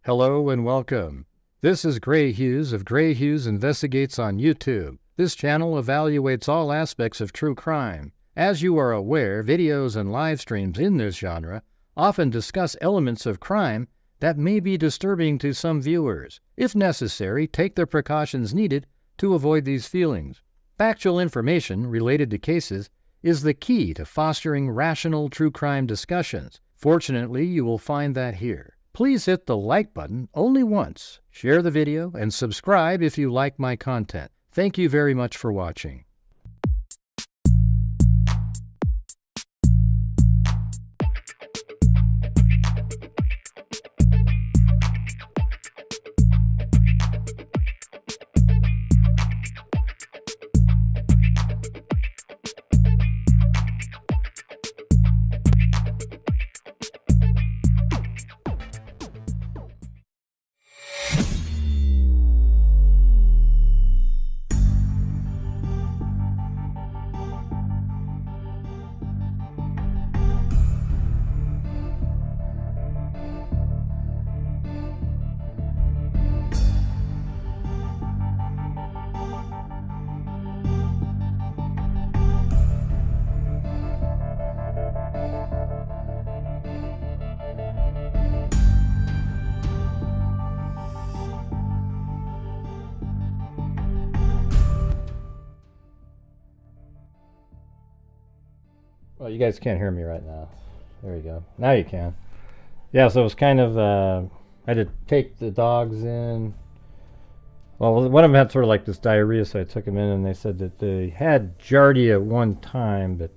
Hello and welcome. This is Grant Hughes of Grant Hughes Investigates on YouTube. This channel evaluates all aspects of true crime. As you are aware, videos and live streams in this genre often discuss elements of crime that may be disturbing to some viewers. If necessary, take the precautions needed to avoid these feelings. Factual information related to cases is the key to fostering rational true crime discussions. Fortunately, you will find that here. Please hit the like button only once, share the video, and subscribe if you like my content. Thank you very much for watching. Well, you guys can't hear me right now. There you go. Now you can. Yeah, so it was kind of, I had to take the dogs in. Well, one of them had sort of like this diarrhea, so I took them in, and they said that they had giardia at one time, but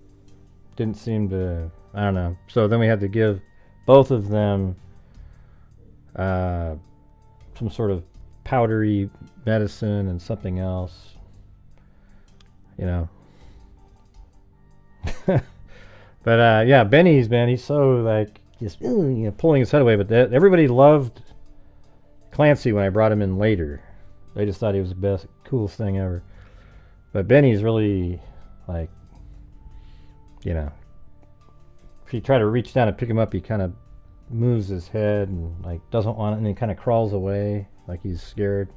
didn't seem to, I don't know. So then we had to give both of them some sort of powdery medicine and something else, you know. But yeah, Benny's, man, he's so like just pulling his head away. But everybody loved Clancy when I brought him in later. They just thought he was the best, coolest thing ever. But Benny's really like, you know, if you try to reach down and pick him up, he kind of moves his head and like doesn't want it, and he kind of crawls away like he's scared.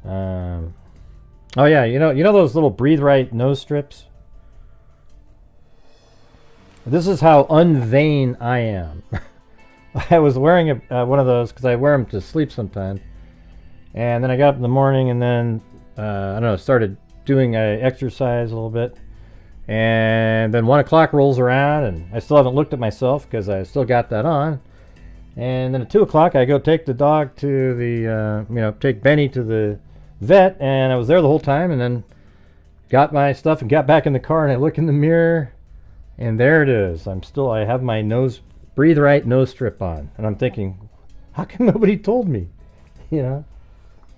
Oh yeah, you know those little Breathe Right nose strips. This is how unvain I am. I was wearing one of those because I wear them to sleep sometimes. And then I got up in the morning and then, I don't know, started doing exercise a little bit. And then 1 o'clock rolls around and I still haven't looked at myself because I still got that on. And then at 2 o'clock I go take the dog to the, take Benny to the vet. And I was there the whole time, and then got my stuff and got back in the car, and I look in the mirror. And there it is. I have my Breathe Right nose strip on. And I'm thinking, how come nobody told me? You know?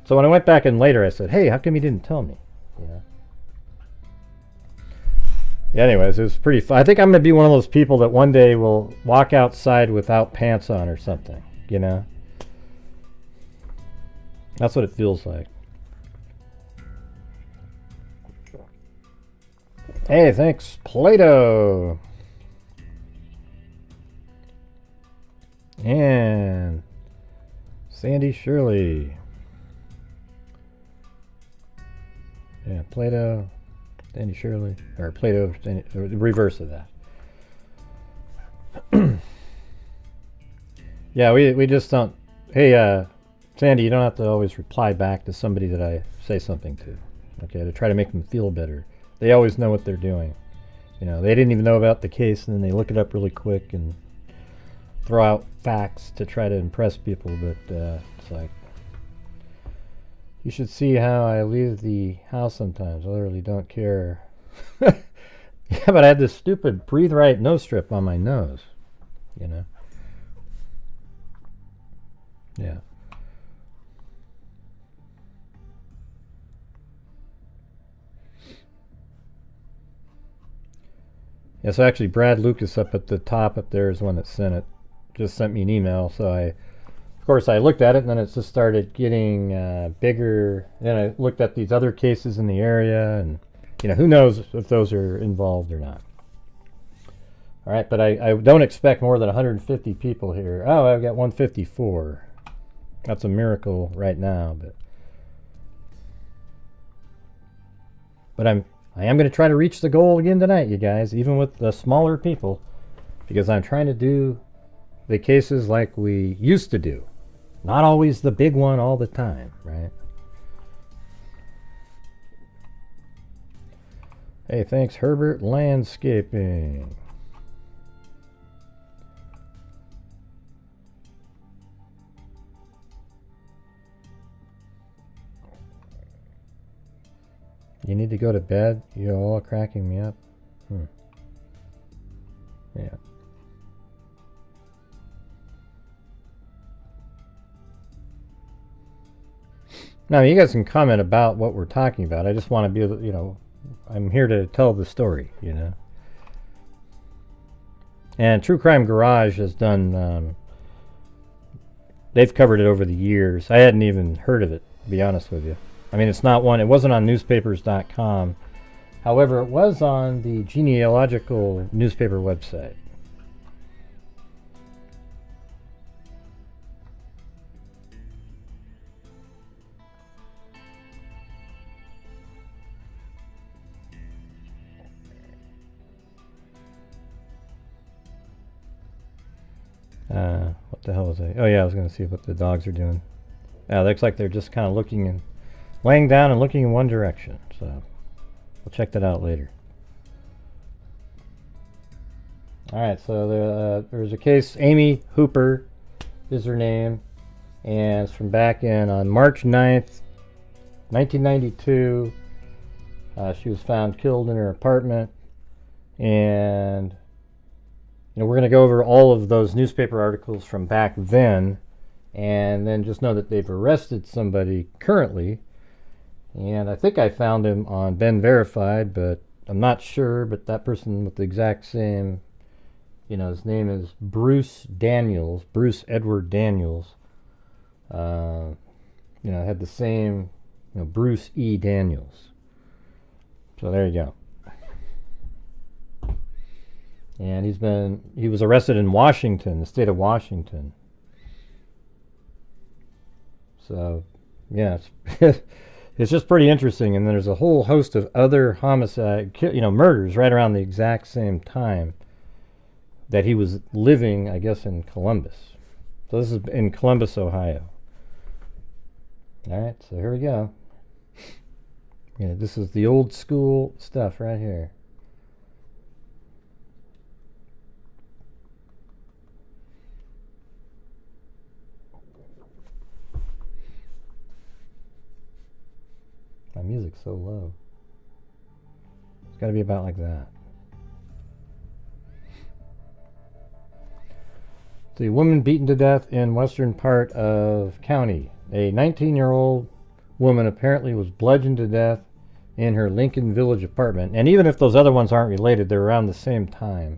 So when I went back in later, I said, hey, how come you didn't tell me? You know? Yeah, anyways, it was pretty fun. I think I'm going to be one of those people that one day will walk outside without pants on or something. You know? That's what it feels like. Hey, thanks, Play-Doh. And Sandy Shirley. Yeah, Play-Doh, Sandy Shirley, or Play-Doh, the reverse of that. Yeah, we just don't. Hey, Sandy, you don't have to always reply back to somebody that I say something to. Okay, to try to make them feel better. They always know what they're doing. You know, they didn't even know about the case, and then they look it up really quick and throw out facts to try to impress people. But it's like, you should see how I leave the house sometimes. I literally don't care. Yeah, but I had this stupid Breathe Right nose strip on my nose. You know? Yeah. Yeah, so actually Brad Lucas up at the top up there is the one that sent it. Just sent me an email, so of course I looked at it, and then it just started getting bigger. Then I looked at these other cases in the area, and who knows if those are involved or not. All right, but I don't expect more than 150 people here. Oh, I've got 154. That's a miracle right now, but I am going to try to reach the goal again tonight, you guys, even with the smaller people, because I'm trying to do the cases like we used to do. Not always the big one all the time, right? Hey, thanks, Herbert Landscaping. You need to go to bed? You're all cracking me up. Yeah. Now, you guys can comment about what we're talking about. I just want to be able to, I'm here to tell the story, And True Crime Garage has done, they've covered it over the years. I hadn't even heard of it, to be honest with you. I mean, it wasn't on newspapers.com. However, it was on the genealogical newspaper website. What the hell was I? Oh yeah, I was going to see what the dogs are doing. Looks like they're just kind of laying down and looking in one direction. So we'll check that out later. All right, so there's a case. Amy Hooper is her name, and it's from back on March 9th, 1992. She was found killed in her apartment, and we're going to go over all of those newspaper articles from back then, and then just know that they've arrested somebody currently. And I think I found him on Ben Verified, but I'm not sure. But that person with the exact same, his name is Bruce Edward Daniels. Had the same, Bruce E. Daniels. So there you go. And he was arrested in Washington, the state of Washington. So, yeah, it's just pretty interesting. And there's a whole host of other murders right around the exact same time that he was living, I guess, in Columbus. So this is in Columbus, Ohio. All right, so here we go. This is the old school stuff right here. My music's so low. It's got to be about like that. The woman beaten to death in western part of county. A 19-year-old woman apparently was bludgeoned to death in her Lincoln Village apartment. And even if those other ones aren't related, they're around the same time.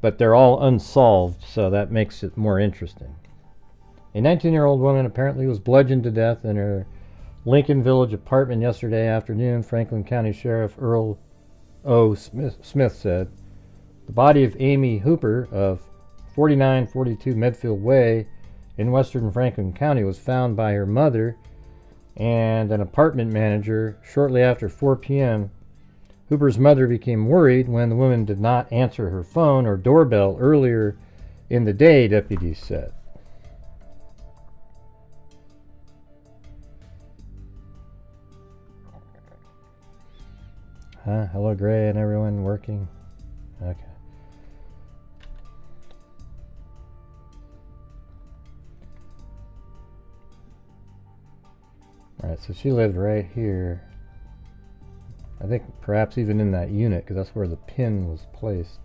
But they're all unsolved, so that makes it more interesting. A 19-year-old woman apparently was bludgeoned to death in her Lincoln Village apartment yesterday afternoon, Franklin County Sheriff Earl O. Smith said. The body of Amy Hooper of 4942 Medfield Way in western Franklin County was found by her mother and an apartment manager shortly after 4 p.m. Hooper's mother became worried when the woman did not answer her phone or doorbell earlier in the day, deputies said. Hello, Gray, and everyone working? Okay. Alright, so she lived right here. I think perhaps even in that unit, because that's where the pin was placed.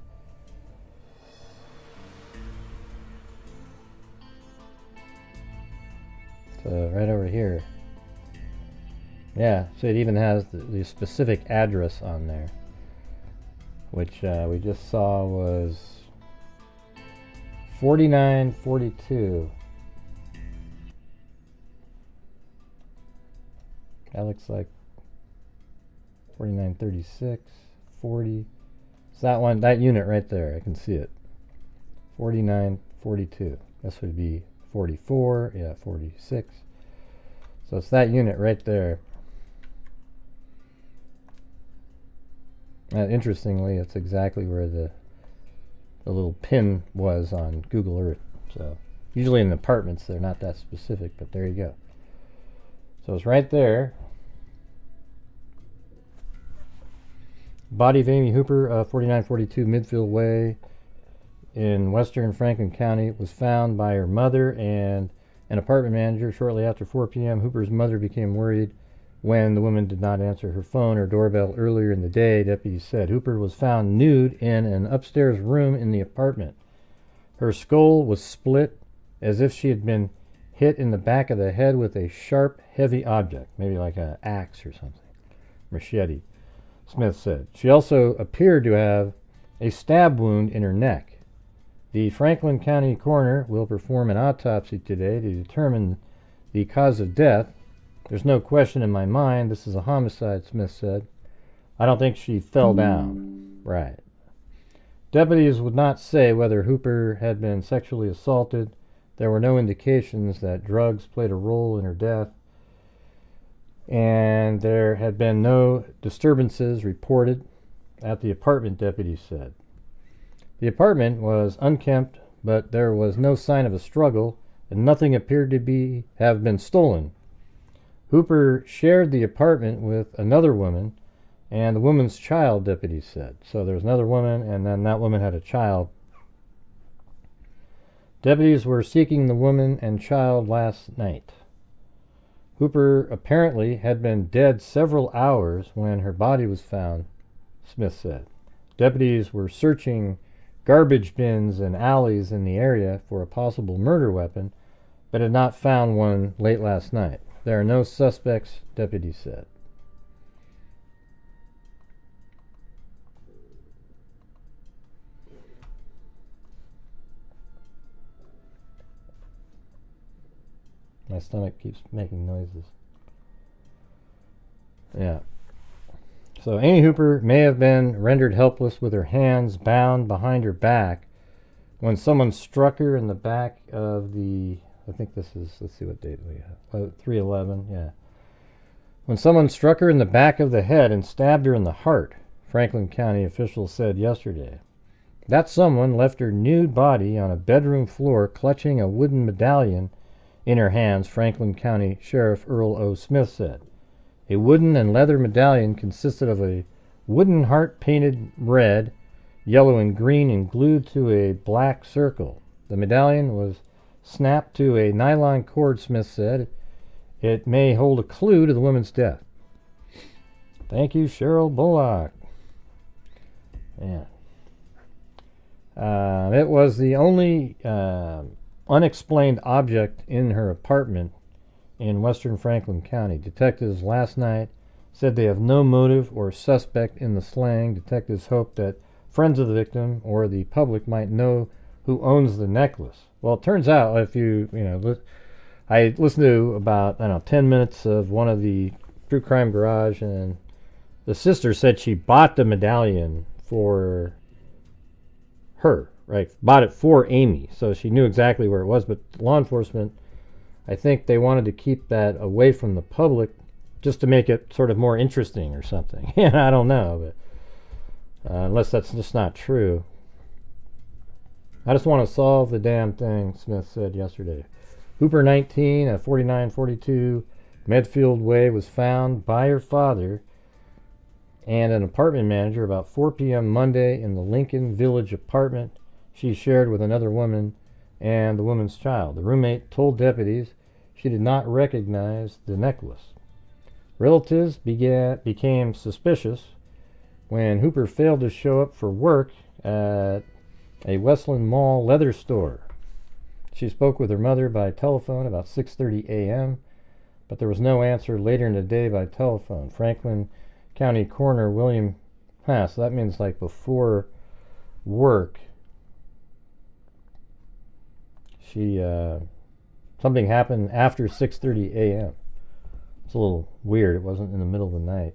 So right over here. Yeah, so it even has the specific address on there, which we just saw was 4942. That looks like 4936, 40, It's that one, that unit right there. I can see it. 4942. This would be 44. Yeah, 46. So it's that unit right there. Interestingly, it's exactly where the little pin was on Google Earth. So usually in apartments they're not that specific, but there you go. So it's right there. Body of Amy Hooper, 4942 Midfield Way in western Franklin County, was found by her mother and an apartment manager shortly after 4 p.m. Hooper's mother became worried when the woman did not answer her phone or doorbell earlier in the day, deputies said. Hooper was found nude in an upstairs room in the apartment. Her skull was split as if she had been hit in the back of the head with a sharp, heavy object, maybe like an axe or something, machete, Smith said. She also appeared to have a stab wound in her neck. The Franklin County coroner will perform an autopsy today to determine the cause of death. There's no question in my mind this is a homicide, Smith said. I don't think she fell down. Right. Deputies would not say whether Hooper had been sexually assaulted. There were no indications that drugs played a role in her death, and there had been no disturbances reported at the apartment, deputies said. The apartment was unkempt, but there was no sign of a struggle, and nothing appeared to have been stolen. Hooper shared the apartment with another woman and the woman's child, deputies said. So there was another woman, and then that woman had a child. Deputies were seeking the woman and child last night. Hooper apparently had been dead several hours when her body was found, Smith said. Deputies were searching garbage bins and alleys in the area for a possible murder weapon, but had not found one late last night. There are no suspects, deputies said. My stomach keeps making noises. Yeah. So Amy Hooper may have been rendered helpless with her hands bound behind her back when someone struck her in the back of the, I think this is, let's see what date we have, 3/11, yeah. When someone struck her in the back of the head and stabbed her in the heart, Franklin County officials said yesterday. That someone left her nude body on a bedroom floor clutching a wooden medallion in her hands, Franklin County Sheriff Earl O. Smith said. A wooden and leather medallion consisted of a wooden heart painted red, yellow, and green and glued to a black circle. The medallion was snapped to a nylon cord, Smith said. It may hold a clue to the woman's death. Thank you, Cheryl Bullock. Yeah. It was the only unexplained object in her apartment in western Franklin County. Detectives last night said they have no motive or suspect in the slaying. Detectives hope that friends of the victim or the public might know who owns the necklace. Well, it turns out, if I listened to about, 10 minutes of one of the True Crime Garage, and the sister said she bought the medallion for her, right? Bought it for Amy, so she knew exactly where it was, but law enforcement, I think they wanted to keep that away from the public just to make it sort of more interesting or something. I don't know, but unless that's just not true. I just want to solve the damn thing, Smith said yesterday. Hooper 19 at 4942 Medfield Way was found by her father and an apartment manager about 4 p.m. Monday in the Lincoln Village apartment she shared with another woman and the woman's child. The roommate told deputies she did not recognize the necklace. Relatives became suspicious when Hooper failed to show up for work at a Westland Mall leather store. She spoke with her mother by telephone about 6:30 a.m., but there was no answer later in the day by telephone. Franklin County Coroner William Pass, so that means like before work, something happened after 6:30 a.m. It's a little weird. It wasn't in the middle of the night.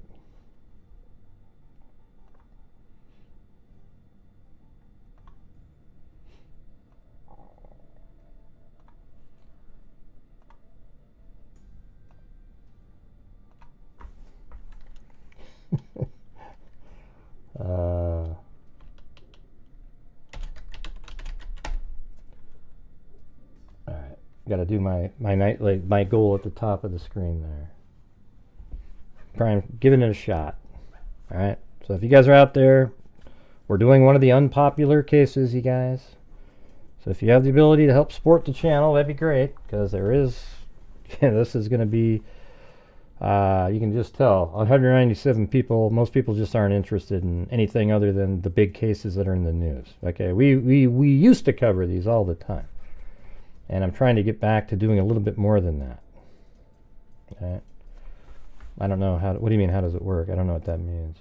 Got to do my my goal at the top of the screen there. Trying giving it a shot. All right. So if you guys are out there, we're doing one of the unpopular cases, you guys. So if you have the ability to help support the channel, that'd be great, because there is, this is going to be, you can just tell, 197 people, most people just aren't interested in anything other than the big cases that are in the news. Okay, we used to cover these all the time, and I'm trying to get back to doing a little bit more than that. Okay. I don't know what do you mean, how does it work? I don't know what that means.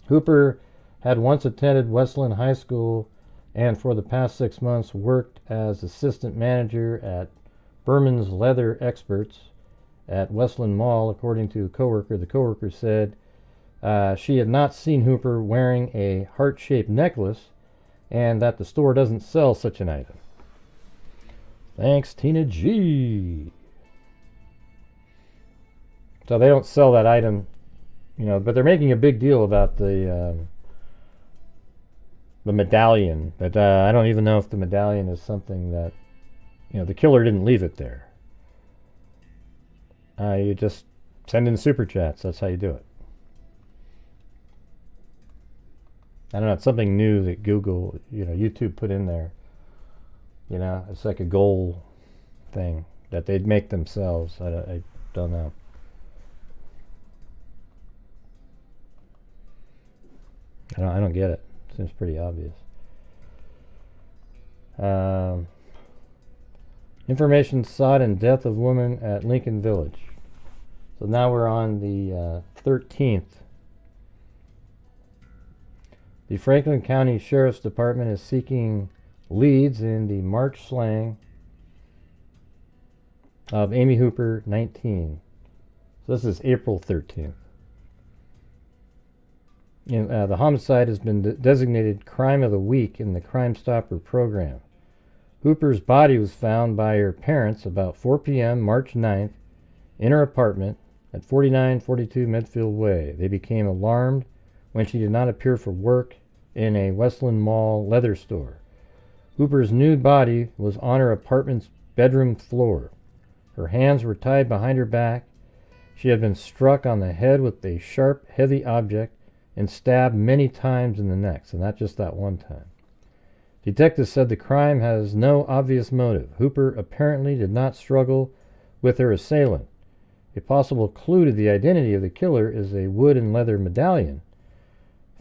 Hooper had once attended Westland High School and for the past 6 months worked as assistant manager at Berman's Leather Experts at Westland Mall, according to a coworker. The coworker said she had not seen Hooper wearing a heart-shaped necklace and that the store doesn't sell such an item. Thanks, Tina G. So they don't sell that item, you know, but they're making a big deal about the medallion. But I don't even know if the medallion is something that, you know, the killer didn't leave it there. You just send in super chats. That's how you do it. I don't know. It's something new that Google, you know, YouTube put in there. You know, it's like a goal thing that they'd make themselves. I don't know. I don't get it. Seems pretty obvious. Information sought in death of woman at Lincoln Village. So now we're on the 13th. The Franklin County Sheriff's Department is seeking leads in the March slaying of Amy Hooper, 19. So this is April 13th. The homicide has been designated Crime of the Week in the Crime Stopper program. Hooper's body was found by her parents about 4 p.m. March 9th in her apartment at 4942 Medfield Way. They became alarmed when she did not appear for work in a Westland Mall leather store. Hooper's nude body was on her apartment's bedroom floor. Her hands were tied behind her back. She had been struck on the head with a sharp, heavy object and stabbed many times in the neck, so not just that one time. Detectives said the crime has no obvious motive. Hooper apparently did not struggle with her assailant. A possible clue to the identity of the killer is a wood and leather medallion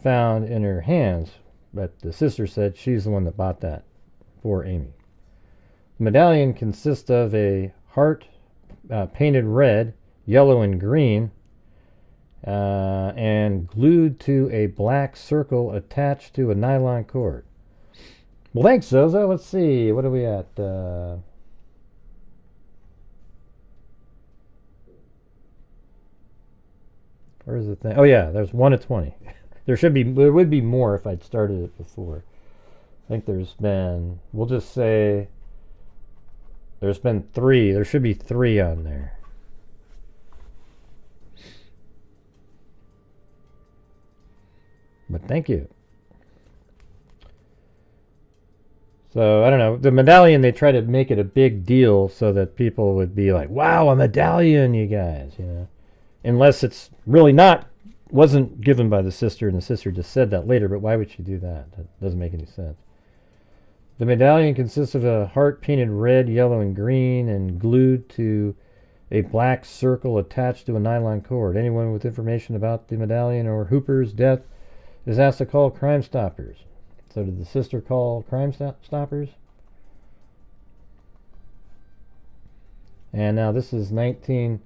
found in her hands, but the sister said she's the one that bought that for Amy. The medallion consists of a heart painted red, yellow, and green, and glued to a black circle attached to a nylon cord. Well, thanks, Zozo. Let's see. What are we at? Where's the thing? Oh, yeah. There's 1 of 20. There would be more if I'd started it before. I think there's been, we'll just say, there's been 3. There should be 3 on there. But thank you. So, I don't know. The medallion, they try to make it a big deal so that people would be like, wow, a medallion, you guys, you know. Unless it's really wasn't given by the sister, and the sister just said that later, but why would she do that? That doesn't make any sense. The medallion consists of a heart painted red, yellow, and green, and glued to a black circle attached to a nylon cord. Anyone with information about the medallion or Hooper's death is asked to call Crime Stoppers. So did the sister call Crime Stoppers? And now this is 19.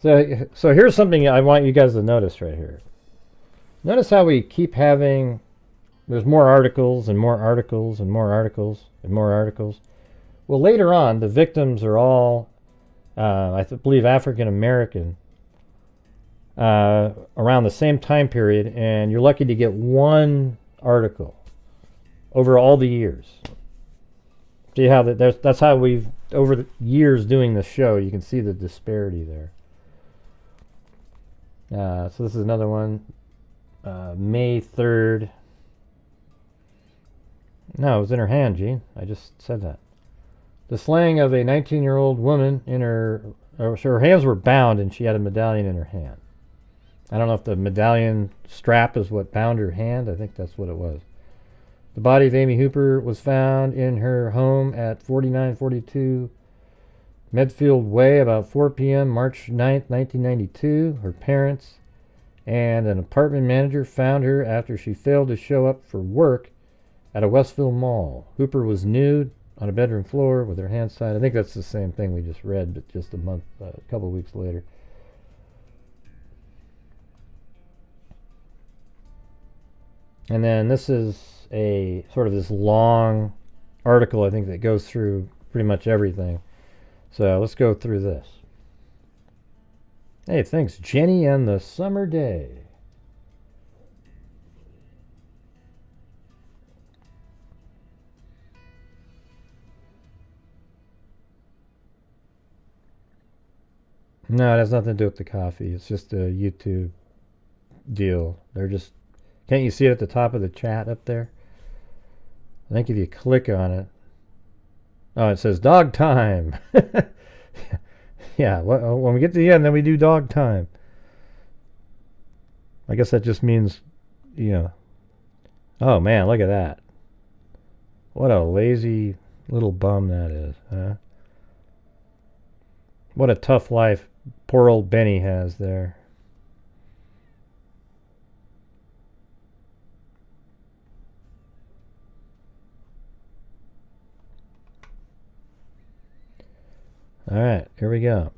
So here's something I want you guys to notice right here. Notice how we keep having, there's more articles and more articles and more articles and more articles. Well, later on, the victims are all, I believe, African American, around the same time period, and you're lucky to get one article over all the years. See how that's how we've, over the years doing the show, you can see the disparity there. So this is another one, May 3rd. No, it was in her hand, Gene. I just said that. The slaying of a 19-year-old woman in her hands were bound and she had a medallion in her hand. I don't know if the medallion strap is what bound her hand. I think that's what it was. The body of Amy Hooper was found in her home at 4942 Medfield Way about 4 p.m. March 9th, 1992. Her parents and an apartment manager found her after she failed to show up for work at a Westville mall. Hooper was nude on a bedroom floor with her hands tied. I think that's the same thing we just read, but just a couple weeks later. And then this is a sort of this long article, I think, that goes through pretty much everything. So let's go through this. Hey, thanks, Jenny and the Summer Day. No, it has nothing to do with the coffee. It's just a YouTube deal. They're just... Can't you see it at the top of the chat up there? I think if you click on it... Oh, it says dog time. Yeah, when we get to the end, then we do dog time. I guess that just means, you know... Oh, man, look at that. What a lazy little bum that is, huh? What a tough life poor old Benny has there. All right, here we go.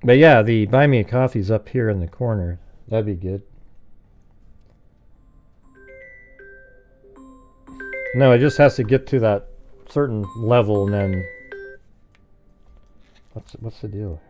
But yeah, the buy me a coffee's up here in the corner. That'd be good. No, it just has to get to that certain level, and then what's the deal?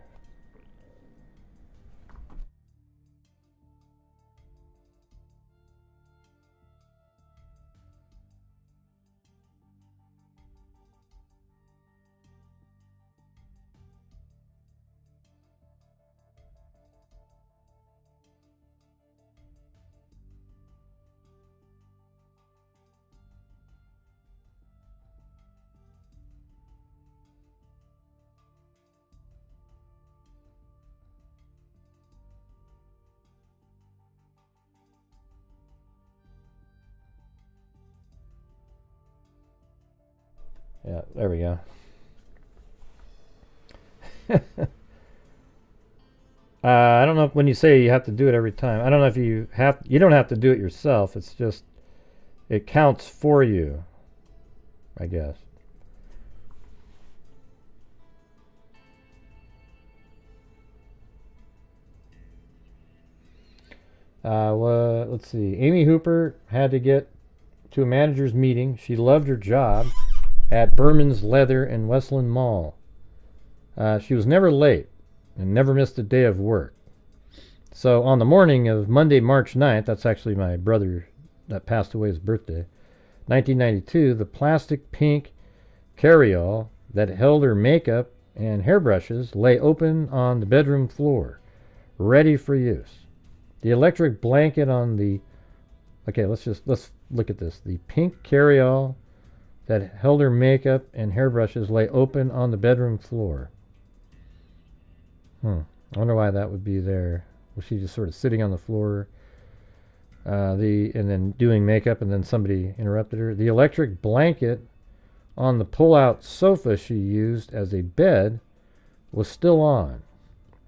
Yeah, there we go. I don't know if when you say you have to do it every time. I don't know if you don't have to do it yourself. It's just, it counts for you, I guess. Well, let's see. Amy Hooper had to get to a manager's meeting. She loved her job at Berman's Leather in Westland Mall. She was never late and never missed a day of work. So on the morning of Monday, March 9th, that's actually my brother that passed away's birthday, 1992, the plastic pink carryall that held her makeup and hairbrushes lay open on the bedroom floor, ready for use. The electric blanket on the... Okay, let's look at this. The pink carryall that held her makeup and hairbrushes lay open on the bedroom floor. I wonder why that would be there. Was she just sort of sitting on the floor and then doing makeup, and then somebody interrupted her? The electric blanket on the pull-out sofa she used as a bed was still on.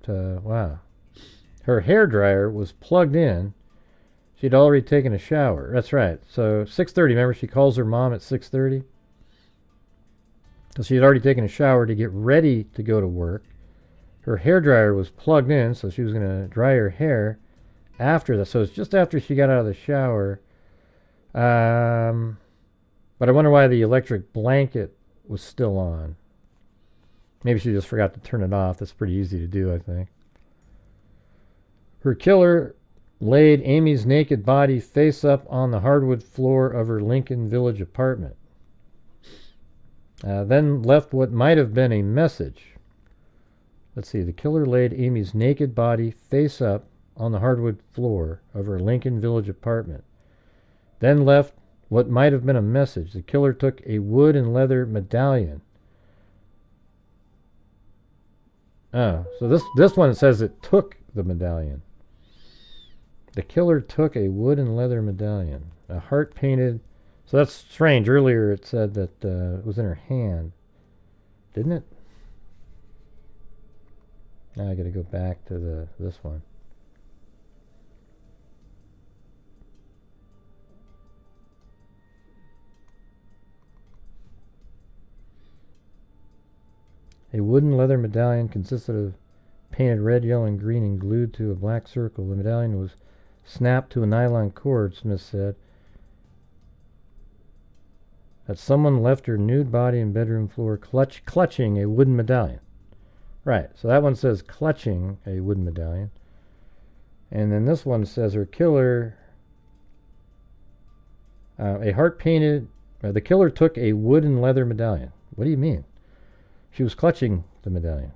Wow. Her hairdryer was plugged in. She'd already taken a shower. That's right. So 6:30, remember she calls her mom at 6:30? So she had already taken a shower to get ready to go to work. Her hairdryer was plugged in, so she was going to dry her hair after that. So it's just after she got out of the shower. But I wonder why the electric blanket was still on. Maybe she just forgot to turn it off. That's pretty easy to do, I think. Her killer laid Amy's naked body face up on the hardwood floor of her Lincoln Village apartment. Then left what might have been a message. Let's see. The killer laid Amy's naked body face up on the hardwood floor of her Lincoln Village apartment. Then left what might have been a message. The killer took a wood and leather medallion Oh, so this one says it took the medallion. The killer took a wood and leather medallion, a heart painted. So that's strange. Earlier it said that it was in her hand, didn't it? Now I got to go back to this one. A wooden leather medallion consisted of painted red, yellow, and green and glued to a black circle. The medallion was snapped to a nylon cord, Smith said. That someone left her nude body in bedroom floor clutching a wooden medallion. Right, so that one says clutching a wooden medallion. And then this one says her killer, a heart painted, the killer took a wood and leather medallion. What do you mean? She was clutching the medallion.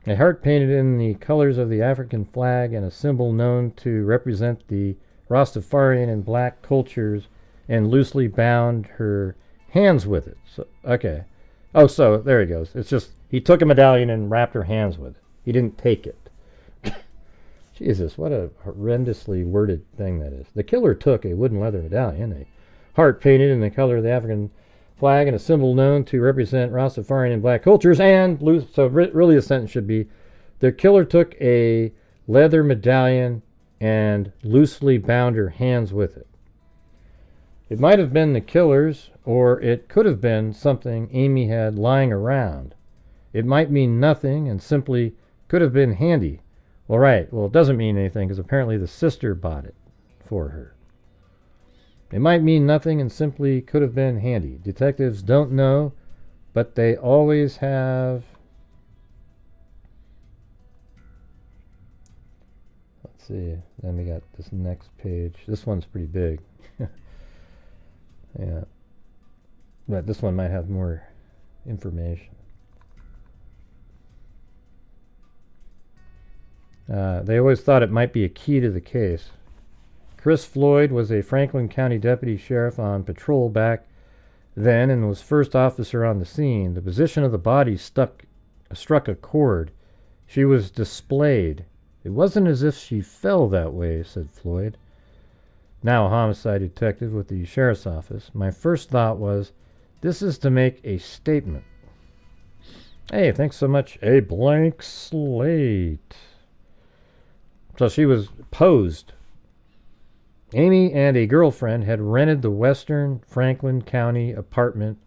A heart painted in the colors of the African flag and a symbol known to represent the Rastafarian and black cultures, and loosely bound her hands with it. So, okay. Oh, so there he goes. It's just he took a medallion and wrapped her hands with it. He didn't take it. Jesus, what a horrendously worded thing that is. The killer took a wooden leather medallion, a heart painted in the color of the African flag, and a symbol known to represent Rastafarian and black cultures, and so really the sentence should be, the killer took a leather medallion and loosely bound her hands with it. It might have been the killer's, or it could have been something Amy had lying around. It might mean nothing and simply could have been handy. Well, right. Well, it doesn't mean anything because apparently the sister bought it for her. It might mean nothing and simply could have been handy. Detectives don't know, but they always have. Let's see. Then we got this next page. This one's pretty big. Yeah. But this one might have more information. They always thought it might be a key to the case. Chris Floyd was a Franklin County deputy sheriff on patrol back then and was first officer on the scene. The position of the body struck a chord. She was displayed. It wasn't as if she fell that way, said Floyd, now a homicide detective with the sheriff's office. My first thought was, this is to make a statement. Hey, thanks so much. A blank slate. So she was posed. Amy and a girlfriend had rented the Western Franklin County apartment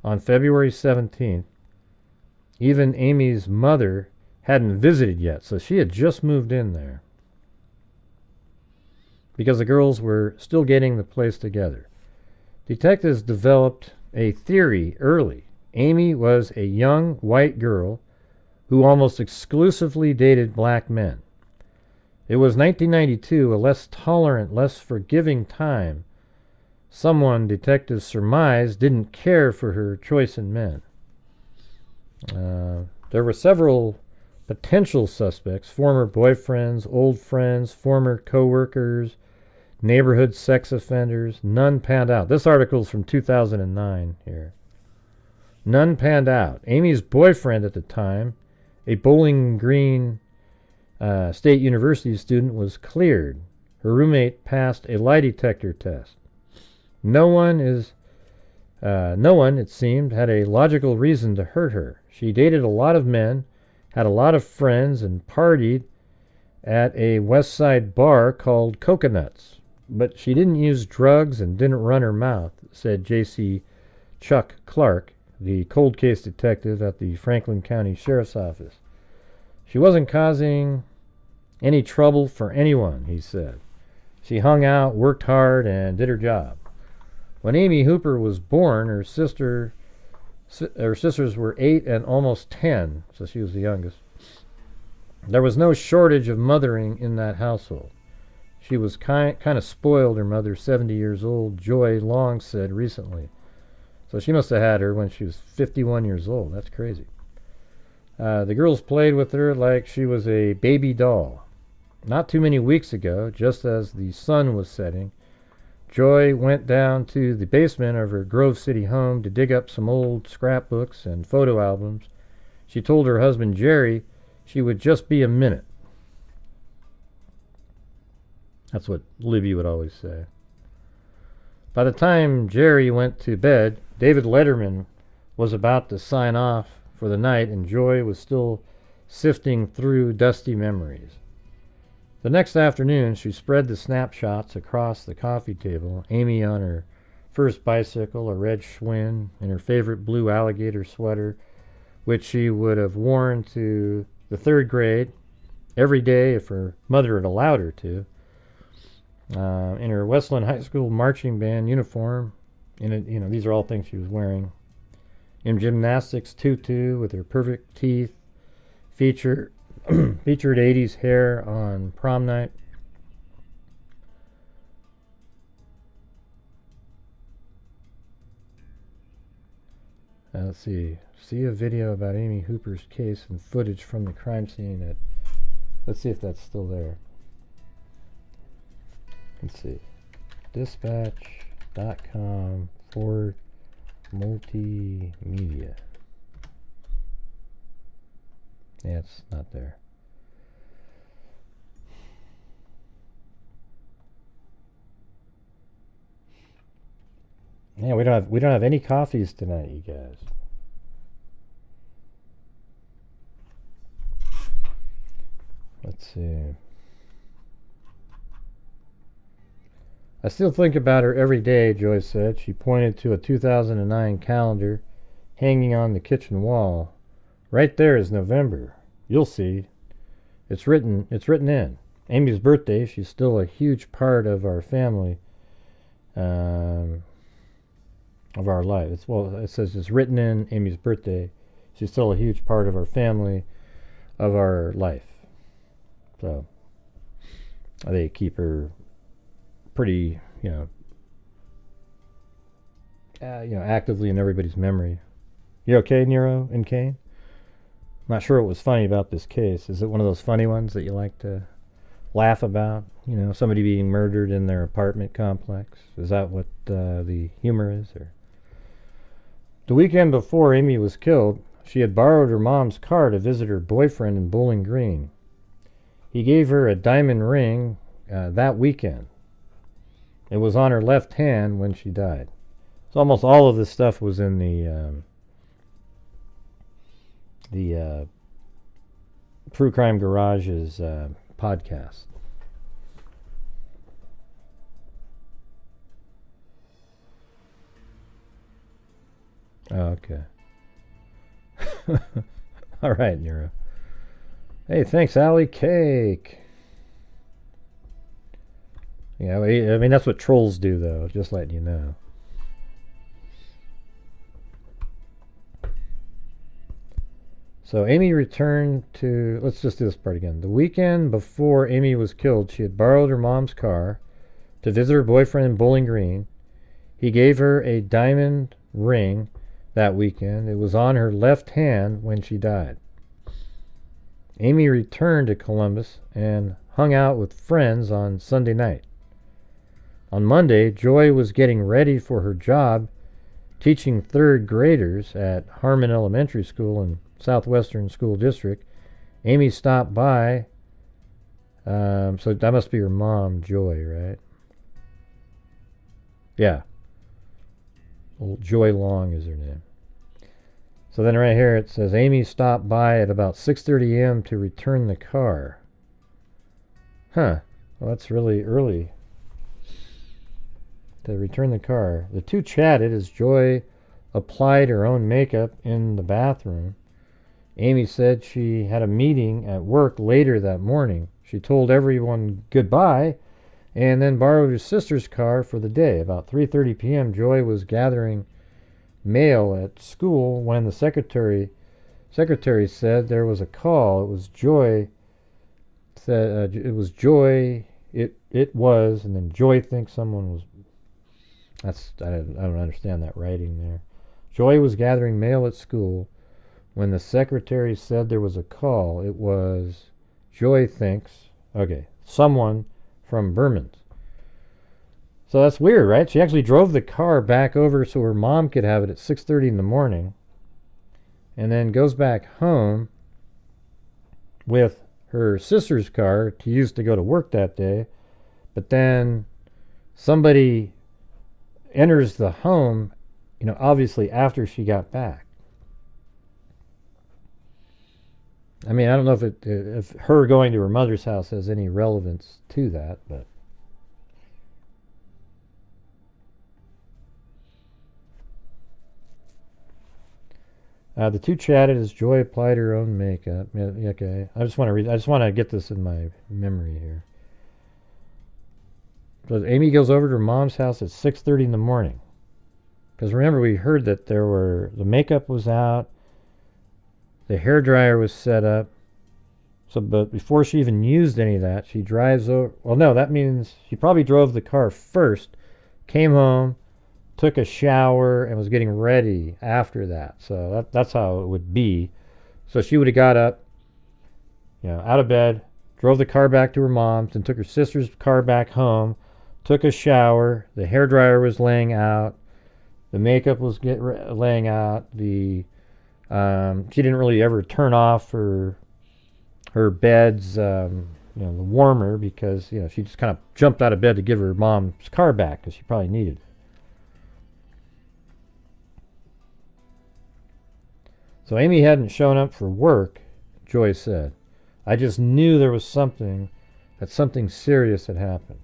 on February 17th. Even Amy's mother hadn't visited yet, so she had just moved in there, because the girls were still getting the place together. Detectives developed a theory early. Amy was a young white girl who almost exclusively dated black men. It was 1992, a less tolerant, less forgiving time. Someone, detectives surmised, didn't care for her choice in men. There were several potential suspects, former boyfriends, old friends, former co-workers, neighborhood sex offenders. None panned out. This article's from 2009 here. None panned out. Amy's boyfriend at the time, a Bowling Green State University student, was cleared. Her roommate passed a lie detector test. No one, it seemed, had a logical reason to hurt her. She dated a lot of men, had a lot of friends, and partied at a West Side bar called Coconuts. But she didn't use drugs and didn't run her mouth, said J.C. Chuck Clark, the cold case detective at the Franklin County Sheriff's Office. She wasn't causing any trouble for anyone, he said. She hung out, worked hard, and did her job. When Amy Hooper was born, her sisters were 8 and almost 10, so she was the youngest. There was no shortage of mothering in that household. She was kind of spoiled, her mother, 70 years old, Joy Long, said recently. So she must have had her when she was 51 years old. That's crazy. The girls played with her like she was a baby doll. Not too many weeks ago, just as the sun was setting, Joy went down to the basement of her Grove City home to dig up some old scrapbooks and photo albums She told her husband Jerry she would just be a minute. That's what Libby would always say. By the time Jerry went to bed, David Letterman was about to sign off for the night, and Joy was still sifting through dusty memories. The next afternoon, she spread the snapshots across the coffee table, Amy on her first bicycle, a red Schwinn, and her favorite blue alligator sweater, which she would have worn to the 3rd grade every day if her mother had allowed her to. In her Westland High School marching band uniform, these are all things she was wearing. In gymnastics tutu with her perfect teeth, featured 80s hair on prom night. Let's see. See a video about Amy Hooper's case and footage from the crime scene. Let's see if that's still there. Let's see. Dispatch.com/multimedia. Yeah, it's not there. Yeah, we don't have any coffees tonight, you guys. Let's see. I still think about her every day, Joy said. She pointed to a 2009 calendar hanging on the kitchen wall. Right there is November. You'll see. It's written in. Amy's birthday, she's still a huge part of our family, of our life. It says it's written in Amy's birthday. She's still a huge part of our family, of our life. So they keep her pretty, actively in everybody's memory. You okay, Nero and Kane? I'm not sure what was funny about this case. Is it one of those funny ones that you like to laugh about? Somebody being murdered in their apartment complex. Is that what the humor is? Or the weekend before Amy was killed, she had borrowed her mom's car to visit her boyfriend in Bowling Green. He gave her a diamond ring that weekend. It was on her left hand when she died. So almost all of this stuff was in the True Crime Garage's podcast. Oh, okay. All right, Nero. Hey, thanks, Allie Cake. Yeah, I mean, that's what trolls do, though, just letting you know. So Amy returned to, let's just do this part again. The weekend before Amy was killed, she had borrowed her mom's car to visit her boyfriend in Bowling Green. He gave her a diamond ring that weekend. It was on her left hand when she died. Amy returned to Columbus and hung out with friends on Sunday night. On Monday, Joy was getting ready for her job teaching 3rd graders at Harmon Elementary School in Southwestern School District. Amy stopped by. So that must be her mom, Joy, right? Yeah. Old Joy Long is her name. So then right here it says Amy stopped by at about 6:30 a.m. to return the car. Huh. Well, that's really early to return the car. The two chatted as Joy applied her own makeup in the bathroom. Amy said she had a meeting at work later that morning. She told everyone goodbye and then borrowed her sister's car for the day. About 3:30 p.m., Joy was gathering mail at school when the secretary said there was a call. It was Joy. It was Joy. It was, and then Joy thinks someone was. I don't understand that writing there. Joy was gathering mail at school when the secretary said there was a call. It was Joy thinks. Okay, someone from Berman's. So that's weird, right? She actually drove the car back over so her mom could have it at 6:30 in the morning. and then goes back home with her sister's car to use to go to work that day. But then somebody enters the home, obviously after she got back. I mean, I don't know if her going to her mother's house has any relevance to that, but the two chatted as Joy applied her own makeup. Yeah, okay. I just want to get this in my memory here. So Amy goes over to her mom's house at 6:30 in the morning. Because remember, we heard that the makeup was out, the hair dryer was set up. So, but before she even used any of that, she drives over. Well, no, that means she probably drove the car first, came home, took a shower, and was getting ready after that. So that's how it would be. So she would have got up, out of bed, drove the car back to her mom's, and took her sister's car back home, took a shower, the hair dryer was laying out, the makeup was laying out, she didn't really ever turn off her bed's the warmer, because she just kind of jumped out of bed to give her mom's car back because she probably needed it. So Amy hadn't shown up for work, Joy said. I just knew there was something serious had happened.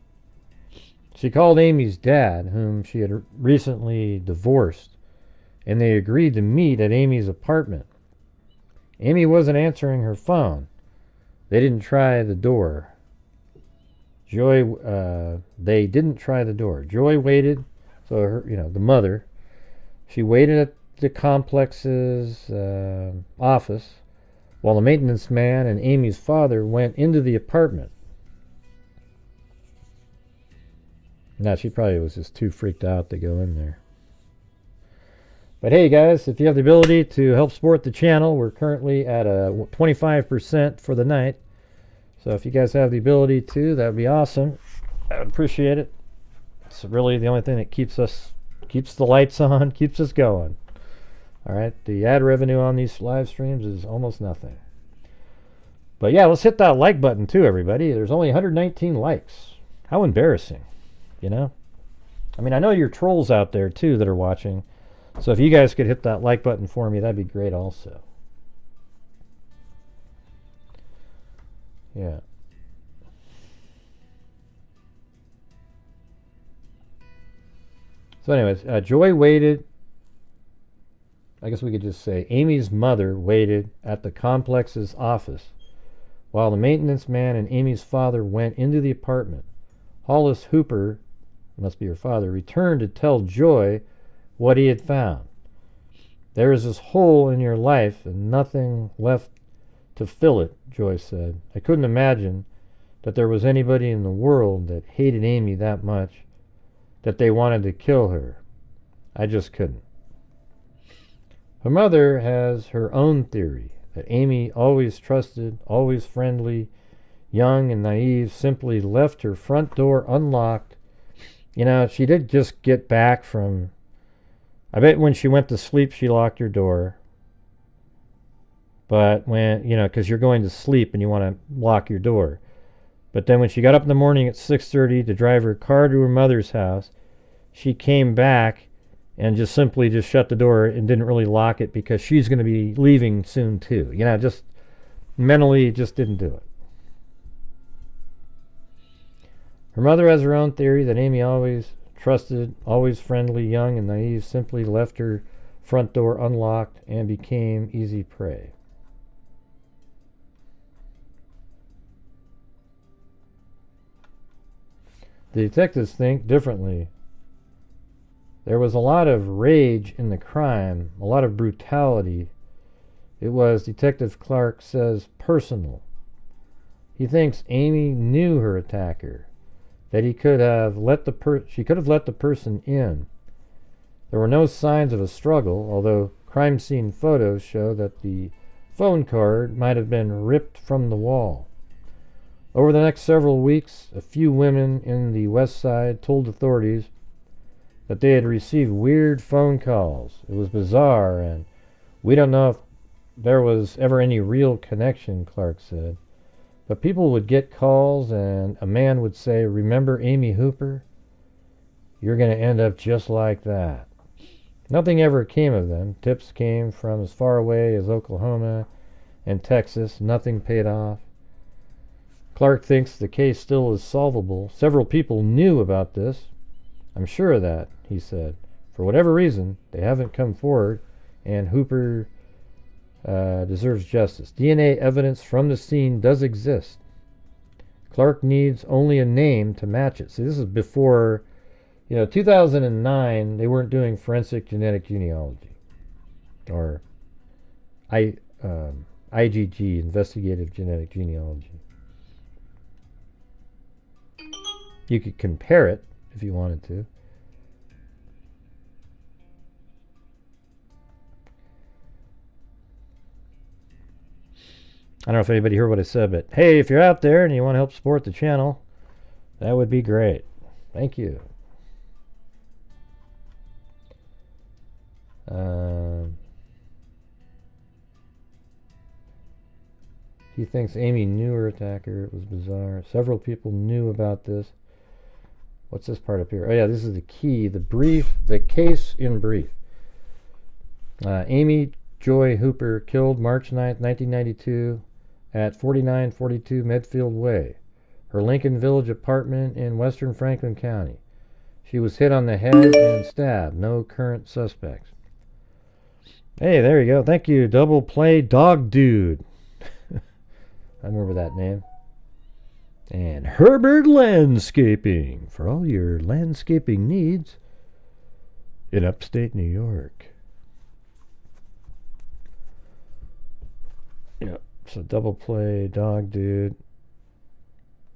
She called Amy's dad, whom she had recently divorced, and they agreed to meet at Amy's apartment. Amy wasn't answering her phone. They didn't try the door. They didn't try the door. Joy waited, so her, the mother, she waited at the complex's office while the maintenance man and Amy's father went into the apartment. Now, she probably was just too freaked out to go in there. But hey, guys, if you have the ability to help support the channel, we're currently at a 25% for the night. So if you guys have the ability to, that would be awesome. I would appreciate it. It's really the only thing that keeps the lights on, keeps us going. All right, the ad revenue on these live streams is almost nothing. But yeah, let's hit that like button too, everybody. There's only 119 likes. How embarrassing, I mean, I know you're trolls out there too that are watching. So if you guys could hit that like button for me, that'd be great also. Yeah. So anyways, Joy waited. I guess we could just say Amy's mother waited at the complex's office while the maintenance man and Amy's father went into the apartment. Hollis Hooper, must be her father, returned to tell Joy what he had found. There is this hole in your life and nothing left to fill it, Joy said. I couldn't imagine that there was anybody in the world that hated Amy that much that they wanted to kill her. I just couldn't. Her mother has her own theory that Amy, always trusted, always friendly, young and naive, simply left her front door unlocked. She did just get back from... I bet when she went to sleep, she locked her door. But when, because you're going to sleep and you want to lock your door. But then when she got up in the morning at 6:30 to drive her car to her mother's house, she came back and just simply shut the door and didn't really lock it because she's going to be leaving soon too. Just mentally just didn't do it. Her mother has her own theory that Amy, always trusted, always friendly, young and naive, simply left her front door unlocked and became easy prey. The detectives think differently. There was a lot of rage in the crime, a lot of brutality. It was, Detective Clark says, personal. He thinks Amy knew her attacker, that she could have let the person in. There were no signs of a struggle, although crime scene photos show that the phone card might have been ripped from the wall. Over the next several weeks, a few women in the West Side told authorities that they had received weird phone calls. It was bizarre, and we don't know if there was ever any real connection, Clark said. But people would get calls and a man would say, "Remember Amy Hooper? You're going to end up just like that." Nothing ever came of them. Tips came from as far away as Oklahoma and Texas. Nothing paid off. Clark thinks the case still is solvable. Several people knew about this. "I'm sure of that," he said. "For whatever reason, they haven't come forward, and Hooper deserves justice. DNA evidence from the scene does exist. Clark needs only a name to match it." See, this is before, 2009, they weren't doing forensic genetic genealogy. Or IGG, investigative genetic genealogy. You could compare it if you wanted to. I don't know if anybody heard what I said, but hey, if you're out there and you want to help support the channel, that would be great. Thank you. He thinks Amy knew her attacker. It was bizarre. Several people knew about this. What's this part up here? Oh yeah, this is the key. The case in brief. Amy Joy Hooper killed March 9th, 1992 at 4942 Medfield Way, her Lincoln Village apartment in western Franklin County. She was hit on the head and stabbed. No current suspects. Hey, there you go. Thank you, Double Play Dog Dude. I remember that name. And Herbert Landscaping for all your landscaping needs in upstate New York. Yep. So Double Play Dog Dude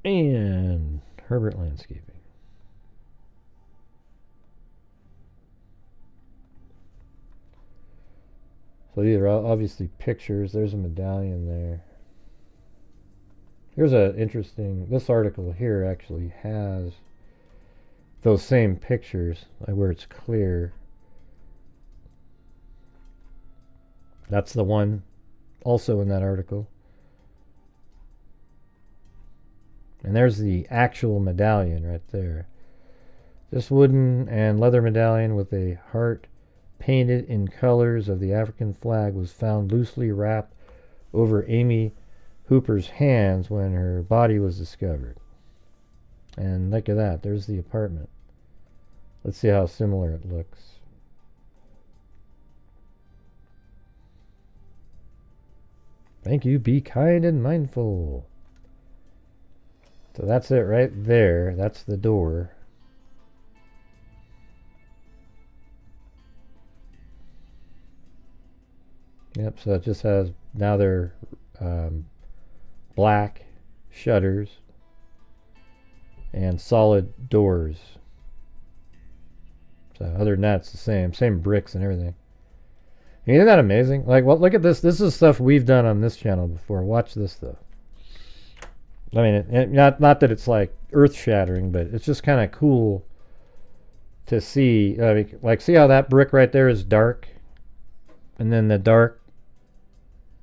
and Herbert Landscaping. So these are obviously pictures. There's a medallion there. Here's a interesting, this article here actually has those same pictures, like where it's clear. That's the one also in that article. And there's the actual medallion right there. This wooden and leather medallion with a heart painted in colors of the African flag was found loosely wrapped over Amy Hooper's hands when her body was discovered. And look at that, there's the apartment. Let's see how similar it looks. Thank you, be kind and mindful. So that's it right there, that's the door. Yep, so it just has, now they're black shutters and solid doors. So other than that, it's the same bricks and everything. Isn't that amazing? Like, well, look at this. This is stuff we've done on this channel before. Watch this though. I mean, not that it's like earth-shattering, but it's just kind of cool to see. I mean, like, see how that brick right there is dark, and then the dark,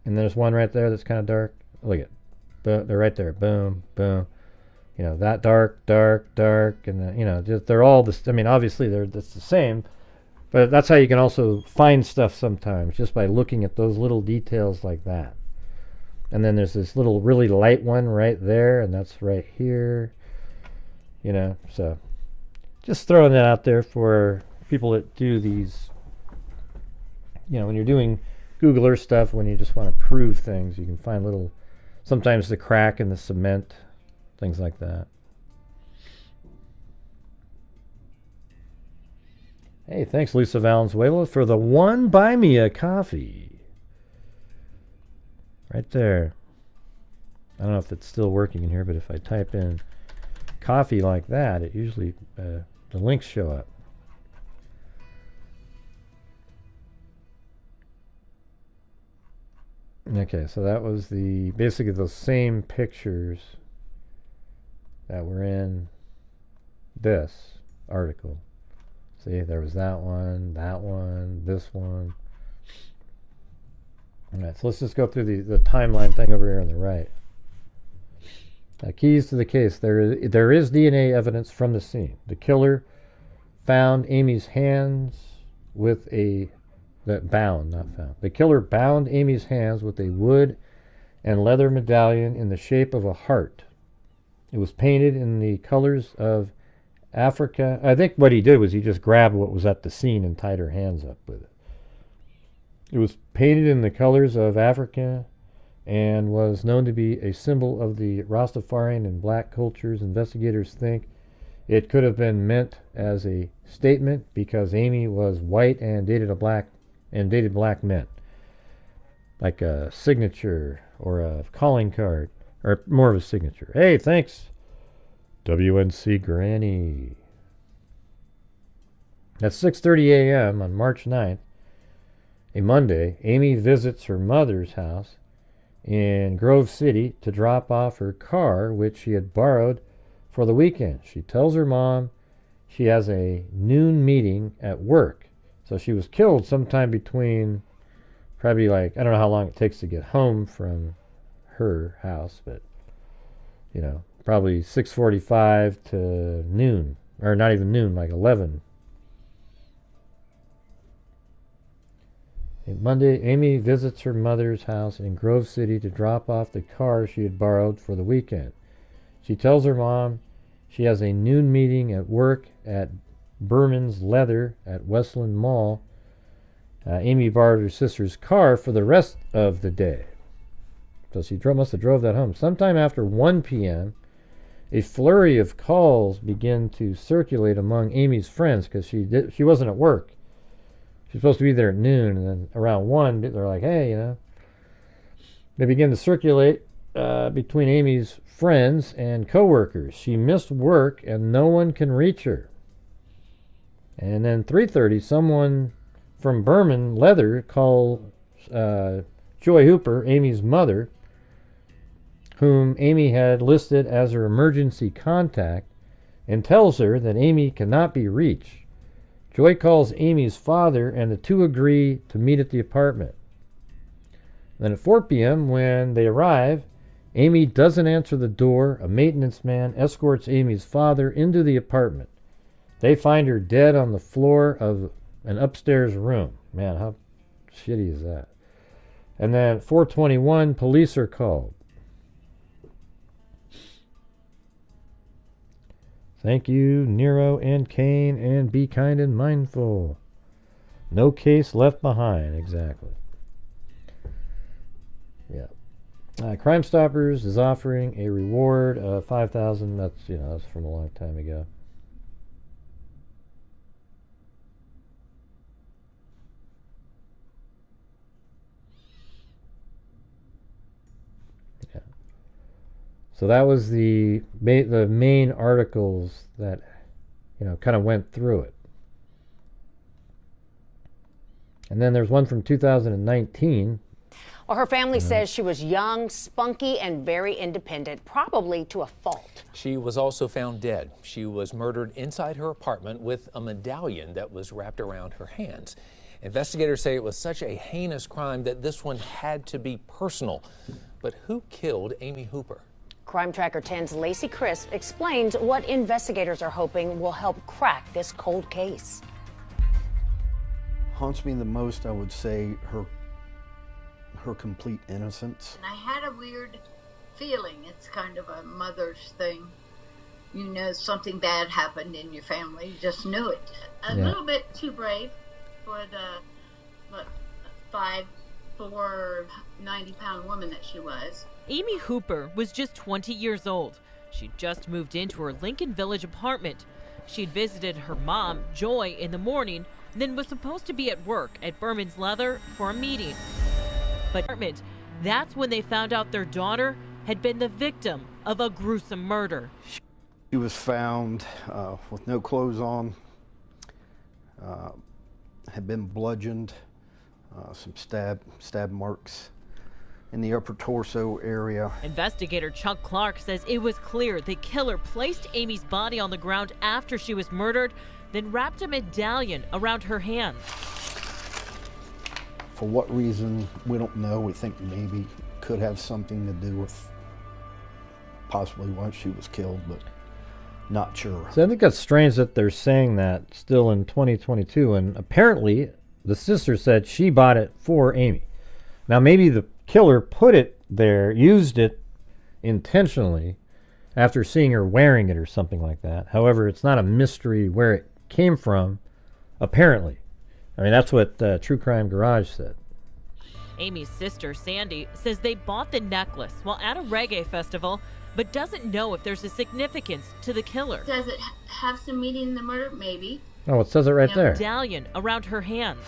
and there's one right there that's kind of dark. Look at, they're right there. Boom, boom. You know, that dark, dark, dark, and then, you know, just, they're all this. I mean, obviously it's the same, but that's how you can also find stuff sometimes, just by looking at those little details like that. And then there's this little really light one right there, and that's right here. You know, so just throwing that out there for people that do these. You know, when you're doing Google Earth stuff, when you just want to prove things, you can find little, sometimes the crack in the cement, things like that. Hey, thanks, Lisa Valenzuela, for the one buy me a coffee. Right there. I don't know if it's still working in here, but if I type in coffee like that, it usually, the links show up. Okay, so that was basically those same pictures that were in this article. See, there was that one, this one. All right, so let's just go through the timeline thing over here on the right. Keys to the case. There is DNA evidence from the scene. The killer found Amy's hands with the killer bound Amy's hands with a wood and leather medallion in the shape of a heart. It was painted in the colors of Africa. I think what he did was he just grabbed what was at the scene and tied her hands up with it. It was painted in the colors of Africa and was known to be a symbol of the Rastafarian and black cultures. Investigators think it could have been meant as a statement because Amy was white and dated black men, like a signature or a calling card, or more of a signature. Hey, thanks, WNC Granny. At 6:30 a.m. on March 9th, a Monday, Amy visits her mother's house in Grove City to drop off her car, which she had borrowed for the weekend. She tells her mom she has a noon meeting at work. So she was killed sometime between probably I don't know how long it takes to get home from her house, but probably 6:45 to noon, or not even noon, like 11. Monday, Amy visits her mother's house in Grove City to drop off the car she had borrowed for the weekend. She tells her mom she has a noon meeting at work at Berman's Leather at Westland Mall. Amy borrowed her sister's car for the rest of the day. So she must have drove that home. Sometime after 1 p.m., a flurry of calls began to circulate among Amy's friends because she wasn't at work. She was supposed to be there at noon, and then around 1, they're like, hey, They begin to circulate between Amy's friends and coworkers. She missed work, and no one can reach her. And then 3:30, someone from Berman Leather calls Joy Hooper, Amy's mother, whom Amy had listed as her emergency contact, and tells her that Amy cannot be reached. Joy calls Amy's father, and the two agree to meet at the apartment. Then at 4 p.m., when they arrive, Amy doesn't answer the door. A maintenance man escorts Amy's father into the apartment. They find her dead on the floor of an upstairs room. Man, how shitty is that? And then at 4:21, police are called. Thank you, Nero and Kane, and be kind and mindful. No case left behind, exactly. Yeah. Crime Stoppers is offering a reward of $5,000. That's from a long time ago. Yeah. So that was the main articles that kind of went through it. And then there's one from 2019. Well, her family says she was young, spunky, and very independent, probably to a fault. She was also found dead. She was murdered inside her apartment with a medallion that was wrapped around her hands. Investigators say it was such a heinous crime that this one had to be personal. But who killed Amy Hooper? Crime Tracker 10's Lacey Crisp explains what investigators are hoping will help crack this cold case. Haunts me the most, I would say, her complete innocence. I had a weird feeling. It's kind of a mother's thing. Something bad happened in your family. You just knew it. A little bit too brave for the 5'4", 90-pound woman that she was. Amy Hooper was just 20 years old. She'd just moved into her Lincoln Village apartment. She'd visited her mom, Joy, in the morning, then was supposed to be at work at Berman's Leather for a meeting. But that's when they found out their daughter had been the victim of a gruesome murder. She was found with no clothes on, had been bludgeoned, some stab marks in the upper torso area. Investigator Chuck Clark says it was clear the killer placed Amy's body on the ground after she was murdered, then wrapped a medallion around her hands. For what reason, we don't know. We think maybe could have something to do with possibly why she was killed, but not sure. So I think that's strange that they're saying that still in 2022, and apparently the sister said she bought it for Amy. Now maybe the killer put it there, used it intentionally after seeing her wearing it or something like that. However, it's not a mystery where it came from, apparently. I mean, that's what True Crime Garage said. Amy's sister, Sandy, says they bought the necklace while at a reggae festival, but doesn't know if there's a significance to the killer. Does it have some meaning in the murder? Maybe. Oh, it says it right there. Medallion around her hands.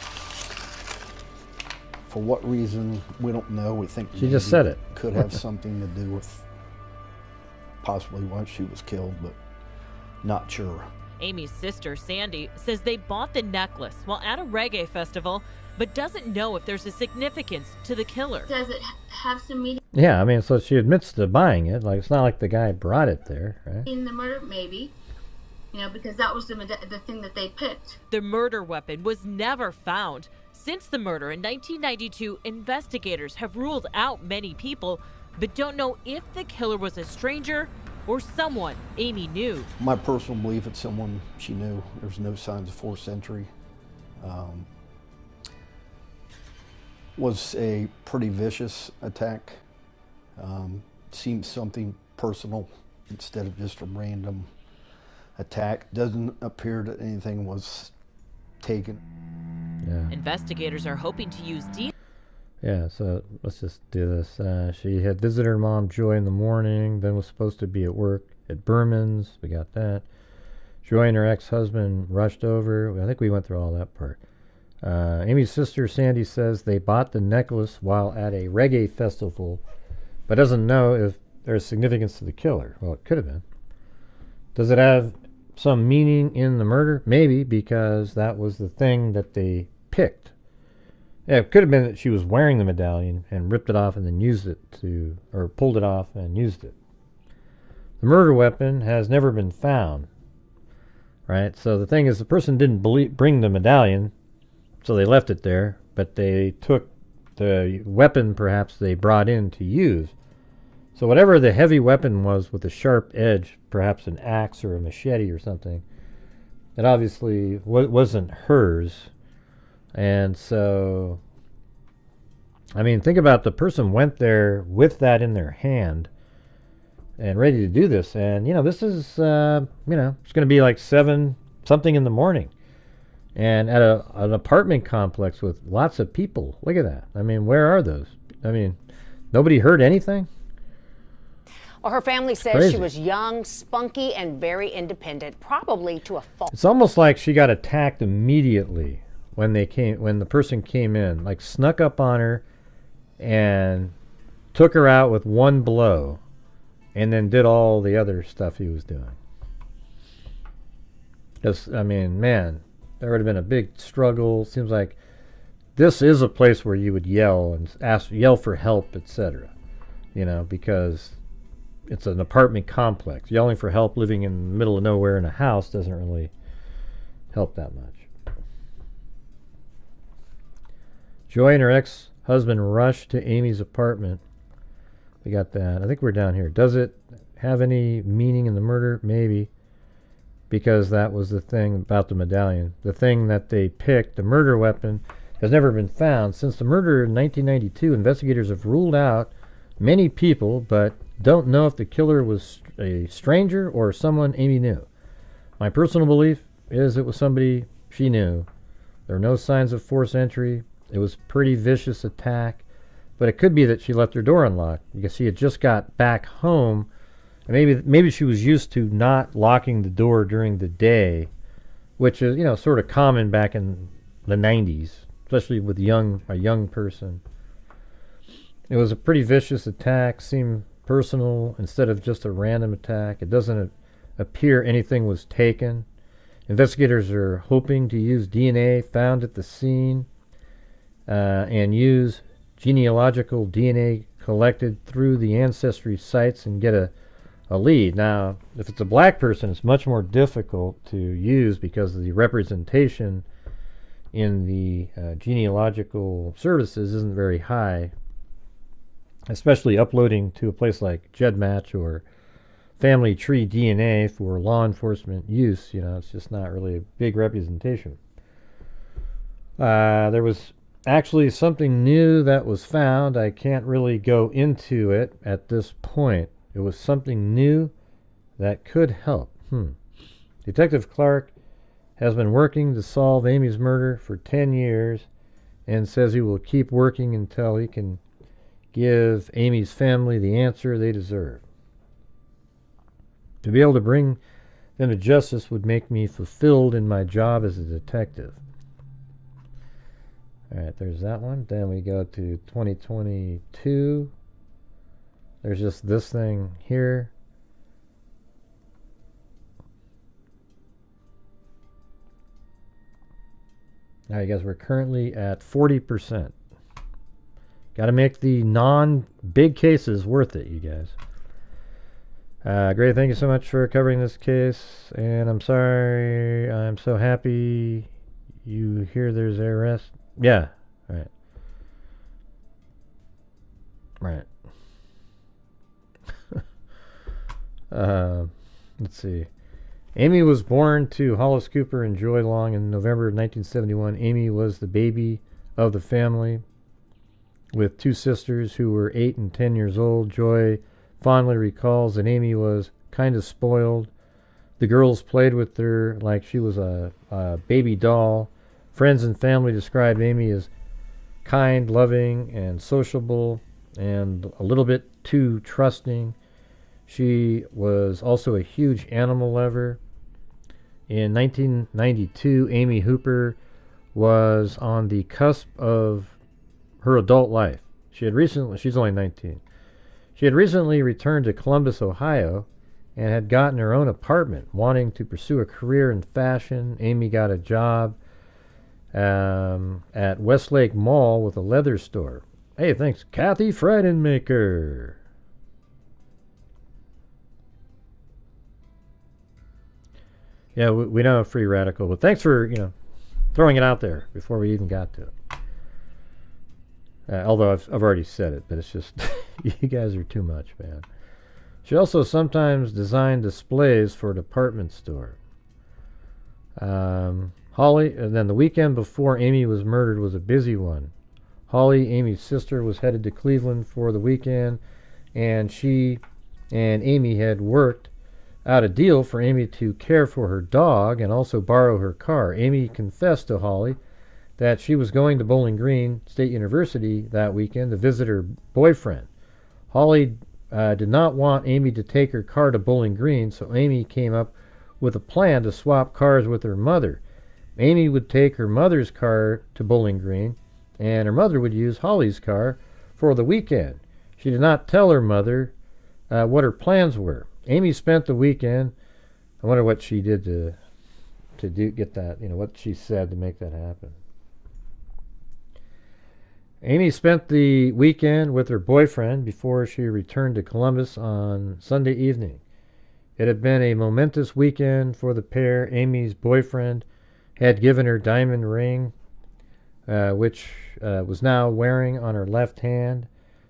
For what reason, we don't know. We think She just said it. Could have something to do with possibly why she was killed, but not sure. Amy's sister, Sandy, says they bought the necklace while at a reggae festival, but doesn't know if there's a significance to the killer. Does it have some meaning Yeah, I mean, so she admits to buying it. Like, it's not like the guy brought it there, right? in the murder? Maybe. Because that was the thing that they picked. The murder weapon was never found. Since the murder in 1992, investigators have ruled out many people, but don't know if the killer was a stranger or someone Amy knew. My personal belief, it's someone she knew. There's no signs of forced entry. Was a pretty vicious attack. Seems something personal instead of just a random attack. Doesn't appear that anything was taken. Yeah. Investigators are hoping to use Yeah, so let's just do this. She had visited her mom, Joy, in the morning, then was supposed to be at work at Berman's. We got that. Joy and her ex-husband rushed over. I think we went through all that part. Amy's sister, Sandy, says they bought the necklace while at a reggae festival, but doesn't know if there's significance to the killer. Well, it could have been. Does it have some meaning in the murder? Maybe, because that was the thing that they picked. Yeah, it could have been that she was wearing the medallion and ripped it off and then used it to, or pulled it off and used it. The murder weapon has never been found, right? So the thing is, the person didn't bring the medallion, so they left it there, but they took the weapon perhaps they brought in to use. So whatever the heavy weapon was with a sharp edge, perhaps an axe or a machete or something, it obviously wasn't hers. And so, I mean, think about the person went there with that in their hand and ready to do this. And, this is, it's going to be like 7 something in the morning. And at an apartment complex with lots of people. Look at that. I mean, where are those? I mean, nobody heard anything? Well, her family says Crazy. she was young, spunky, and very independent, probably to a fault. It's almost like she got attacked immediately when the person came in, like snuck up on her and took her out with one blow and then did all the other stuff he was doing. I mean, man, there would have been a big struggle. Seems like this is a place where you would yell and yell for help, etc. Because it's an apartment complex. Yelling for help living in the middle of nowhere in a house doesn't really help that much. Joy and her ex-husband rushed to Amy's apartment. We got that. I think we're down here. Does it have any meaning in the murder? Maybe. Because that was the thing about the medallion. The thing that they picked, the murder weapon, has never been found. Since the murder in 1992, investigators have ruled out many people, but don't know if the killer was a stranger or someone Amy knew. My personal belief is it was somebody she knew. There are no signs of forced entry. It was a pretty vicious attack, but it could be that she left her door unlocked because she had just got back home, and maybe she was used to not locking the door during the day, which is sort of common back in the 90s, especially with a young person. It was a pretty vicious attack, seemed personal instead of just a random attack. It doesn't appear anything was taken. Investigators are hoping to use DNA found at the scene and use genealogical DNA collected through the ancestry sites and get a lead. Now, if it's a black person, it's much more difficult to use because the representation in the genealogical services isn't very high, especially uploading to a place like GEDmatch or Family Tree DNA for law enforcement use. It's just not really a big representation. There was actually something new that was found. I can't really go into it at this point. It was something new that could help. Detective Clark has been working to solve Amy's murder for 10 years and says he will keep working until he can give Amy's family the answer they deserve. To be able to bring them to justice would make me fulfilled in my job as a detective. Alright, there's that one. Then we go to 2022. There's just this thing here. Now, you guys, we're currently at 40%. Got to make the non-big cases worth it, you guys. Great, thank you so much for covering this case. And I'm sorry, I'm so happy you hear there's an arrest. Yeah, right. Right. Let's see. Amy was born to Hollis Cooper and Joy Long in November of 1971. Amy was the baby of the family with two sisters who were 8 and 10 years old. Joy fondly recalls that Amy was kind of spoiled. The girls played with her like she was a baby doll. Friends and family described Amy as kind, loving, and sociable, and a little bit too trusting. She was also a huge animal lover. In 1992, Amy Hooper was on the cusp of her adult life. She's only 19. She had recently returned to Columbus, Ohio, and had gotten her own apartment, wanting to pursue a career in fashion. Amy got a job at Westlake Mall with a leather store. Hey, thanks, Kathy Friedenmaker. Yeah, we know Free Radical, but thanks for, throwing it out there before we even got to it. Although I've already said it, but it's just, you guys are too much, man. She also sometimes designed displays for a department store. Holly, and then the weekend before Amy was murdered was a busy one. Holly, Amy's sister, was headed to Cleveland for the weekend, and she and Amy had worked out a deal for Amy to care for her dog and also borrow her car. Amy confessed to Holly that she was going to Bowling Green State University that weekend to visit her boyfriend. Holly did not want Amy to take her car to Bowling Green, so Amy came up with a plan to swap cars with her mother. Amy would take her mother's car to Bowling Green, and her mother would use Holly's car for the weekend. She did not tell her mother what her plans were. Amy spent the weekend. I wonder what she did to get that, what she said to make that happen. Amy spent the weekend with her boyfriend before she returned to Columbus on Sunday evening. It had been a momentous weekend for the pair. Amy's boyfriend had given her diamond ring, which was now wearing on her left hand.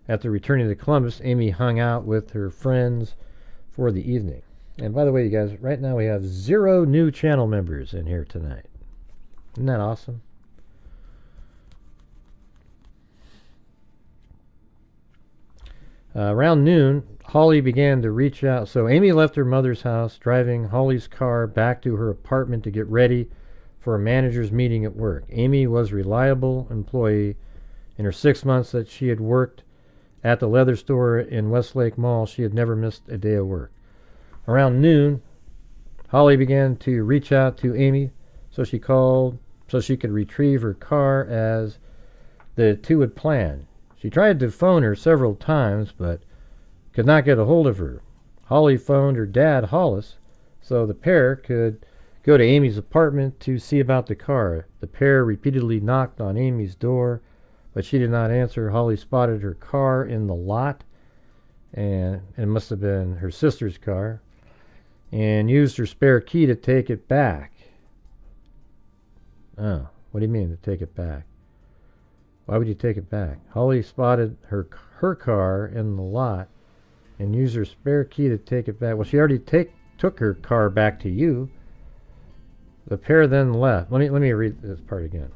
After returning to Columbus, Amy hung out with her friends for the evening. And by the way, you guys, right now we have 0 new channel members in here tonight. Isn't that awesome? Around noon, Holly began to reach out. So Amy left her mother's house, driving Holly's car back to her apartment to get ready for a manager's meeting at work. Amy was a reliable employee. In her 6 months that she had worked at the leather store in Westlake Mall, she had never missed a day of work. Around noon, Holly began to reach out to Amy, so she called so she could retrieve her car as the two had planned. She tried to phone her several times, but could not get a hold of her. Holly phoned her dad, Hollis, so the pair could go to Amy's apartment to see about the car. The pair repeatedly knocked on Amy's door, but she did not answer. Holly spotted her car in the lot, and it must have been her sister's car, and used her spare key to take it back. Oh, What do you mean to take it back? Why would you take it back? Holly spotted her car in the lot and used her spare key to take it back. Well, she already took her car back to you. The pair then left. Let me read this part again.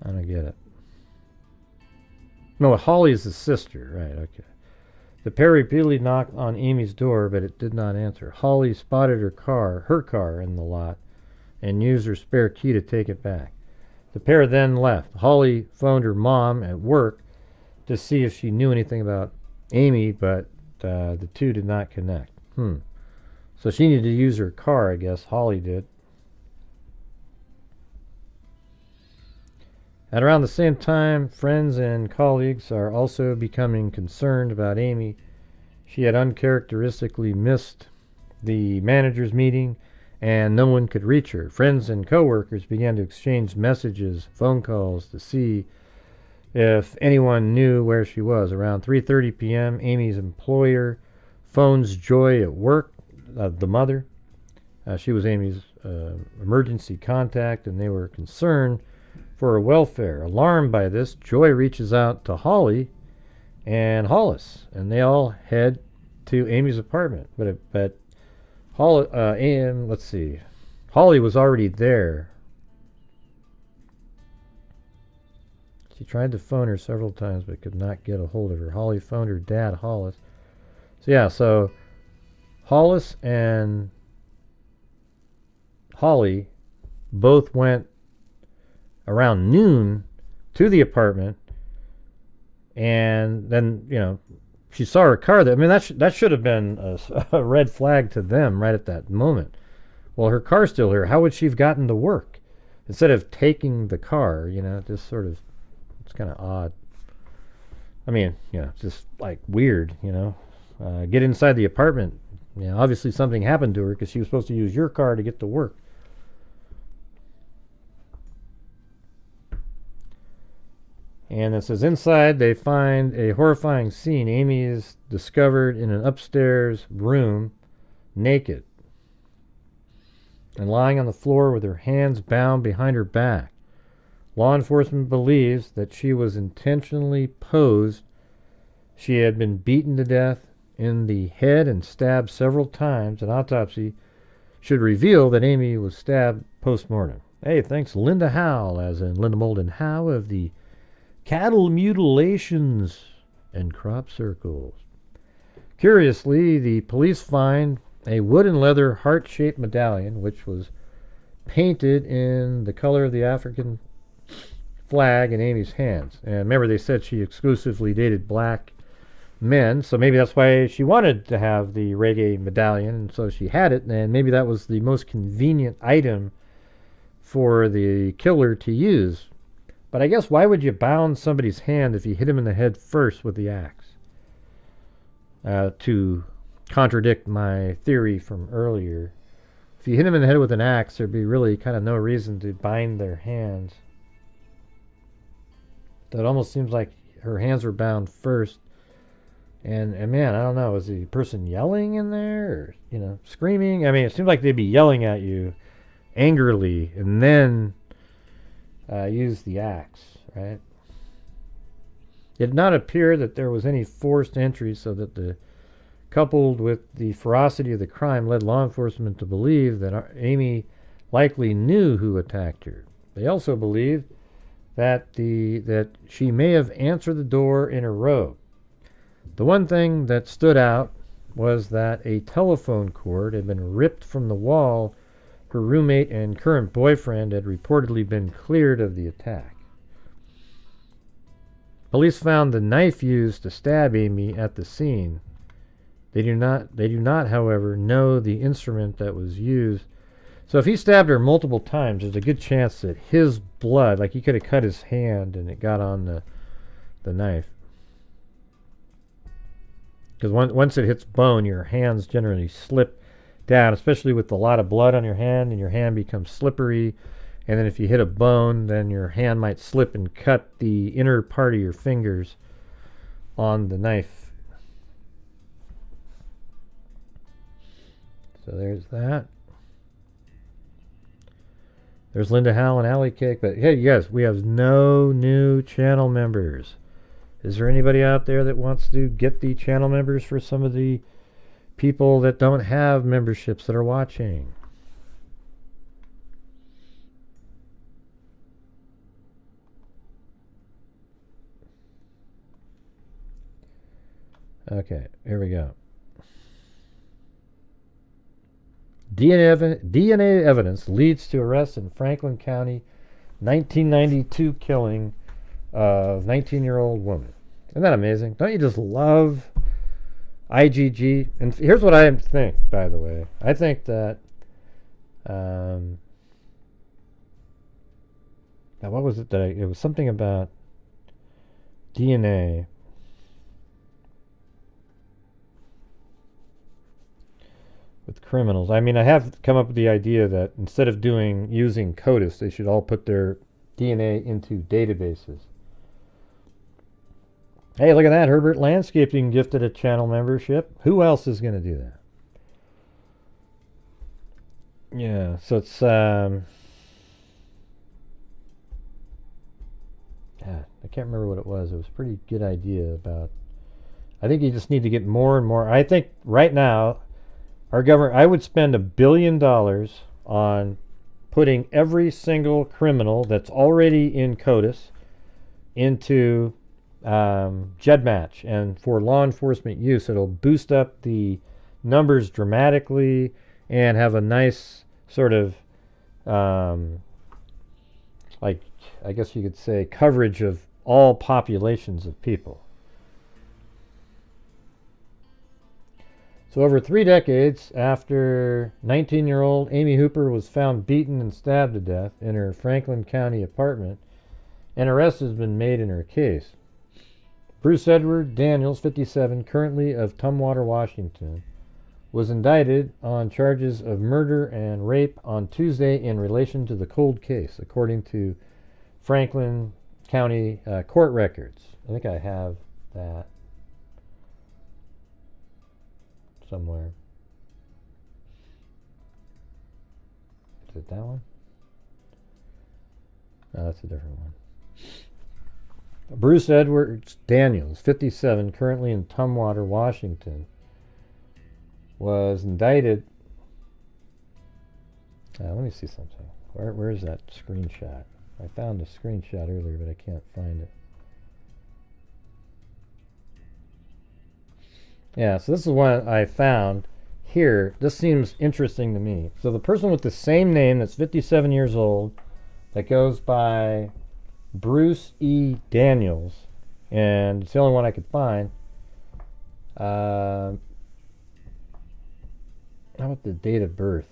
I don't get it. No, Holly is the sister. Right, okay. The pair repeatedly knocked on Amy's door, but it did not answer. Holly spotted her car in the lot, and used her spare key to take it back. The pair then left. Holly phoned her mom at work to see if she knew anything about Amy, but the two did not connect. So she needed to use her car, I guess. Holly did. At around the same time, friends and colleagues are also becoming concerned about Amy. She had uncharacteristically missed the manager's meeting, and no one could reach her. Friends and coworkers began to exchange messages, phone calls to see if anyone knew where she was. Around 3:30 p.m., Amy's employer phones Joy at work, the mother. She was Amy's emergency contact, and they were concerned for her welfare. Alarmed by this, Joy reaches out to Holly and Hollis, and they all head to Amy's apartment. But Holly, let's see, Holly was already there. She tried to phone her several times but could not get a hold of her. Holly phoned her dad, Hollis. So Hollis and Holly both went around noon to the apartment, and then, she saw her car there. I mean, that should have been a red flag to them right at that moment. Well, her car's still here. How would she have gotten to work? Instead of taking the car, just sort of, it's kind of odd. I mean, just like weird, get inside the apartment. Obviously something happened to her because she was supposed to use your car to get to work. And it says, inside they find a horrifying scene. Amy is discovered in an upstairs room, naked, and lying on the floor with her hands bound behind her back. Law enforcement believes that she was intentionally posed. She had been beaten to death in the head and stabbed several times. An autopsy should reveal that Amy was stabbed post-mortem. Hey, thanks Linda Howe, as in Linda Molden Howe of the Cattle Mutilations and Crop Circles. Curiously, the police find a wood and leather heart-shaped medallion, which was painted in the color of the African flag in Amy's hands. And remember, they said she exclusively dated black men, so maybe that's why she wanted to have the reggae medallion, and so she had it, and maybe that was the most convenient item for the killer to use. But I guess, why would you bound somebody's hand if you hit him in the head first with the axe? To contradict my theory from earlier, if you hit him in the head with an axe, there'd be really kind of no reason to bind their hands. That almost seems like her hands were bound first. And man, I don't know, was the person yelling in there, or, screaming? I mean, it seems like they'd be yelling at you angrily and then use the axe, right? It did not appear that there was any forced entry, so that coupled with the ferocity of the crime, led law enforcement to believe that Amy likely knew who attacked her. They also believed that she may have answered the door in her robe. The one thing that stood out was that a telephone cord had been ripped from the wall. Her roommate and current boyfriend had reportedly been cleared of the attack. Police found the knife used to stab Amy at the scene. They do not, however, know the instrument that was used. So if he stabbed her multiple times, there's a good chance that his blood, like he could have cut his hand and it got on the knife. Because once it hits bone, your hands generally slip down, especially with a lot of blood on your hand, and your hand becomes slippery. And then if you hit a bone, then your hand might slip and cut the inner part of your fingers on the knife. So there's that. There's Linda Howell and Alley Cake. But hey, you guys, we have no new channel members. Is there anybody out there that wants to get the channel members for some of the people that don't have memberships that are watching? Okay, here we go. DNA evidence leads to arrest in Franklin County 1992 killing of 19-year-old woman. Isn't that amazing? Don't you just love IGG? And here's what I think, by the way. I think that now what was it that it was something about DNA. With criminals. I mean, I have come up with the idea that instead of using CODIS, they should all put their DNA into databases. Hey, look at that. Herbert Landscaping gifted a channel membership. Who else is going to do that? Yeah, so it's I can't remember what it was. It was a pretty good idea about, I think you just need to get more and more. I think right now our government, I would spend $1 billion on putting every single criminal that's already in CODIS into GEDmatch, and for law enforcement use. It'll boost up the numbers dramatically and have a nice sort of like, I guess you could say, coverage of all populations of people. So over 3 decades after 19-year-old Amy Hooper was found beaten and stabbed to death in her Franklin County apartment, an arrest has been made in her case. Bruce Edward Daniels, 57, currently of Tumwater, Washington, was indicted on charges of murder and rape on Tuesday in relation to the cold case, according to Franklin County court records. I think I have that somewhere. Is it that one? No, that's a different one. Bruce Edwards Daniels, 57, currently in Tumwater, Washington, was indicted. Let me see something. Where is that screenshot? I found a screenshot earlier, but I can't find it. Yeah, so this is one I found here. This seems interesting to me. So the person with the same name that's 57 years old, that goes by Bruce E. Daniels, and it's the only one I could find. How about the date of birth?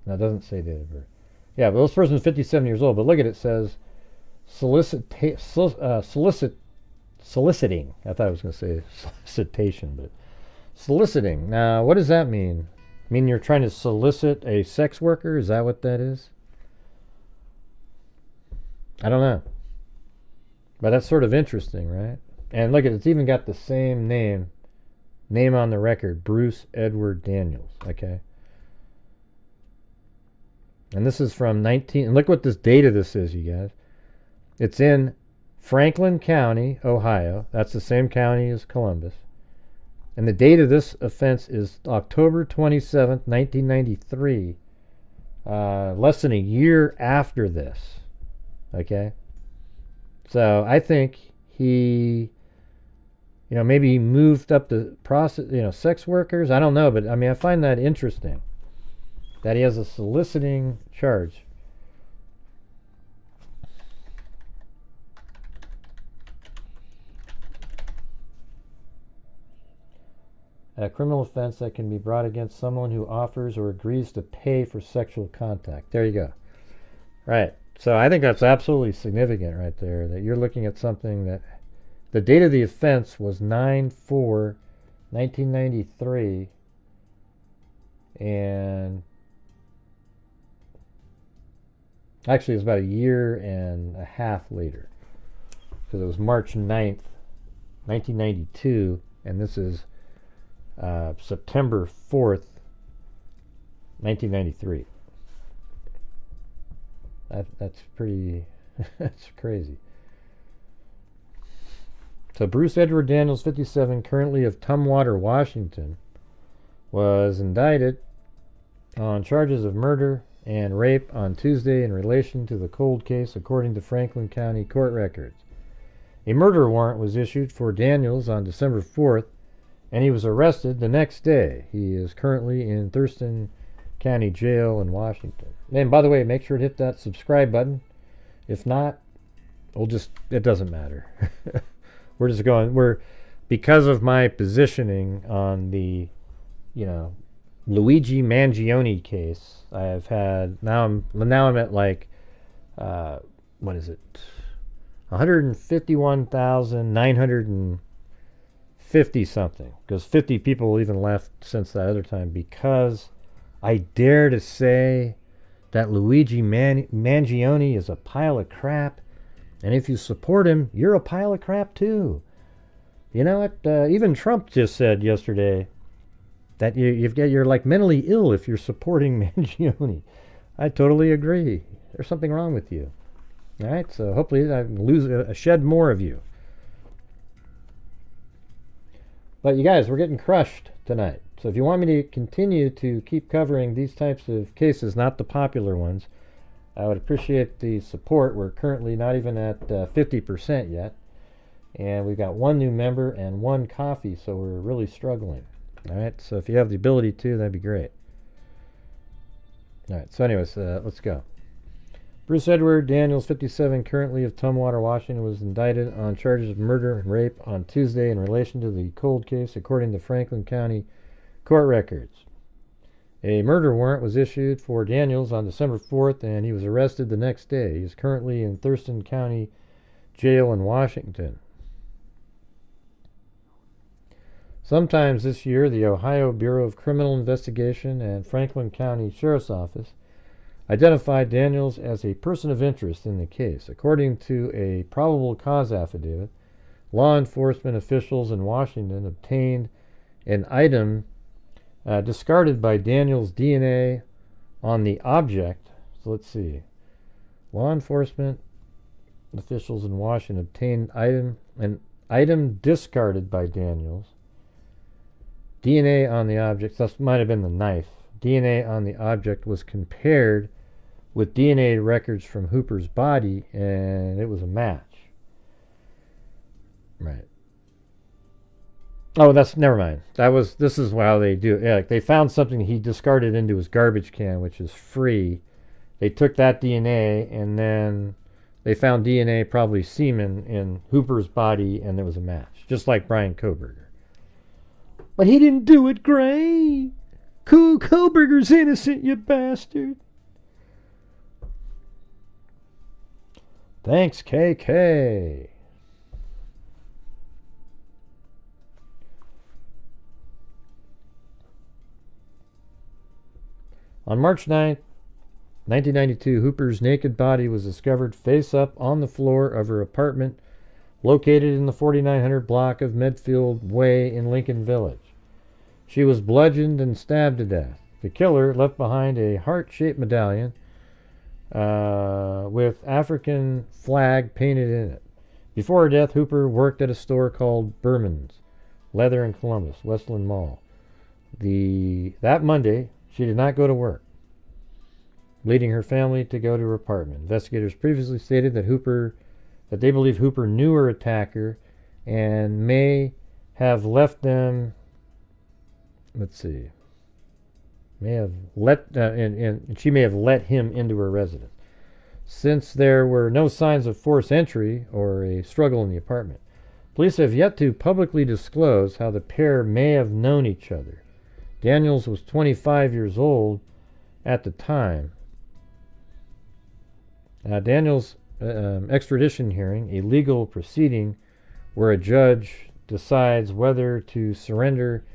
No, it doesn't say date of birth. Yeah, but this person's 57 years old, but look at it, says soliciting. I thought I was going to say solicitation, but soliciting. Now, what does that mean? Mean you're trying to solicit a sex worker? Is that what that is? I don't know. But that's sort of interesting, right? And look, it's even got the same name on the record, Bruce Edward Daniels, okay? And this is from and look what this date of this is, you guys. It's in Franklin County, Ohio. That's the same county as Columbus. And the date of this offense is October 27th, 1993. Less than a year after this. Okay? So I think he, maybe he moved up the process, sex workers. I don't know, but I mean, I find that interesting that he has a soliciting charge. A criminal offense that can be brought against someone who offers or agrees to pay for sexual contact. There you go. Right. So I think that's absolutely significant right there, that you're looking at something that the date of the offense was 9/4/1993, and actually it was about a year and a half later, because it was March 9th, 1992, and this is September 4th, 1993. That's pretty, that's crazy. So Bruce Edward Daniels, 57, currently of Tumwater, Washington, was indicted on charges of murder and rape on Tuesday in relation to the cold case, according to Franklin County court records. A murder warrant was issued for Daniels on December 4th, and he was arrested the next day. He is currently in Thurston County Jail in Washington. And by the way, make sure to hit that subscribe button. If not, it doesn't matter. We're just going, because of my positioning on the, Luigi Mangione case, I have had, now I'm at like, what is it? 151,950 something. Because 50 people even left since that other time, because I dare to say that Luigi Mangione is a pile of crap. And if you support him, you're a pile of crap too. You know what? Even Trump just said yesterday that you're like mentally ill if you're supporting Mangione. I totally agree. There's something wrong with you. All right, so hopefully I shed more of you. But you guys, we're getting crushed tonight. So if you want me to continue to keep covering these types of cases, not the popular ones, I would appreciate the support. We're currently not even at 50% yet. And we've got one new member and one coffee, so we're really struggling. All right, so if you have the ability to, that'd be great. All right, so anyways, let's go. Bruce Edward Daniels, 57, currently of Tumwater, Washington, was indicted on charges of murder and rape on Tuesday in relation to the cold case, according to Franklin County court records. A murder warrant was issued for Daniels on December 4th, and he was arrested the next day. He is currently in Thurston County Jail in Washington. Sometimes this year, the Ohio Bureau of Criminal Investigation and Franklin County Sheriff's Office identified Daniels as a person of interest in the case. According to a probable cause affidavit, law enforcement officials in Washington obtained an item discarded by Daniels' DNA on the object. So let's see. Law enforcement officials in Washington obtained an item discarded by Daniels. DNA on the object, that might have been the knife. DNA on the object was compared with DNA records from Hooper's body, and it was a match. Right. Oh, never mind. This is how they do it. Yeah, like they found something he discarded into his garbage can, which is free. They took that DNA, and then they found DNA, probably semen, in Hooper's body, and there was a match. Just like Brian Kohberger. But he didn't do it, Gray. Kohberger's innocent, you bastard. Thanks, KK. On March 9th, 1992, Hooper's naked body was discovered face up on the floor of her apartment located in the 4900 block of Medfield Way in Lincoln Village. She was bludgeoned and stabbed to death. The killer left behind a heart-shaped medallion with African flag painted in it. Before her death, Hooper worked at a store called Berman's Leather in Columbus, Westland Mall. That Monday, she did not go to work, leading her family to go to her apartment. Investigators previously stated that they believe Hooper knew her attacker and may have left them. Let's see. And she may have let him into her residence. Since there were no signs of forced entry or a struggle in the apartment, police have yet to publicly disclose how the pair may have known each other. Daniels was 25 years old at the time. Daniels' extradition hearing, a legal proceeding where a judge decides whether to surrender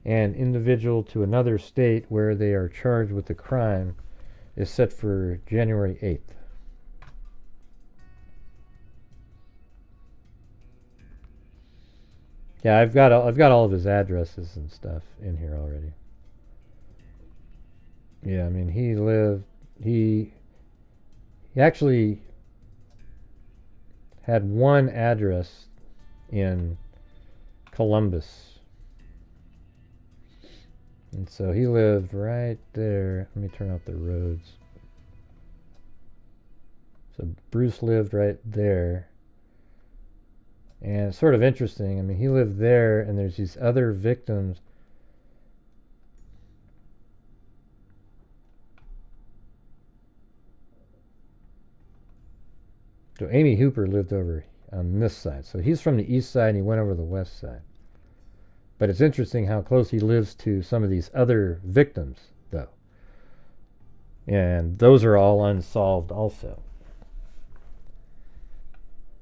an individual to another state where they are charged with the crime, is set for January 8th. Yeah, I've got all of his addresses and stuff in here already. Yeah, I mean he He actually had one address in Columbus. And so he lived right there. Let me turn off the roads. So Bruce lived right there. And it's sort of interesting. I mean, he lived there, and there's these other victims. So Amy Hooper lived over on this side. So he's from the east side, and he went over the west side. But it's interesting how close he lives to some of these other victims, though. And those are all unsolved also.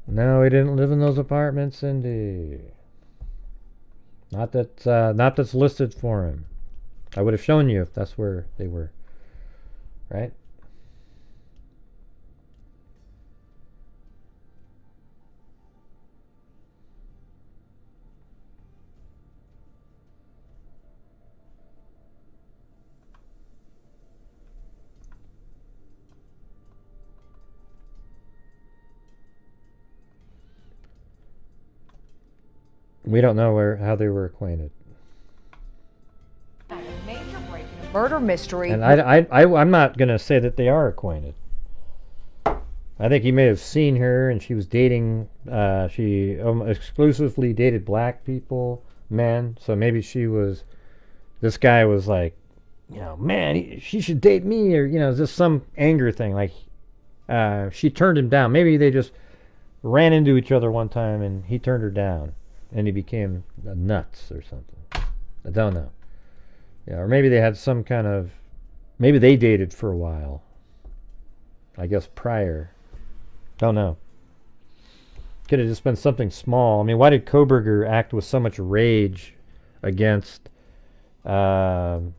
No, he didn't live in those apartments, Cindy. Not that's listed for him. I would have shown you if that's where they were. Right? We don't know how they were acquainted. Murder mystery. And I'm not going to say that they are acquainted. I think he may have seen her, and she was dating, she exclusively dated black people, men. So maybe this guy was like, man, she should date me, or, just some anger thing. Like, she turned him down. Maybe they just ran into each other one time, and he turned her down. And he became nuts or something. I don't know. Yeah, or maybe they had some kind of... Maybe they dated for a while. I guess prior. Don't know. Could have just been something small. I mean, why did Koberger act with so much rage against, Ethan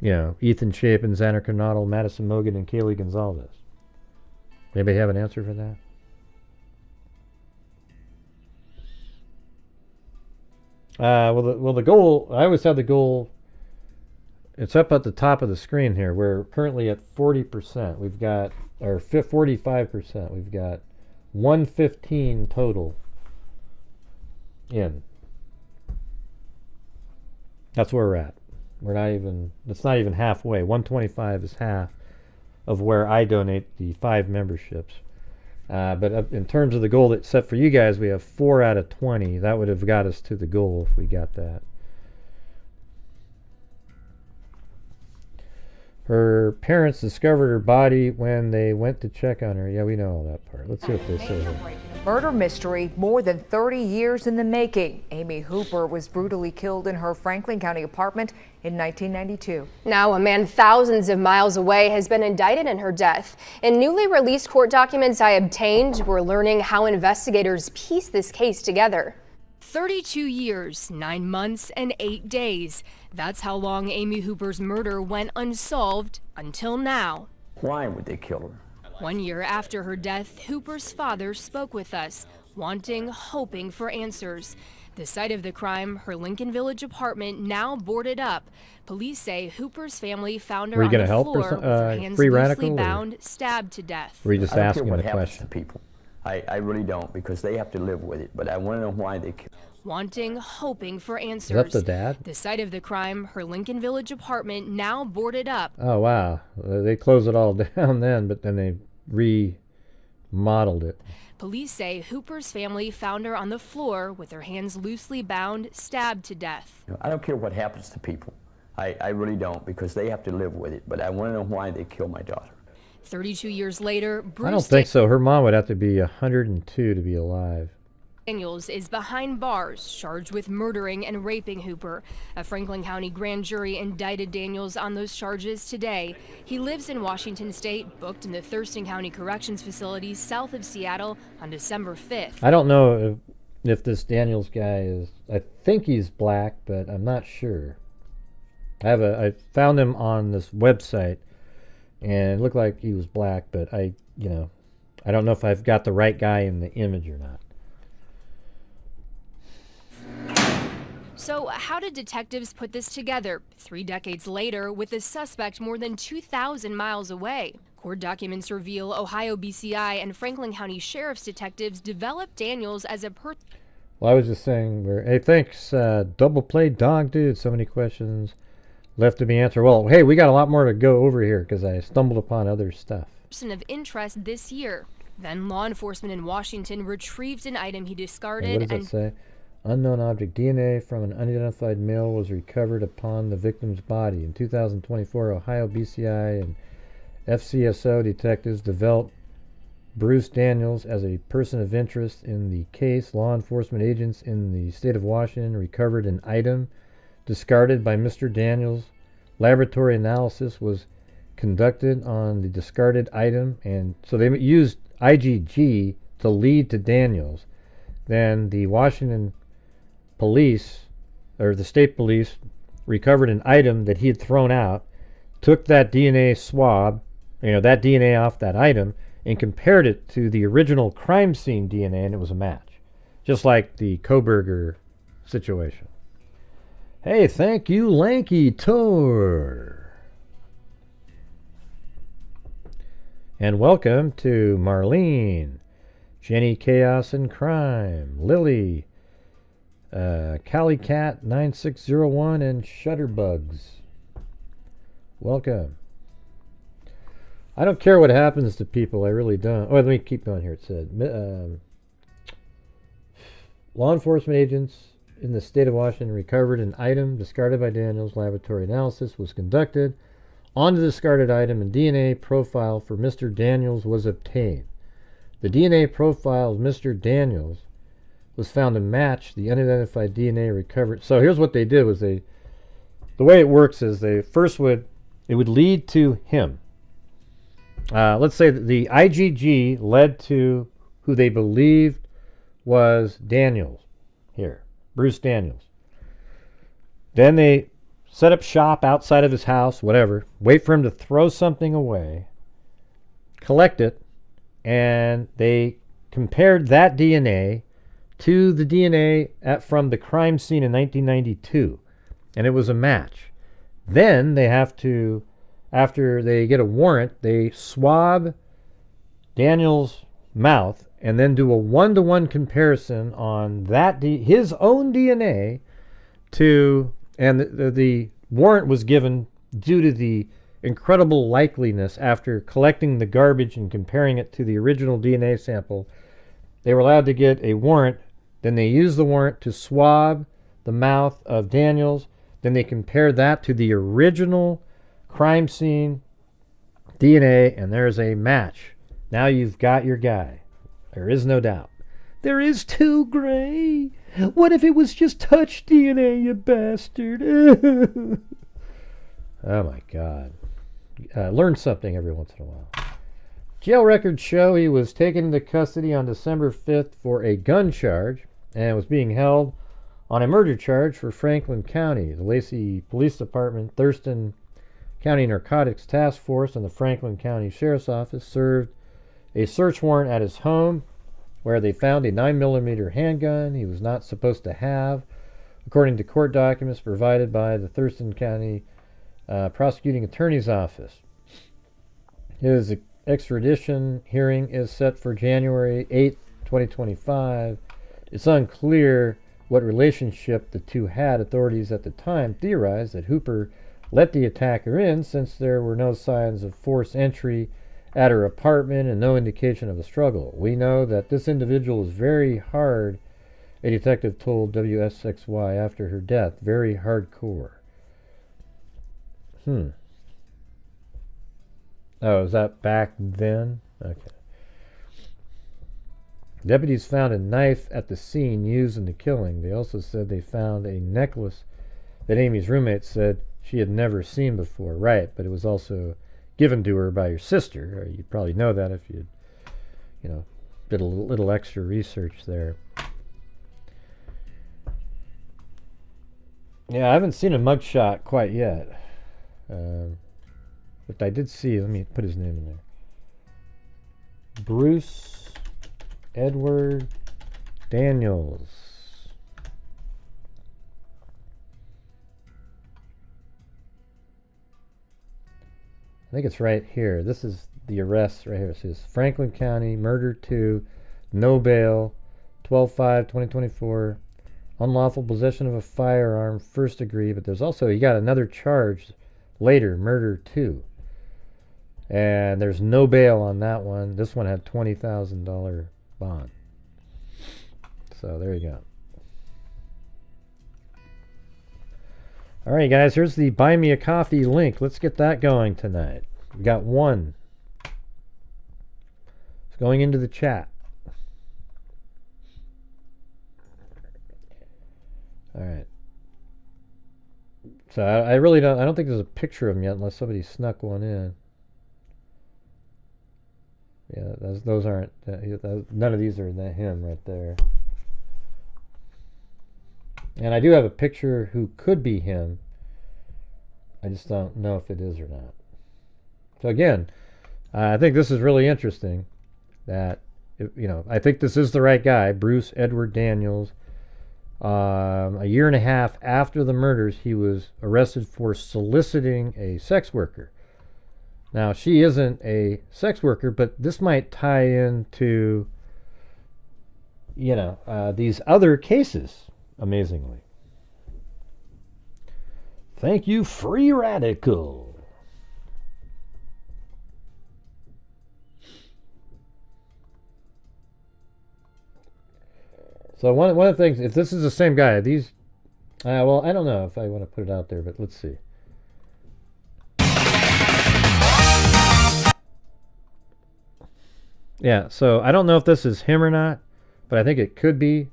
Chapin, Xander Canadal, Madison Mogan, and Kaylee Gonzalez? Maybe have an answer for that? The goal, I always have the goal, it's up at the top of the screen here. We're currently at 40%. We've got, or 45%. We've got 115 total in. That's where we're at. It's not even halfway. 125 is half of where I donate the 5 memberships. But in terms of the goal that's set for you guys, we have 4 out of 20. That would have got us to the goal if we got that. Her parents discovered her body when they went to check on her. Yeah, we know all that part. Let's see what they say here. Murder mystery more than 30 years in the making. Amy Hooper was brutally killed in her Franklin County apartment in 1992. Now a man thousands of miles away has been indicted in her death. In newly released court documents I obtained, we're learning how investigators piece this case together. 32 years, 9 months, and 8 days. That's how long Amy Hooper's murder went unsolved until now. Why would they kill her? 1 year after her death, Hooper's father spoke with us, hoping for answers. The site of the crime, her Lincoln Village apartment, now boarded up. Police say Hooper's family found her on the floor with her hands loosely bound, stabbed to death. Were you just asking what a happens question? To people. I really don't, because they have to live with it, but I want to know why they killed her. Hoping for answers. Is that the dad? The site of the crime, her Lincoln Village apartment, now boarded up. Oh, wow. They closed it all down then, but then they remodeled it. Police say Hooper's family found her on the floor with her hands loosely bound, stabbed to death. I don't care what happens to people. I really don't, because they have to live with it, but I want to know why they killed my daughter. 32 years later, I don't think so. Her mom would have to be 102 to be alive. Daniels is behind bars, charged with murdering and raping Hooper. A Franklin County grand jury indicted Daniels on those charges today. He lives in Washington State, booked in the Thurston County Corrections Facility south of Seattle on December 5th. I don't know if this Daniels guy is, I think he's black, but I'm not sure. I found him on this website, and it looked like he was black, but I don't know if I've got the right guy in the image or not. So how did detectives put this together 3 decades later with the suspect more than 2,000 miles away? Court documents reveal Ohio BCI and Franklin County Sheriff's detectives developed Daniels as a person. Well, I was just saying, hey, thanks, Double Play Dog Dude. So many questions left to be answered. Well, hey, we got a lot more to go over here because I stumbled upon other stuff. Person of interest this year. Then law enforcement in Washington retrieved an item he discarded. Hey, what does it say? Unknown object DNA from an unidentified male was recovered upon the victim's body. In 2024, Ohio BCI and FCSO detectives developed Brucedaniels as a person of interest in the case. Law enforcement agents in the state of Washington recovered an item discarded by Mr. Daniels. Laboratory analysis was conducted on the discarded item, and so they used IgG to lead to Daniels. Then the Washington police, or the state police, recovered an item that he had thrown out, took that DNA swab, that DNA off that item, and compared it to the original crime scene DNA, and it was a match. Just like the Koberger situation. Hey, thank you, Lanky Tor. And welcome to Marlene, Jenny Chaos and Crime, Lily, Cali Cat 9601, and Shutterbugs. Welcome. I don't care what happens to people, I really don't. Oh, let me keep going here. It said, law enforcement agents in the state of Washington recovered an item discarded by Daniels. Laboratory analysis was conducted on the discarded item, and DNA profile for Mr. Daniels was obtained. The DNA profile of Mr. Daniels was found to match the unidentified DNA recovered. So here's what they did was the way it works is they first would lead to him. Let's say that the IgG led to who they believed was Daniels here, Bruce Daniels. Then they set up shop outside of his house, whatever, wait for him to throw something away, collect it, and they compared that DNA to the DNA from the crime scene in 1992, and it was a match. Then they have to, after they get a warrant, they swab Daniel's mouth and then do a one-to-one comparison on that his own DNA to, and the warrant was given due to the incredible likeliness after collecting the garbage and comparing it to the original DNA sample. They were allowed to get a warrant. Then they used the warrant to swab the mouth of Daniels. Then they compared that to the original crime scene DNA, and there's a match. Now you've got your guy. There is no doubt. There is too, Gray. What if it was just touch DNA, you bastard? Oh my God. Learn something every once in a while. Jail records show he was taken into custody on December 5th for a gun charge and was being held on a murder charge for Franklin County. The Lacey Police Department, Thurston County Narcotics Task Force, and the Franklin County Sheriff's Office served a search warrant at his home where they found a 9mm handgun he was not supposed to have, according to court documents provided by the Thurston County Prosecuting Attorney's Office. His extradition hearing is set for January 8th, 2025. It's unclear what relationship the two had. Authorities at the time theorized that Hooper let the attacker in since there were no signs of forced entry at her apartment and no indication of a struggle. We know that this individual is very hard, a detective told WSXY after her death. Very hardcore. Oh, is that back then? Okay. Deputies found a knife at the scene used in the killing. They also said they found a necklace that Amy's roommate said she had never seen before. Right, but it was also given to her by your sister. You'd probably know that if you, did a little extra research there. Yeah, I haven't seen a mugshot quite yet. But I did see, let me put his name in there. Bruce Edward Daniels. I think it's right here. This is the arrests right here. It says Franklin County, murder 2, no bail, 12/5/2024, unlawful possession of a firearm, first degree, but there's also, you got another charge later, murder 2. And there's no bail on that one. This one had $20,000 bond. So there you go. All right, guys, here's the Buy Me a Coffee link. Let's get that going tonight. We got one. It's going into the chat. All right. So I really don't, I don't think there's a picture of him yet unless somebody snuck one in. Yeah, those aren't, none of these are him right there. And I do have a picture who could be him. I just don't know if it is or not. So again, I think this is really interesting that, I think this is the right guy, Bruce Edward Daniels. A year and a half after the murders, he was arrested for soliciting a sex worker. Now, she isn't a sex worker, but this might tie into, these other cases, amazingly. Thank you, Free Radical. So one of the things, if this is the same guy, these, well, I don't know if I want to put it out there, but let's see. Yeah, so I don't know if this is him or not, but I think it could be.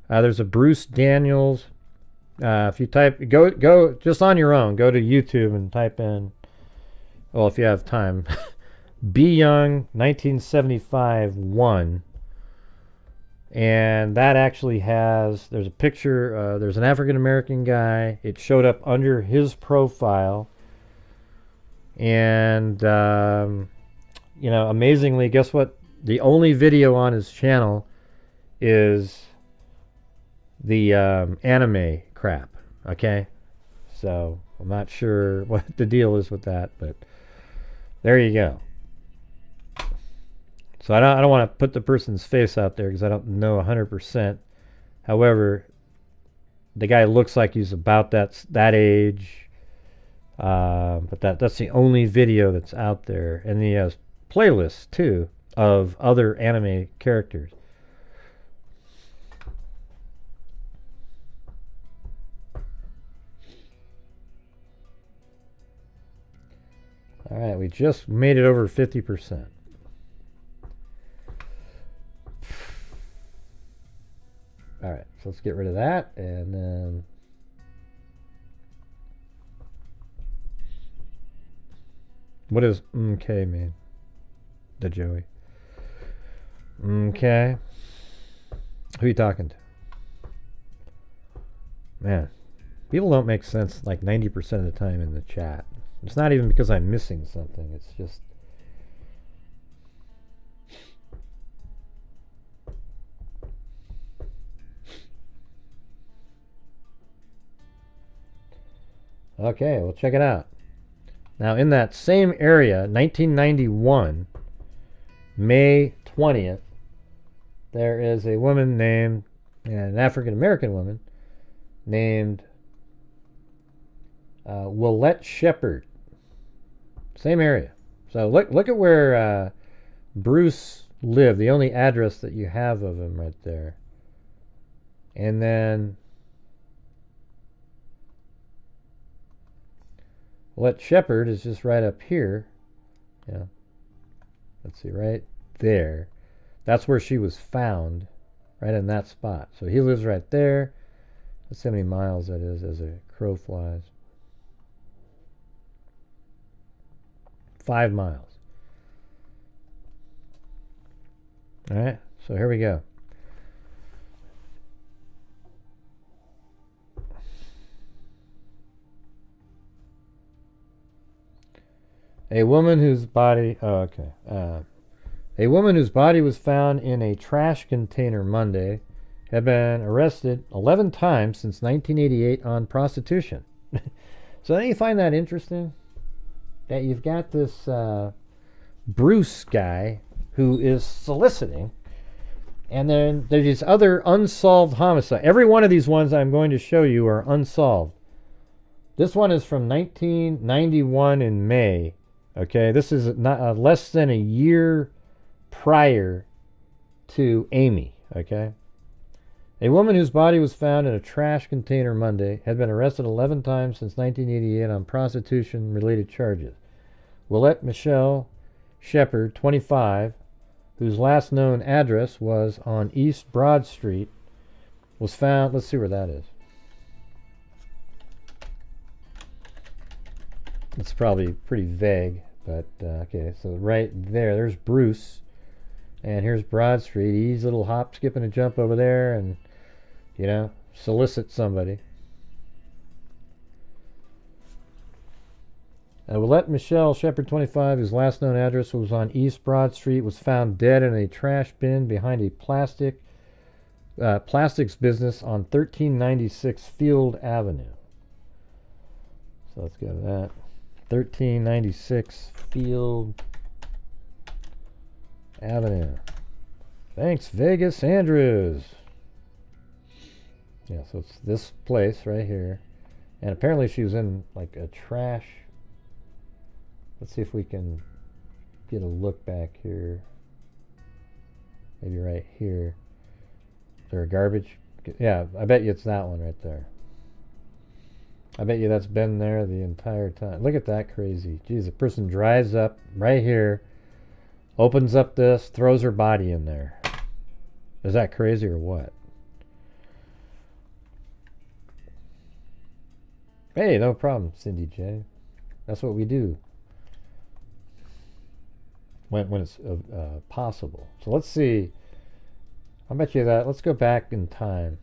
There's a Brucedaniels. If you type, go just on your own, go to YouTube and type in, well, if you have time, B. Young 1975-1. And that actually has, there's a picture, there's an African-American guy. It showed up under his profile. And, amazingly, guess what? The only video on his channel is the anime crap, okay? So, I'm not sure what the deal is with that, but there you go. So I don't want to put the person's face out there because I don't know 100%. However, the guy looks like he's about that age. But that's the only video that's out there. And he has playlists, too, of other anime characters. All right, we just made it over 50%. All right, so let's get rid of that, and then what does okay mean? The Joey. Okay. Who are you talking to? Man, people don't make sense like 90% of the time in the chat. It's not even because I'm missing something. It's just okay, well, check it out. Now, in that same area, 1991, May 20th, there is a woman named, an African-American woman, named Willette Shepard. Same area. So look at where Bruce lived, the only address that you have of him right there. And then Willette Shepard is just right up here. Yeah. Let's see, right there. That's where she was found, right in that spot. So he lives right there. Let's see how many miles that is as a crow flies. 5 miles. All right, so here we go. A woman whose body, a woman whose body was found in a trash container Monday had been arrested 11 times since 1988 on prostitution. So don't you find that interesting? That you've got this Bruce guy who is soliciting. And then there's these other unsolved homicides. Every one of these ones I'm going to show you are unsolved. This one is from 1991 in May. Okay, this is not less than a year prior to Amy. Okay, a woman whose body was found in a trash container Monday had been arrested 11 times since 1988 on prostitution-related charges. Willette Michelle Shepard, 25, whose last known address was on East Broad Street, was found. Let's see where that is. It's probably pretty vague, but okay, so right there's Bruce, and here's Broad Street. Easy little hop, skip, and a jump over there, and, you know, solicit somebody. Willette Michelle Shepard, 25, whose last known address was on East Broad Street, was found dead in a trash bin behind a plastics business on 1396 Field Avenue. So let's go to that. 1396 Field Avenue. Thanks, Vegas Andrews. Yeah, so it's this place right here. And apparently she was in like a trash. Let's see if we can get a look back here. Maybe right here. Is there a garbage? Yeah, I bet you it's that one right there. I bet you that's been there the entire time. Look at that crazy. Geez, the person drives up right here, opens up this, throws her body in there. Is that crazy or what? Hey, no problem, Cindy J. That's what we do when it's possible. So let's see. I bet you that. Let's go back in time.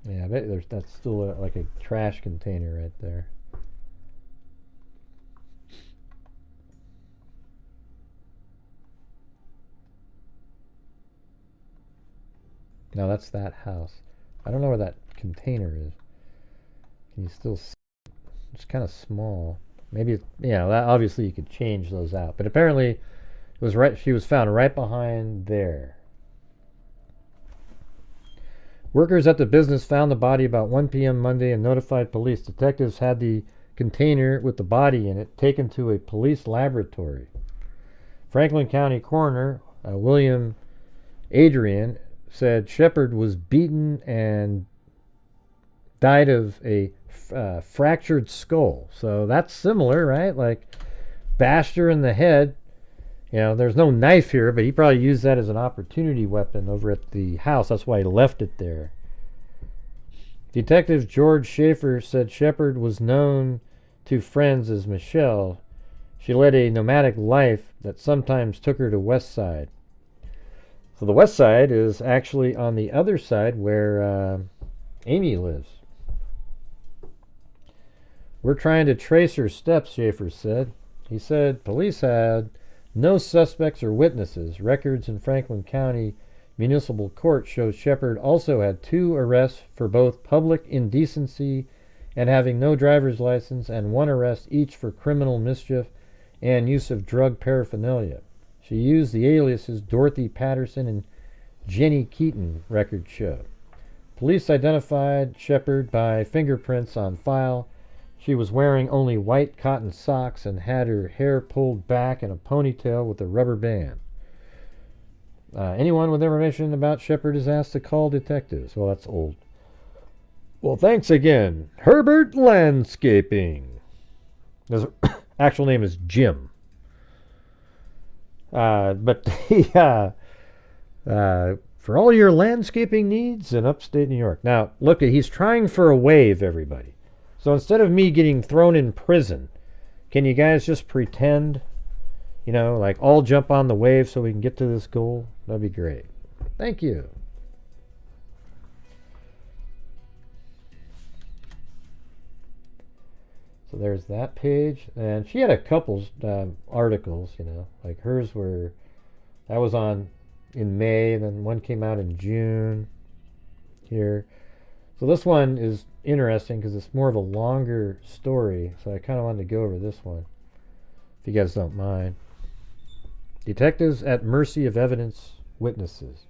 Yeah, I bet that's still like a trash container right there. No, that's that house. I don't know where that container is. Can you still see it? It's kind of small. Maybe, that obviously you could change those out. But apparently, it was right. She was found right behind there. Workers at the business found the body about 1 p.m. Monday and notified police. Detectives had the container with the body in it taken to a police laboratory. Franklin County Coroner William Adrian said Shepard was beaten and died of a fractured skull. So that's similar, right? Like, bashed her in the head. You know, there's no knife here, but he probably used that as an opportunity weapon over at the house. That's why he left it there. Detective George Schaefer said Shepard was known to friends as Michelle. She led a nomadic life that sometimes took her to West Side. So the West Side is actually on the other side where Amy lives. We're trying to trace her steps, Schaefer said. He said police had no suspects or witnesses. Records in Franklin County Municipal Court shows Shepard also had 2 arrests for both public indecency and having no driver's license, and 1 arrest each for criminal mischief and use of drug paraphernalia. She used the aliases Dorothy Patterson and Jenny Keaton, records show. Police identified Shepard by fingerprints on file. She was wearing only white cotton socks and had her hair pulled back in a ponytail with a rubber band. Anyone with information about Shepard is asked to call detectives. Well, that's old. Well, thanks again. Herbert Landscaping. His actual name is Jim. But for all your landscaping needs in upstate New York. Now, look, he's trying for a wave, everybody. So instead of me getting thrown in prison, can you guys just pretend, like all jump on the wave so we can get to this goal? That'd be great. Thank you. So there's that page. And she had a couple articles, like hers that was in May, and then one came out in June here. So this one is interesting because it's more of a longer story, so I kind of wanted to go over this one, if you guys don't mind. Detectives at Mercy of Evidence Witnesses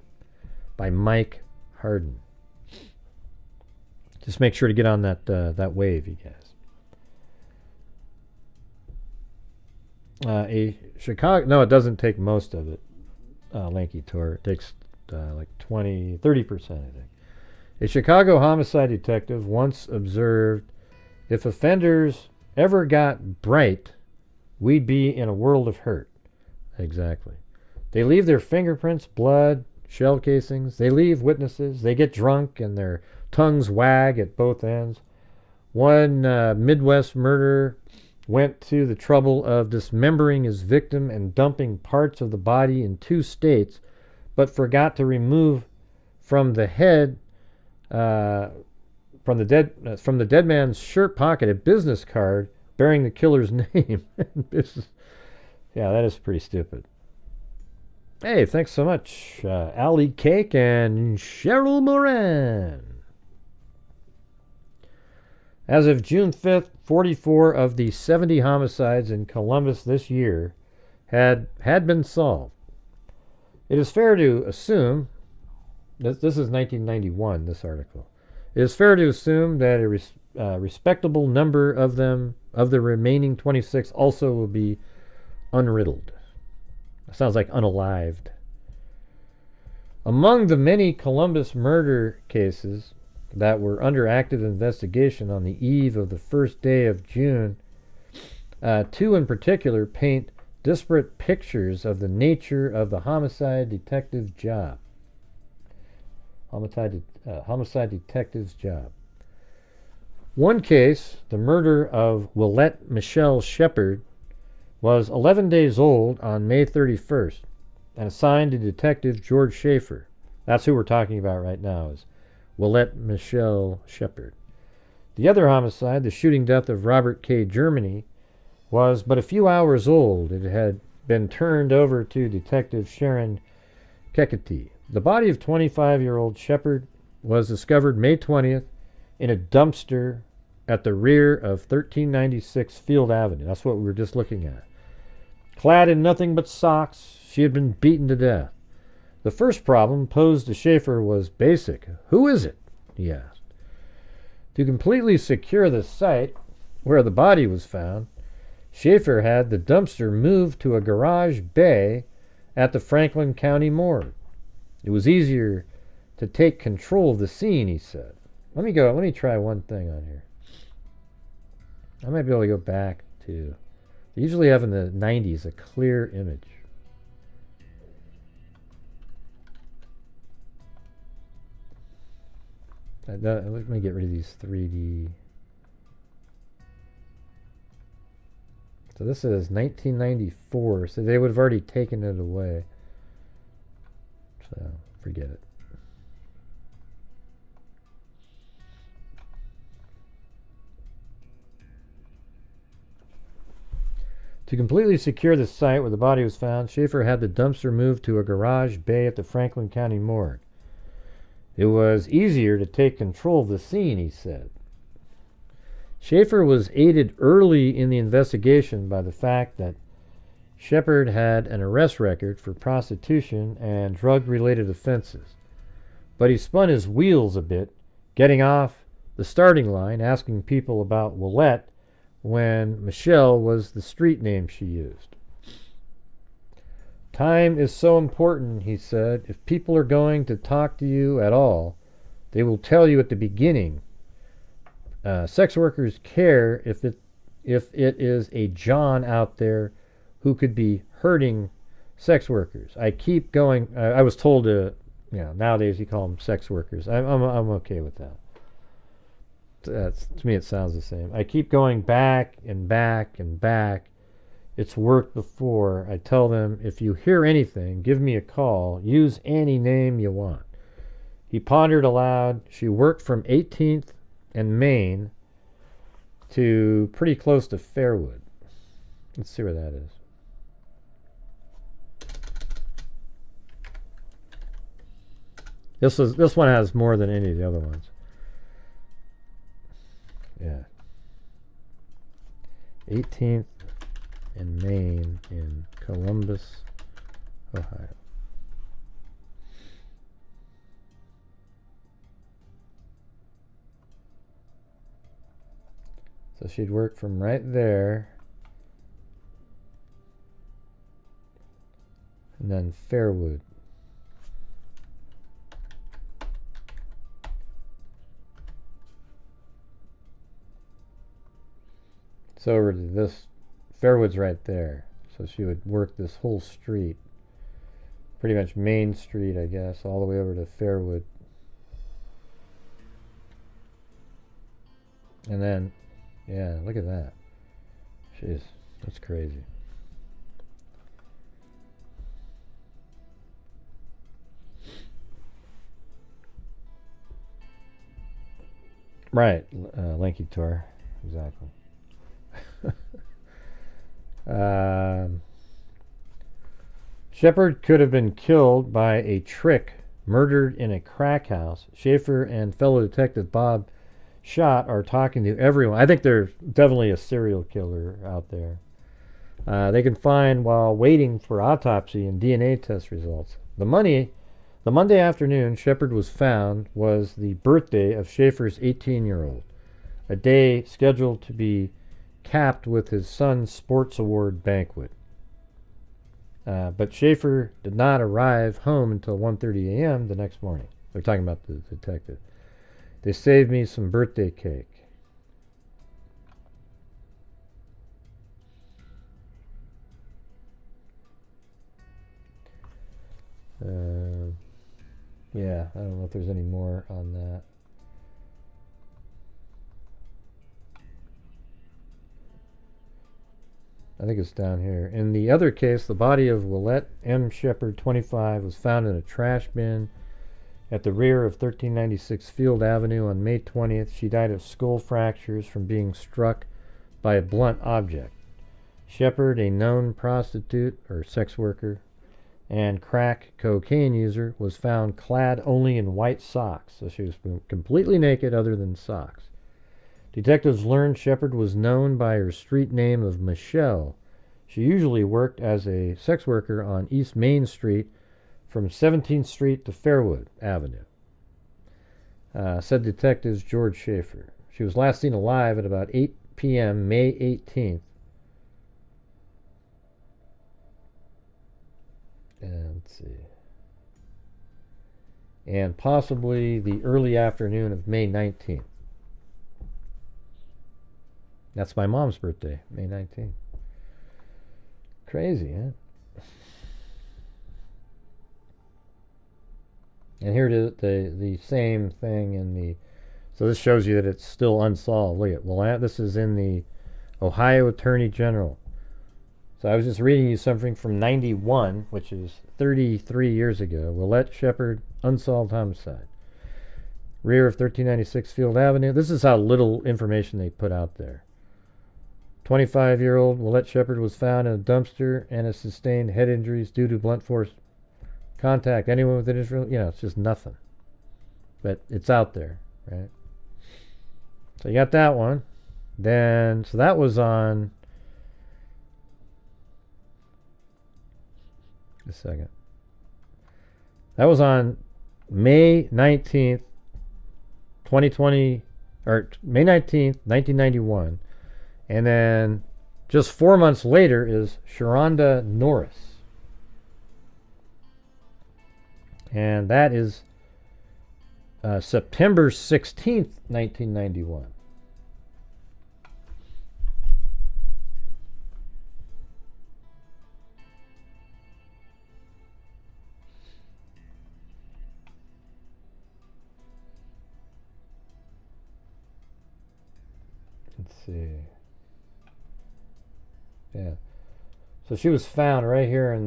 by Mike Harden. Just make sure to get on that wave, you guys. A Chicago... No, it doesn't take most of it, Lanky Tor. It takes like 30%, I think. A Chicago homicide detective once observed, if offenders ever got bright, we'd be in a world of hurt. Exactly. They leave their fingerprints, blood, shell casings. They leave witnesses. They get drunk and their tongues wag at both ends. One Midwest murderer went to the trouble of dismembering his victim and dumping parts of the body in 2 states, but forgot to remove from the head, from the dead man's shirt pocket, a business card bearing the killer's name. Yeah, that is pretty stupid. Hey, thanks so much, Ali Cake and Cheryl Moran. As of June 5th, 44 of the 70 homicides in Columbus this year had been solved. It is fair to assume, this is 1991, this article. It is fair to assume that a respectable number of them, of the remaining 26, also will be unriddled. Sounds like unalived. Among the many Columbus murder cases that were under active investigation on the eve of the first day of June, 2 in particular paint disparate pictures of the nature of the homicide detective's job. Homicide detective's job. One case, the murder of Willette Michelle Shepard, was 11 days old on May 31st and assigned to Detective George Schaefer. That's who we're talking about right now, is Willette Michelle Shepard. The other homicide, the shooting death of Robert K. Germany, was but a few hours old. It had been turned over to Detective Sharon Kekety. The body of 25-year-old Shepard was discovered May 20th in a dumpster at the rear of 1396 Field Avenue. That's what we were just looking at. Clad in nothing but socks, she had been beaten to death. The first problem posed to Schaefer was basic. Who is it? He asked. To completely secure the site where the body was found, Schaefer had the dumpster moved to a garage bay at the Franklin County morgue. It was easier to take control of the scene, he said. Let me try one thing on here. I might be able to go back to... They usually have in the 90s a clear image. Let me get rid of these 3D. So this is 1994, so they would have already taken it away. So forget it. To completely secure the site where the body was found, Schaefer had the dumpster moved to a garage bay at the Franklin County morgue. It was easier to take control of the scene, he said. Schaefer was aided early in the investigation by the fact that Shepard had an arrest record for prostitution and drug-related offenses. But he spun his wheels a bit, getting off the starting line, asking people about Willette when Michelle was the street name she used. Time is so important, he said. If people are going to talk to you at all, they will tell you at the beginning. Sex workers care if it is a John out there who could be hurting sex workers. I keep going. I was told to, nowadays you call them sex workers. I'm okay with that. To me, it sounds the same. I keep going back and back and back. It's worked before. I tell them, if you hear anything, give me a call. Use any name you want. He pondered aloud. She worked from 18th and Main to pretty close to Fairwood. Let's see where that is. This one has more than any of the other ones. Yeah. 18th in Maine in Columbus, Ohio. So she'd work from right there, and then Fairwood. So over to this, Fairwood's right there. So she would work this whole street, pretty much Main Street, I guess, all the way over to Fairwood. And then, yeah, look at that. Jeez, that's crazy. Right, Lanky Tor, exactly. Shepard could have been killed by a trick, murdered in a crack house. Schaefer and fellow detective Bob Schott are talking to everyone. I think there's definitely a serial killer out there. They can find while waiting for autopsy and DNA test results. The Monday afternoon Shepard was found was the birthday of Schaefer's 18-year-old, a day scheduled to be capped with his son's sports award banquet. But Schaefer did not arrive home until 1:30 a.m. the next morning. They're talking about the detective. They saved me some birthday cake. Yeah, I don't know if there's any more on that. I think it's down here. In the other case, the body of Willette M. Shepard, 25, was found in a trash bin at the rear of 1396 Field Avenue on May 20th. She died of skull fractures from being struck by a blunt object. Shepard, a known prostitute or sex worker and crack cocaine user, was found clad only in white socks. So she was completely naked other than socks. Detectives learned Shepard was known by her street name of Michelle. She usually worked as a sex worker on East Main Street from 17th Street to Fairwood Avenue, said detectives George Schaefer. She was last seen alive at about 8 p.m. May 18th. And let's see. And possibly the early afternoon of May 19th. That's my mom's birthday, May 19th. Crazy, huh? And here it is, the same thing in the... So this shows you that it's still unsolved. Look at, well, this is in the Ohio Attorney General. So I was just reading you something from 91, which is 33 years ago. Willette Shepard, unsolved homicide. Rear of 1396 Field Avenue. This is how little information they put out there. 25-year-old Willette Shepard was found in a dumpster and has sustained head injuries due to blunt force contact. Anyone with an injury, it's just nothing. But it's out there, right? So you got that one. Then, so that was on... A second. That was on May 19th, 2020, or May 19th, 1991. And then just 4 months later is Sharonda Norris. And that is September 16th, 1991. Let's see. Yeah. So she was found right here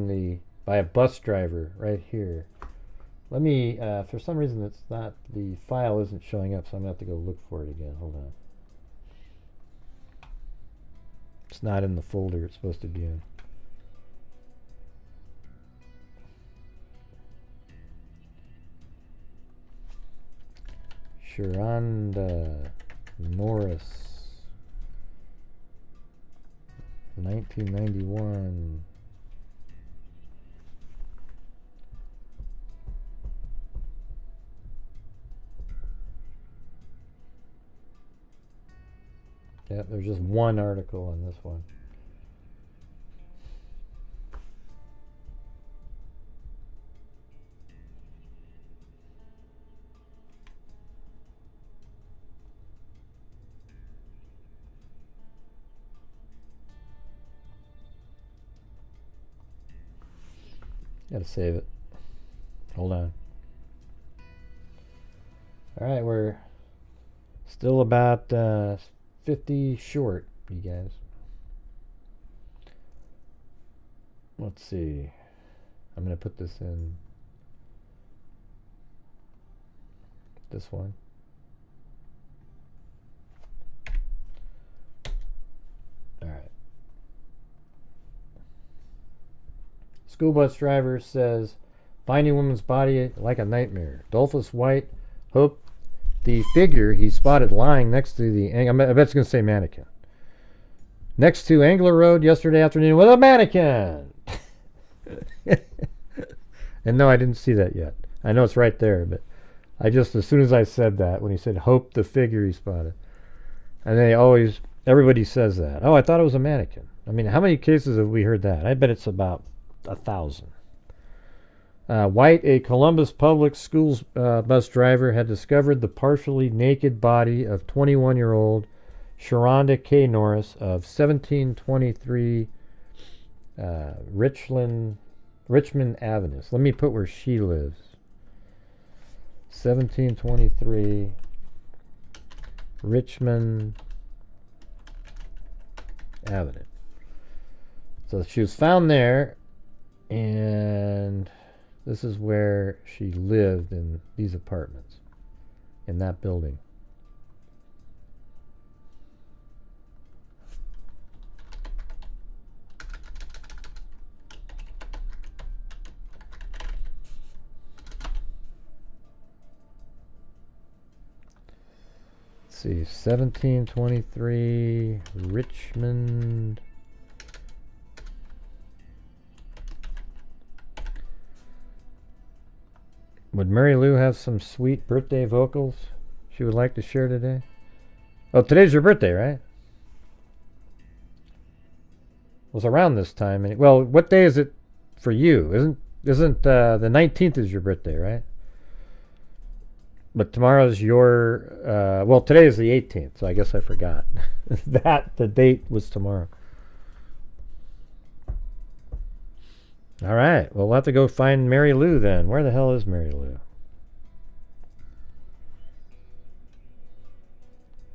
by a bus driver right here. Let me, for some reason it's not, the file isn't showing up, so I'm going to have to go look for it again. Hold on. It's not in the folder it's supposed to be in. Sharonda Morris. 1991. Yeah, there's just one article on this one. Gotta save it. Hold on. Alright, we're still about 50 short, you guys. Let's see. I'm going to put this in this one. Alright. School bus driver says, finding woman's body like a nightmare. Dolphus White hoped the figure he spotted lying next to the, I bet it's going to say mannequin, next to Angler Road yesterday afternoon with a mannequin. And no, I didn't see that yet. I know it's right there, but I just, as soon as I said that, when he said hope the figure he spotted, and they always, everybody says that. Oh, I thought it was a mannequin. I mean, how many cases have we heard that? I bet it's about 1,000. White, a Columbus Public Schools bus driver, had discovered the partially naked body of 21-year-old Sharonda K. Norris of 1723 Richmond Avenue. So let me put where she lives. 1723 Richmond Avenue. So she was found there, and this is where she lived, in these apartments, in that building. Let's see, 1723 Richmond. Would Mary Lou have some sweet birthday vocals she would like to share today? Oh, today's your birthday, right? It was around this time. Well, what day is it for you? Isn't the 19th is your birthday, right? But tomorrow's your, well, today is the 18th, so I guess I forgot. The date was tomorrow. All right, well, we'll have to go find Mary Lou then. Where the hell is Mary Lou?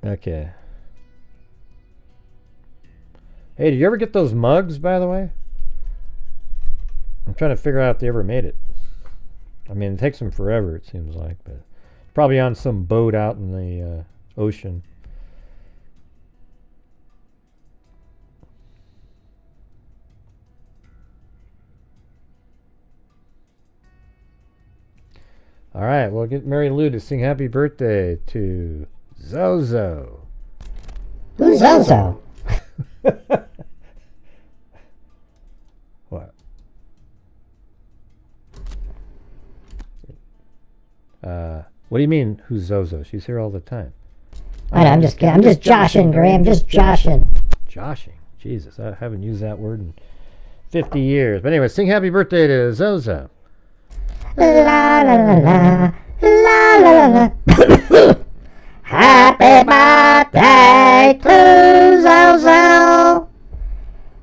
Okay. Hey, did you ever get those mugs, by the way? I'm trying to figure out if they ever made it. I mean, it takes them forever, it seems like, but probably on some boat out in the ocean. All right, we'll get Mary Lou to sing happy birthday to Zozo. Who's Zozo? What? What do you mean, who's Zozo? She's here all the time. I know, I'm just joshing, Graham, just joshing. Joshing? Jesus, I haven't used that word in 50 years. But anyway, sing happy birthday to Zozo. La la la la, la la la la. Happy birthday to Zozo.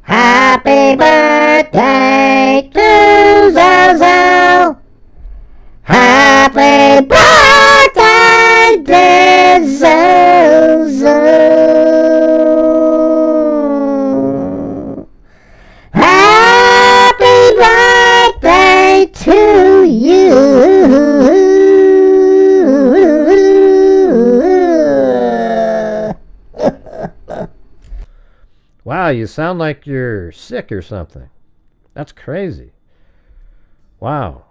Happy birthday to Zozo. Happy birthday, dear Zozo. Happy birthday to you. Wow, you sound like you're sick or something. That's crazy. Wow.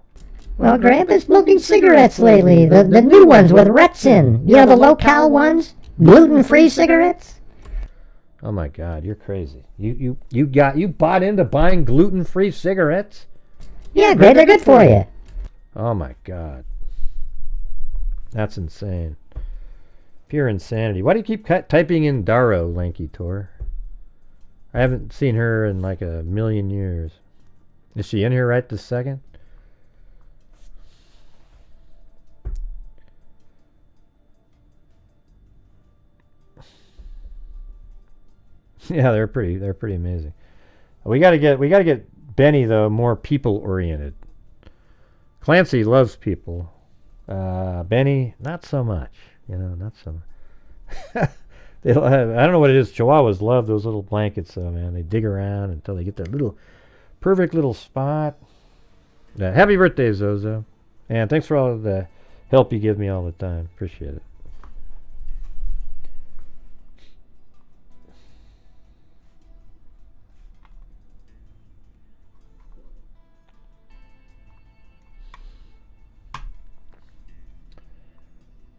Well, Graham, been smoking cigarettes lately. The new ones with Rets in. You know, the low-cal ones? Gluten-free cigarettes? Oh my God, you're crazy. You bought into buying gluten-free cigarettes? Yeah, Greg, they're good for you. Oh my God. That's insane. Pure insanity. Why do you keep typing in Darrow, Lanky Tor? I haven't seen her in like a million years. Is she in here right this second? Yeah, they're pretty amazing. We gotta get Benny though more people oriented. Clancy loves people. Benny, not so much. Not so much. I don't know what it is. Chihuahuas love those little blankets though, man. They dig around until they get that little perfect little spot. Happy birthday, Zozo. And thanks for all the help you give me all the time. Appreciate it.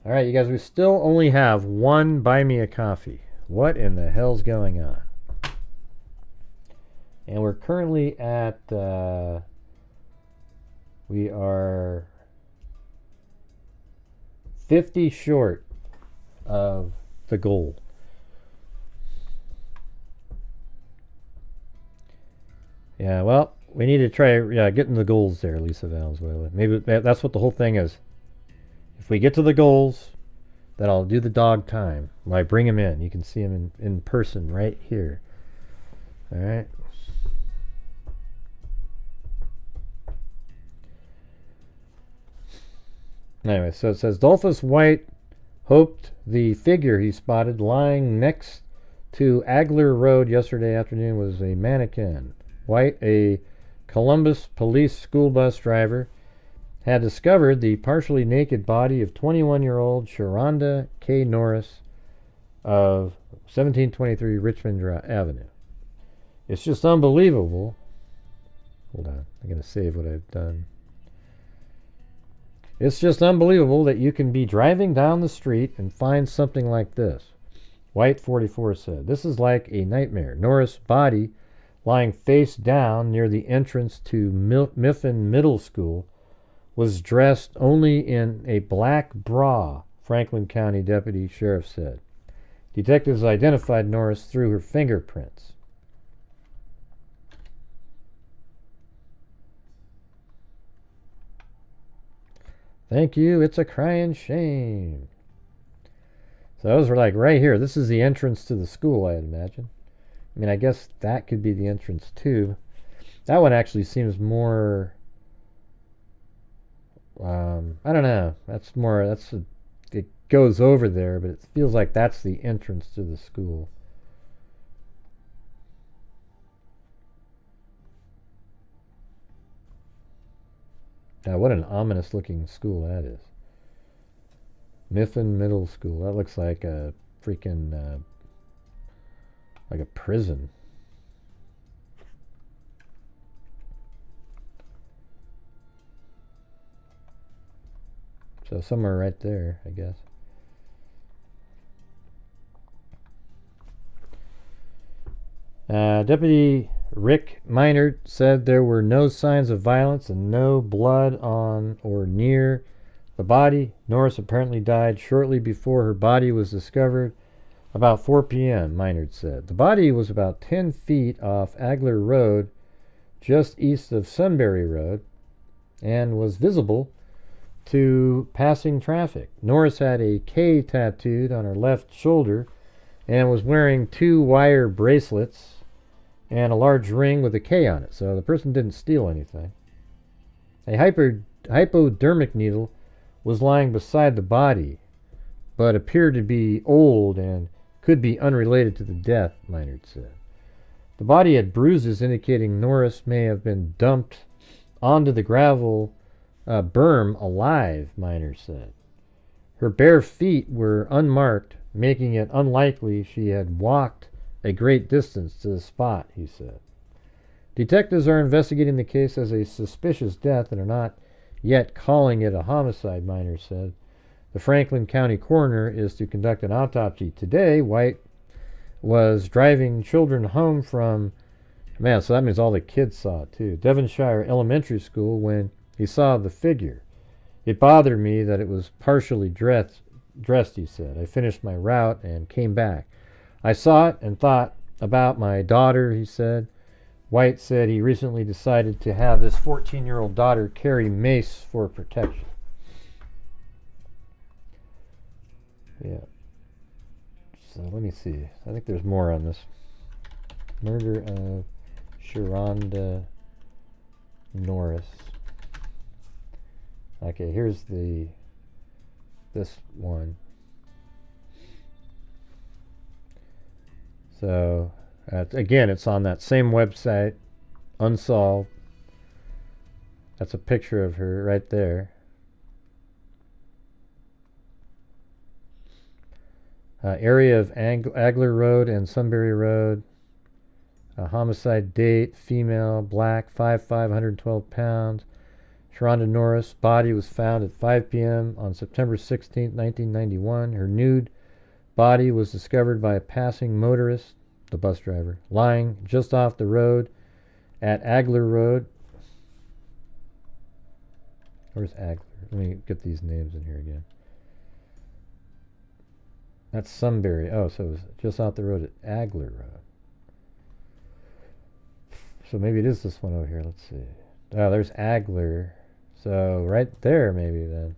All right, you guys, we still only have one Buy Me a Coffee. What in the hell's going on? And we're currently at, we are 50 short of the goal. Yeah, well, we need to try getting the goals there, Lisa Valenzuela. Maybe that's what the whole thing is. If we get to the goals, then I'll do the dog time. When I bring him in, you can see him in person right here. All right. Anyway, so it says Dolphus White hoped the figure he spotted lying next to Agler Road yesterday afternoon was a mannequin. White, a Columbus police school bus driver, had discovered the partially naked body of 21-year-old Sharonda K. Norris of 1723 Richmond Avenue. It's just unbelievable. Hold on, I'm going to save what I've done. It's just unbelievable that you can be driving down the street and find something like this. White 44 said, "This is like a nightmare." Norris' body lying face down near the entrance to Mifflin Middle School was dressed only in a black bra, Franklin County Deputy Sheriff said. Detectives identified Norris through her fingerprints. Thank you, it's a crying shame. So those were like right here. This is the entrance to the school, I'd imagine. I mean, I guess that could be the entrance too. That one actually seems more... I don't know. It goes over there, but it feels like that's the entrance to the school. Now, what an ominous looking school that is. Mifflin Middle School. That looks like a freaking, like a prison. So somewhere right there, I guess. Deputy Rick Minard said there were no signs of violence and no blood on or near the body. Norris apparently died shortly before her body was discovered about 4 p.m., Minard said. The body was about 10 feet off Agler Road, just east of Sunbury Road, and was visible to passing traffic. Norris had a K tattooed on her left shoulder and was wearing 2 wire bracelets and a large ring with a K on it. So the person didn't steal anything. A hypodermic needle was lying beside the body, but appeared to be old and could be unrelated to the death, Minard said. The body had bruises indicating Norris may have been dumped onto the gravel berm alive, Minard said. Her bare feet were unmarked, making it unlikely she had walked a great distance to the spot, he said. Detectives are investigating the case as a suspicious death and are not yet calling it a homicide, Minard said. The Franklin County coroner is to conduct an autopsy today. White was driving children home from, man, so that means all the kids saw it too, Devonshire Elementary School when he saw the figure. It bothered me that it was partially dressed, he said. I finished my route and came back. I saw it and thought about my daughter, he said. White said he recently decided to have his 14-year-old daughter carry mace for protection. Yeah. So let me see. I think there's more on this. Murder of Sharonda Norris. Okay, here's this one. So again, it's on that same website, Unsolved. That's a picture of her right there. Area of Agler Road and Sunbury Road. Homicide date, female, black, 5'5", 112 pounds. Sharonda Norris' body was found at 5 p.m. on September 16, 1991. Her nude body was discovered by a passing motorist, the bus driver, lying just off the road at Agler Road. Where's Agler? Let me get these names in here again. That's Sunbury. Oh, so it was just off the road at Agler Road. So maybe it is this one over here. Let's see. Oh, there's Agler. So right there maybe then.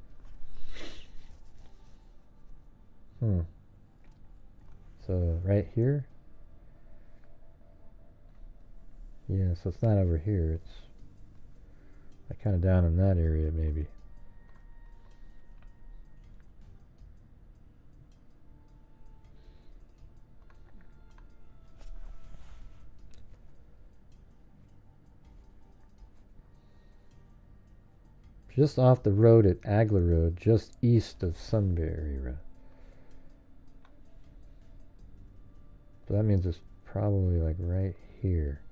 So right here? Yeah, so it's not over here. It's kind of down in that area maybe. Just off the road at Agler Road, just east of Sunbury Road. So that means it's probably like right here.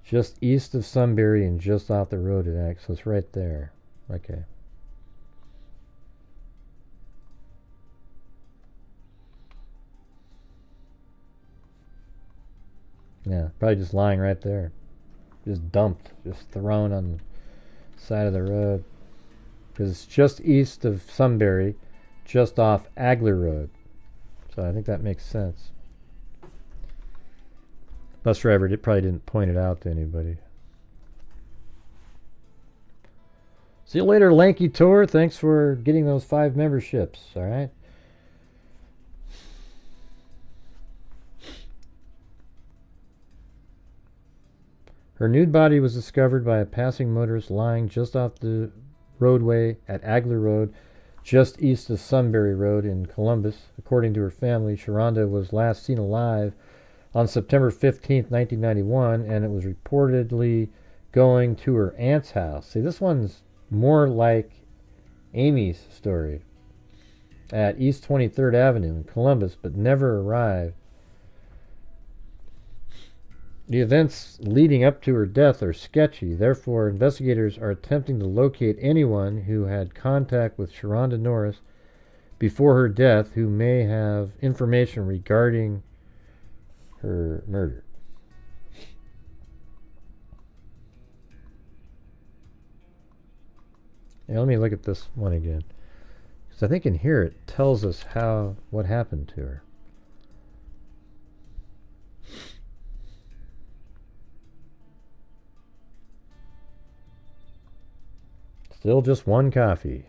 Just east of Sunbury and just off the road at Agler. So it's right there. Okay. Yeah, probably just lying right there. Just dumped, just thrown on side of the road, because it's just east of Sunbury, just off Agler Road. So I think that makes sense. Bus driver probably didn't point it out to anybody. See you later, Lanky Tour. Thanks for getting those 5 memberships. All right. Her nude body was discovered by a passing motorist lying just off the roadway at Agler Road, just east of Sunbury Road in Columbus. According to her family, Sharonda was last seen alive on September 15, 1991, and it was reportedly going to her aunt's house. See, this one's more like Amy's story. At East 23rd Avenue in Columbus, but never arrived. The events leading up to her death are sketchy. Therefore, investigators are attempting to locate anyone who had contact with Sharonda Norris before her death who may have information regarding her murder. Now, let me look at this one again, because I think in here it tells us what happened to her. Still just one coffee.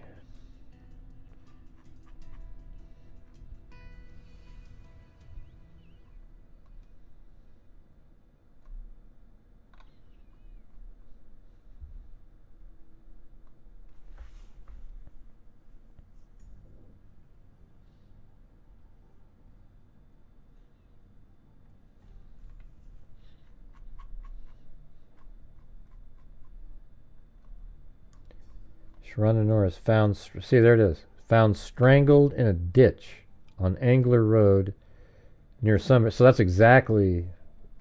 Sharonda Norris found, see there it is, found strangled in a ditch on Angler Road near Sunbury. So that's exactly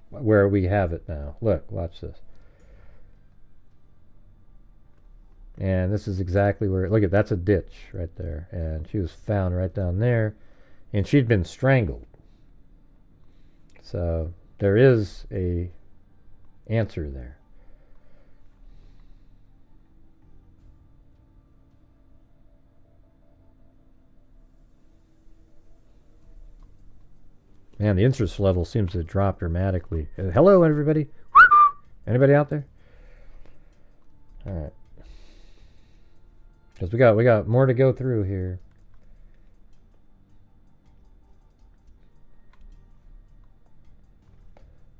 where we have it now. Look, watch this. And this is exactly where, look at, that's a ditch right there. And she was found right down there. And she'd been strangled. So there is a answer there. Man, the interest level seems to drop dramatically. Hello, everybody. Anybody out there? All right. Because we got more to go through here.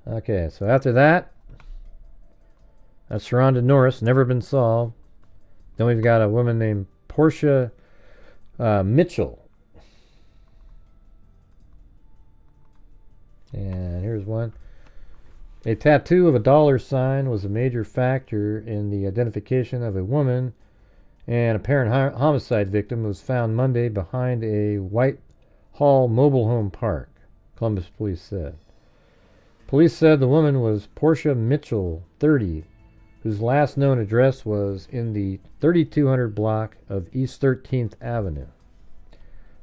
Okay, so after that, that's Sharonda Norris, never been solved. Then we've got a woman named Portia Mitchell. And here's one. A tattoo of a $sign was a major factor in the identification of a woman, and a apparent homicide victim was found Monday behind a Whitehall mobile home park, Columbus police said. Police said the woman was Portia Mitchell, 30, whose last known address was in the 3200 block of East 13th Avenue.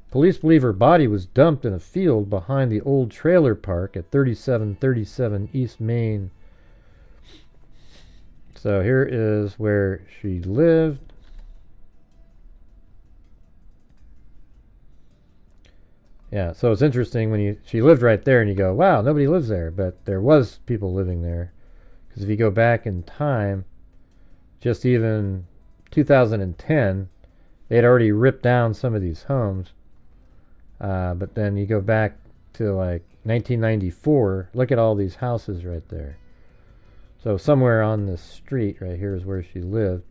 Police believe her body was dumped in a field behind the old trailer park at 3737 East Main. So here is where she lived. Yeah, so it's interesting when she lived right there and you go, wow, nobody lives there. But there was people living there. Because if you go back in time, just even 2010, they had already ripped down some of these homes. But then you go back to like 1994, look at all these houses right there. So somewhere on this street right here is where she lived.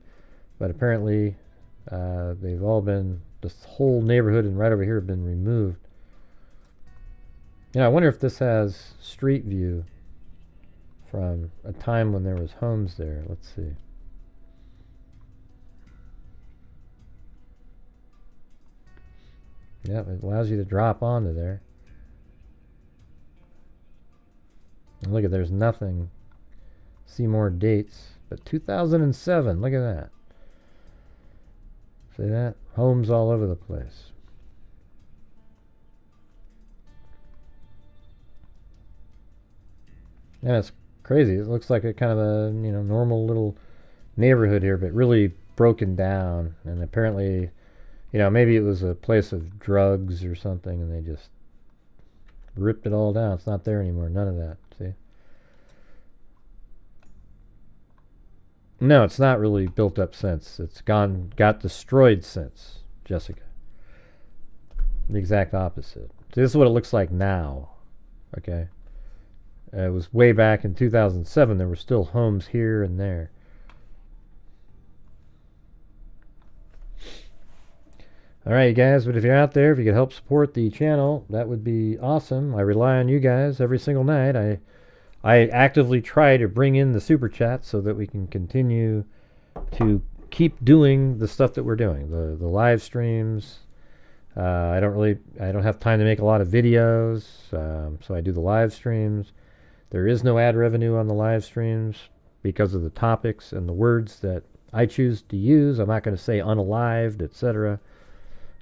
But apparently they've all been, this whole neighborhood and right over here have been removed. You know, I wonder if this has street view from a time when there was homes there. Let's see. Yep, it allows you to drop onto there. And look at, there's nothing. See more dates. But 2007, look at that. See that? Homes all over the place. Yeah, it's crazy. It looks like a kind of a, you know, normal little neighborhood here, but really broken down. And apparently, you know, maybe it was a place of drugs or something, and they just ripped it all down. It's not there anymore. None of that. See? No, it's not really built up since. It's got destroyed since, Jessica. The exact opposite. So this is what it looks like now. Okay? It was way back in 2007. There were still homes here and there. Alright, you guys, but if you're out there, if you could help support the channel, that would be awesome. I rely on you guys every single night. I actively try to bring in the super chats so that we can continue to keep doing the stuff that we're doing. The live streams. I don't have time to make a lot of videos, so I do the live streams. There is no ad revenue on the live streams because of the topics and the words that I choose to use. I'm not going to say unalived, etc.,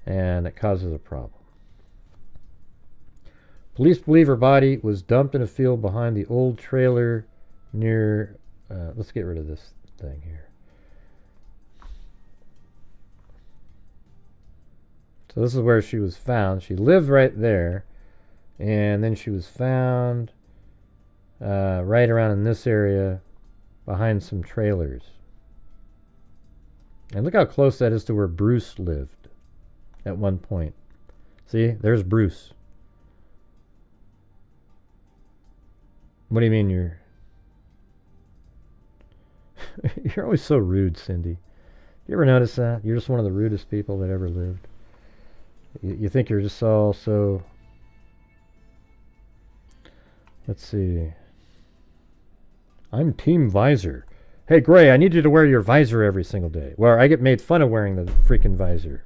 and it causes a problem. Police believe her body was dumped in a field behind the old trailer near... let's get rid of this thing here. So this is where she was found. She lived right there, and then she was found right around in this area behind some trailers. And look how close that is to where Bruce lived at one point. See, there's Bruce. What do you mean you're... You're always so rude, Cindy. You ever notice that? You're just one of the rudest people that ever lived. You think you're just all so... Let's see. I'm Team Visor. Hey, Gray, I need you to wear your visor every single day. Well, I get made fun of wearing the freaking visor.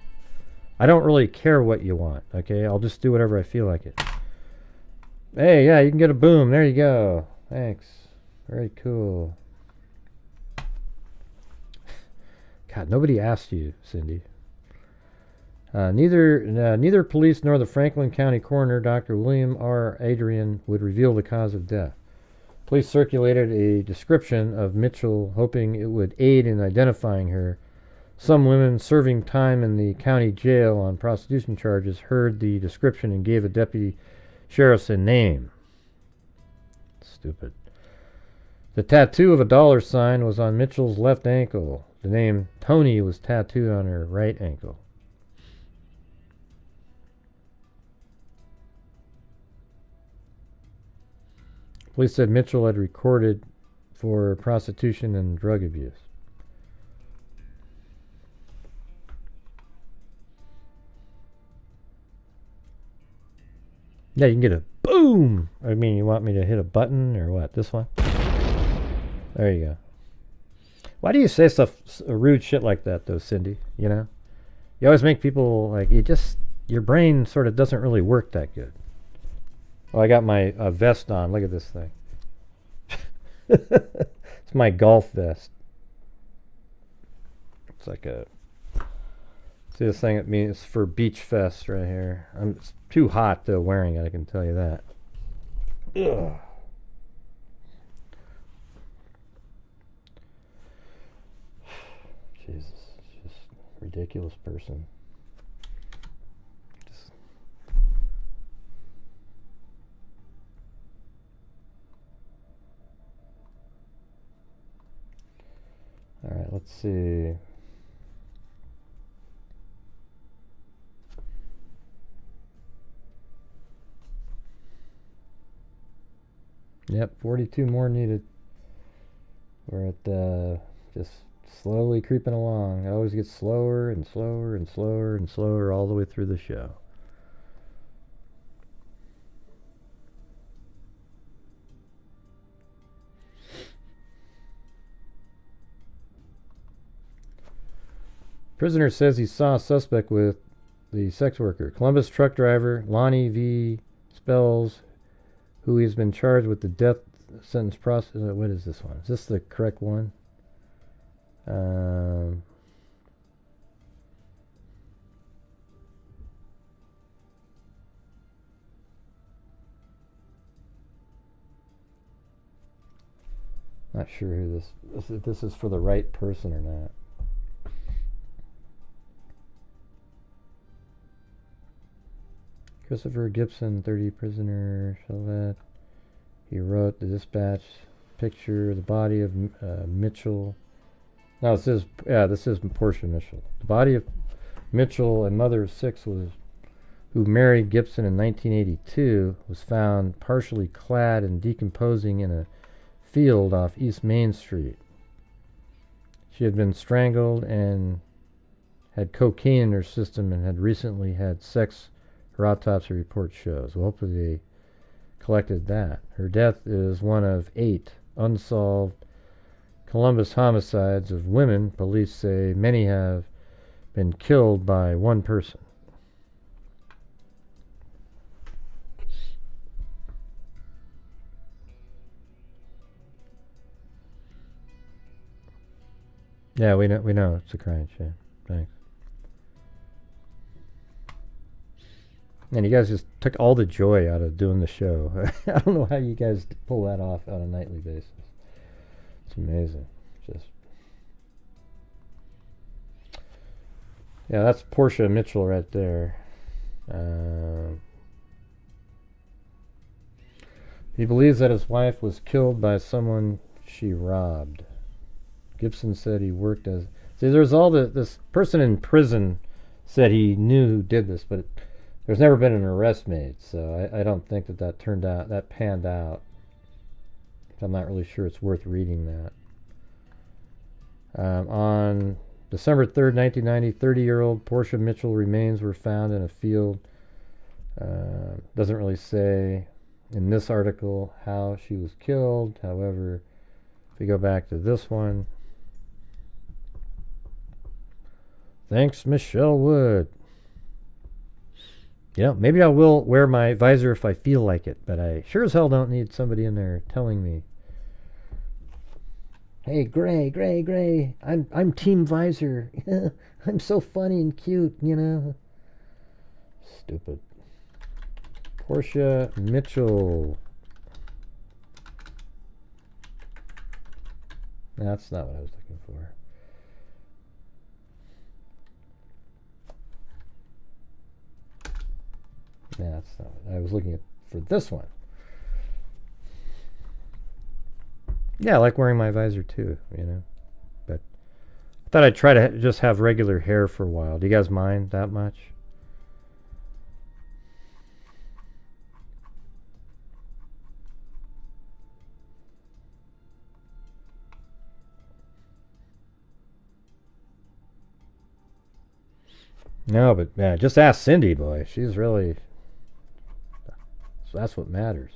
I don't really care what you want, okay? I'll just do whatever I feel like it. Hey, yeah, you can get a boom. There you go. Thanks. Very cool. God, nobody asked you, Cindy. Neither police nor the Franklin County coroner, Dr. William R. Adrian, would reveal the cause of death. Police circulated a description of Mitchell, hoping it would aid in identifying her. Some women serving time in the county jail on prostitution charges heard the description and gave the deputy sheriff's a name. Stupid. The tattoo of a dollar sign was on Mitchell's left ankle. The name Tony was tattooed on her right ankle. Police said Mitchell had recorded for prostitution and drug abuse. Yeah, you can get a boom. I mean, you want me to hit a button or what? This one? There you go. Why do you say stuff, rude shit like that, though, Cindy? You know? You always make people, like, your brain sort of doesn't really work that good. Oh, I got my vest on. Look at this thing. It's my golf vest. It's like a... See this thing? It means it's for beach fest right here. It's too hot, though, wearing it, I can tell you that. Ugh. Jesus. Just ridiculous person. All right, let's see. Yep, 42 more needed. We're at just slowly creeping along. It always gets slower and slower and slower and slower all the way through the show. Prisoner says he saw a suspect with the sex worker. Columbus truck driver Lonnie V. Spells, who has been charged with the death sentence process. What is this one? Is this the correct one? Not sure who this is for the right person or not. Christopher Gibson, 30, prisoner, Chalette. He wrote the dispatch picture, the body of Mitchell. No, this is Portia Mitchell. The body of Mitchell, a mother of 6, who married Gibson in 1982, was found partially clad and decomposing in a field off East Main Street. She had been strangled and had cocaine in her system and had recently had sex, her autopsy report shows. Well, hopefully they collected that. Her death is one of 8 unsolved Columbus homicides of women. Police say many have been killed by one person. Yeah, we know it's a crying shame. Thanks. And you guys just took all the joy out of doing the show. I don't know how you guys pull that off on a nightly basis. It's amazing. Yeah, that's Portia Mitchell right there. He believes that his wife was killed by someone she robbed. Gibson said he worked as... See, there's all this person in prison said he knew who did this, but there's never been an arrest made, so I don't think that panned out. I'm not really sure it's worth reading that. On December 3rd, 1990, 30-year-old Portia Mitchell remains were found in a field. Doesn't really say in this article how she was killed. However, if we go back to this one, thanks, Michelle Wood. You know, maybe I will wear my visor if I feel like it, but I sure as hell don't need somebody in there telling me Hey, Gray. I'm Team Visor. I'm so funny and cute, you know. Stupid. Portia Mitchell. That's not what I was looking for. That's not what I was looking at for this one. Yeah, I like wearing my visor too, you know. But I thought I'd try to just have regular hair for a while. Do you guys mind that much? No, but just ask Cindy, boy. She's really... So that's what matters.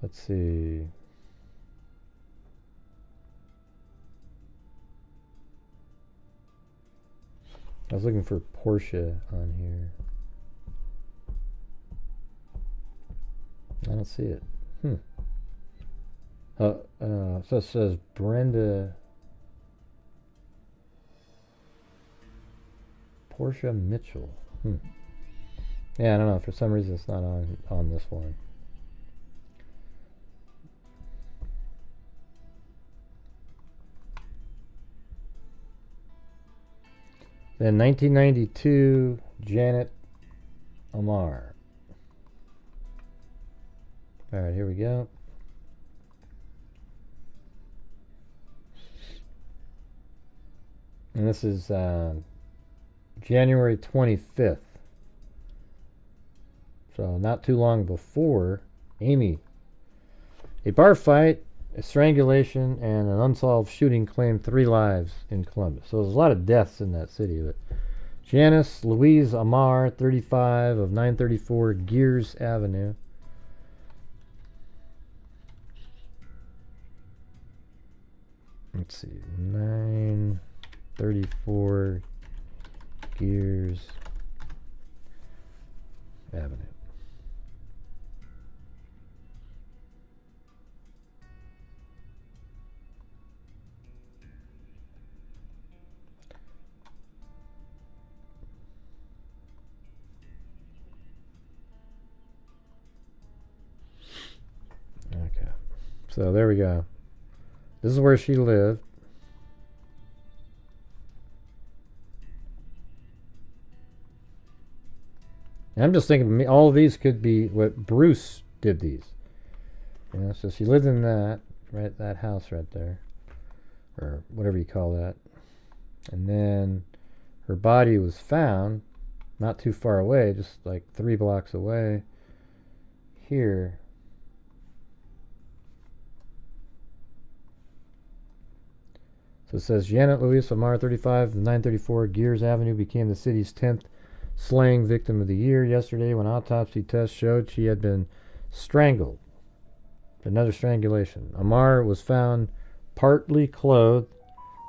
Let's see. I was looking for Portia on here. I don't see it. So it says Brenda... Portia Mitchell. Yeah, I don't know. For some reason, it's not on this one. Then 1992, Janet Amar. All right, here we go. And this is January 25th. So not too long before Amy. A bar fight, a strangulation, and an unsolved shooting claimed 3 lives in Columbus. So there's a lot of deaths in that city. But Janice Louise Amar, 35, of 934 Gears Avenue. Let's see, 934 Gears Avenue. Okay, so there we go. This is where she lived. And I'm just thinking all of these could be what Bruce did these. You know, so she lived in that house right there, or whatever you call that. And then her body was found not too far away, just like 3 blocks away here. So it says Janet Louise Amar, 35, 934 Gears Avenue, became the city's 10th slaying victim of the year yesterday when autopsy tests showed she had been strangled. Another strangulation. Amar was found partly clothed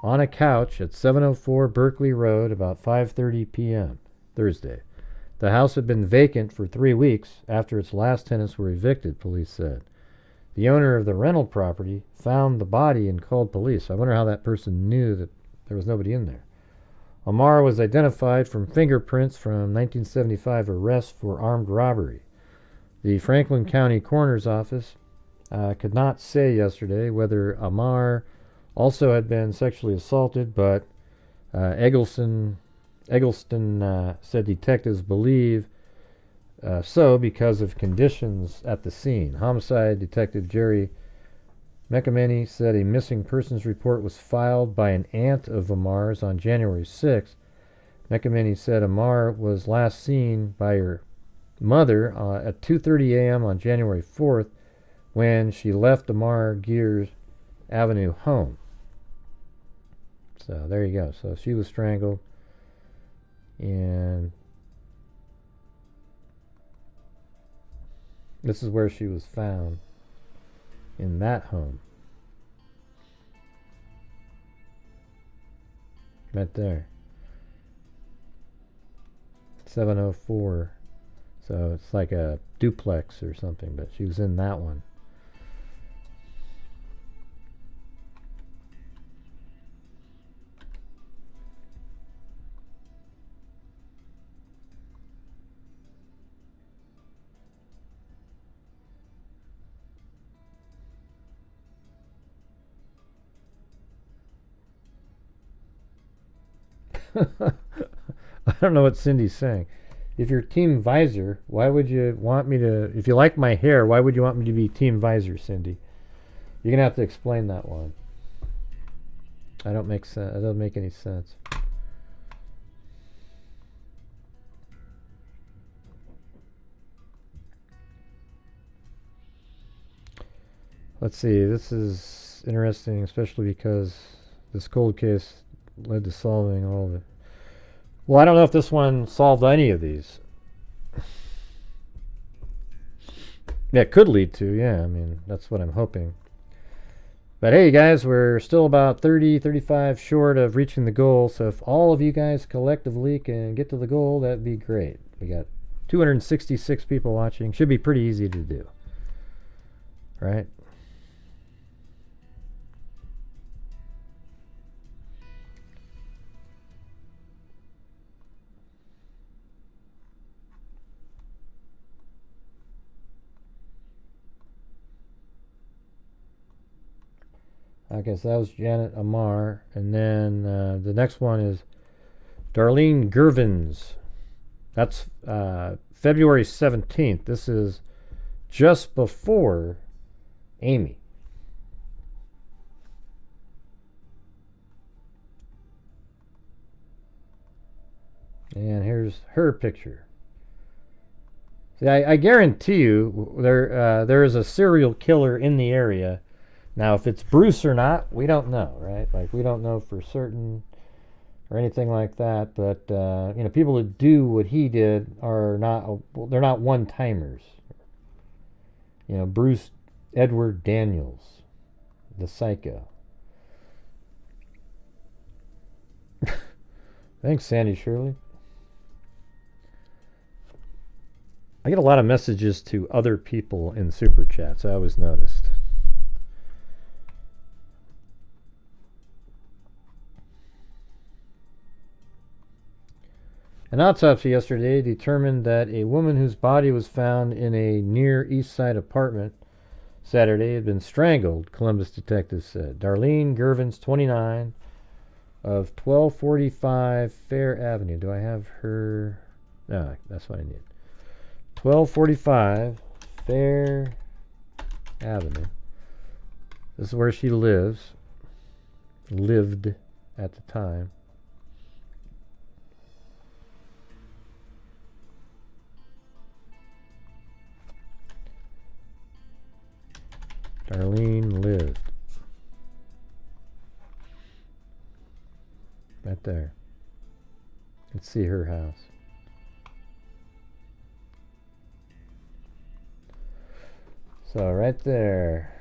on a couch at 704 Berkeley Road about 5:30 p.m. Thursday. The house had been vacant for 3 weeks after its last tenants were evicted, police said. The owner of the rental property found the body and called police. I wonder how that person knew that there was nobody in there. Amar was identified from fingerprints from 1975 arrest for armed robbery. The Franklin County Coroner's Office could not say yesterday whether Amar also had been sexually assaulted, but Eggleston said detectives believe so because of conditions at the scene. Homicide Detective Jerry McAmeny said a missing persons report was filed by an aunt of Amar's on January 6th. McAmeny said Amar was last seen by her mother at 2:30 a.m. on January 4th when she left Amar Gears Avenue home. So there you go. So she was strangled, and this is where she was found, in that home. Right there. 704. So it's like a duplex or something, but she was in that one. I don't know what Cindy's saying. If you're Team Visor, why would you want me to... If you like my hair, why would you want me to be Team Visor, Cindy? You're going to have to explain that one. I don't make sense. It doesn't make any sense. Let's see. This is interesting, especially because this cold case led to solving all of it. Well, I don't know if this one solved any of these. Yeah, it could lead to, yeah. I mean, that's what I'm hoping. But hey, guys, we're still about 35 short of reaching the goal. So if all of you guys collectively can get to the goal, that'd be great. We got 266 people watching. Should be pretty easy to do. Right? Okay, so that was Janet Amar. And then the next one is Darlene Gervins. That's February 17th. This is just before Amy. And here's her picture. See, I guarantee you there is a serial killer in the area. Now, if it's Bruce or not, we don't know, right? Like, we don't know for certain or anything like that. But, you know, people that do what he did are not, well, they're not one-timers. You know, Bruce Edward Daniels, the psycho. Thanks, Sandy Shirley. I get a lot of messages to other people in Super Chats, I always noticed. An autopsy yesterday determined that a woman whose body was found in a near East Side apartment Saturday had been strangled, Columbus detectives said. Darlene Gervins, 29, of 1245 Fair Avenue. Do I have her? No, that's what I need. 1245 Fair Avenue. This is where she lived at the time. Darlene lived. Right there. Let's see her house. So right there.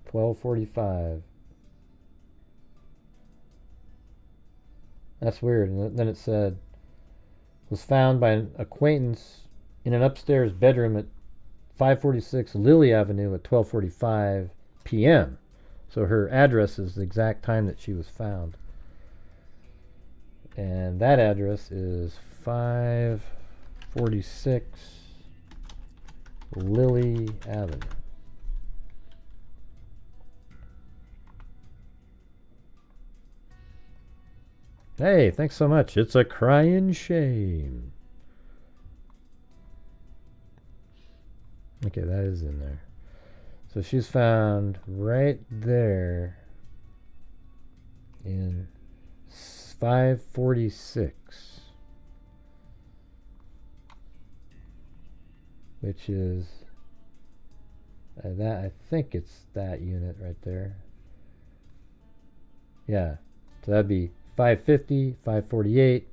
1245. That's weird. And then it said, was found by an acquaintance in an upstairs bedroom at 546 Lily Avenue at 12:45 p.m. So her address is the exact time that she was found. And that address is 546 Lily Avenue. Hey, thanks so much. It's a crying shame. Okay, that is in there. So she's found right there in 546, which is that, I think it's that unit right there. Yeah, so that'd be 550, 548,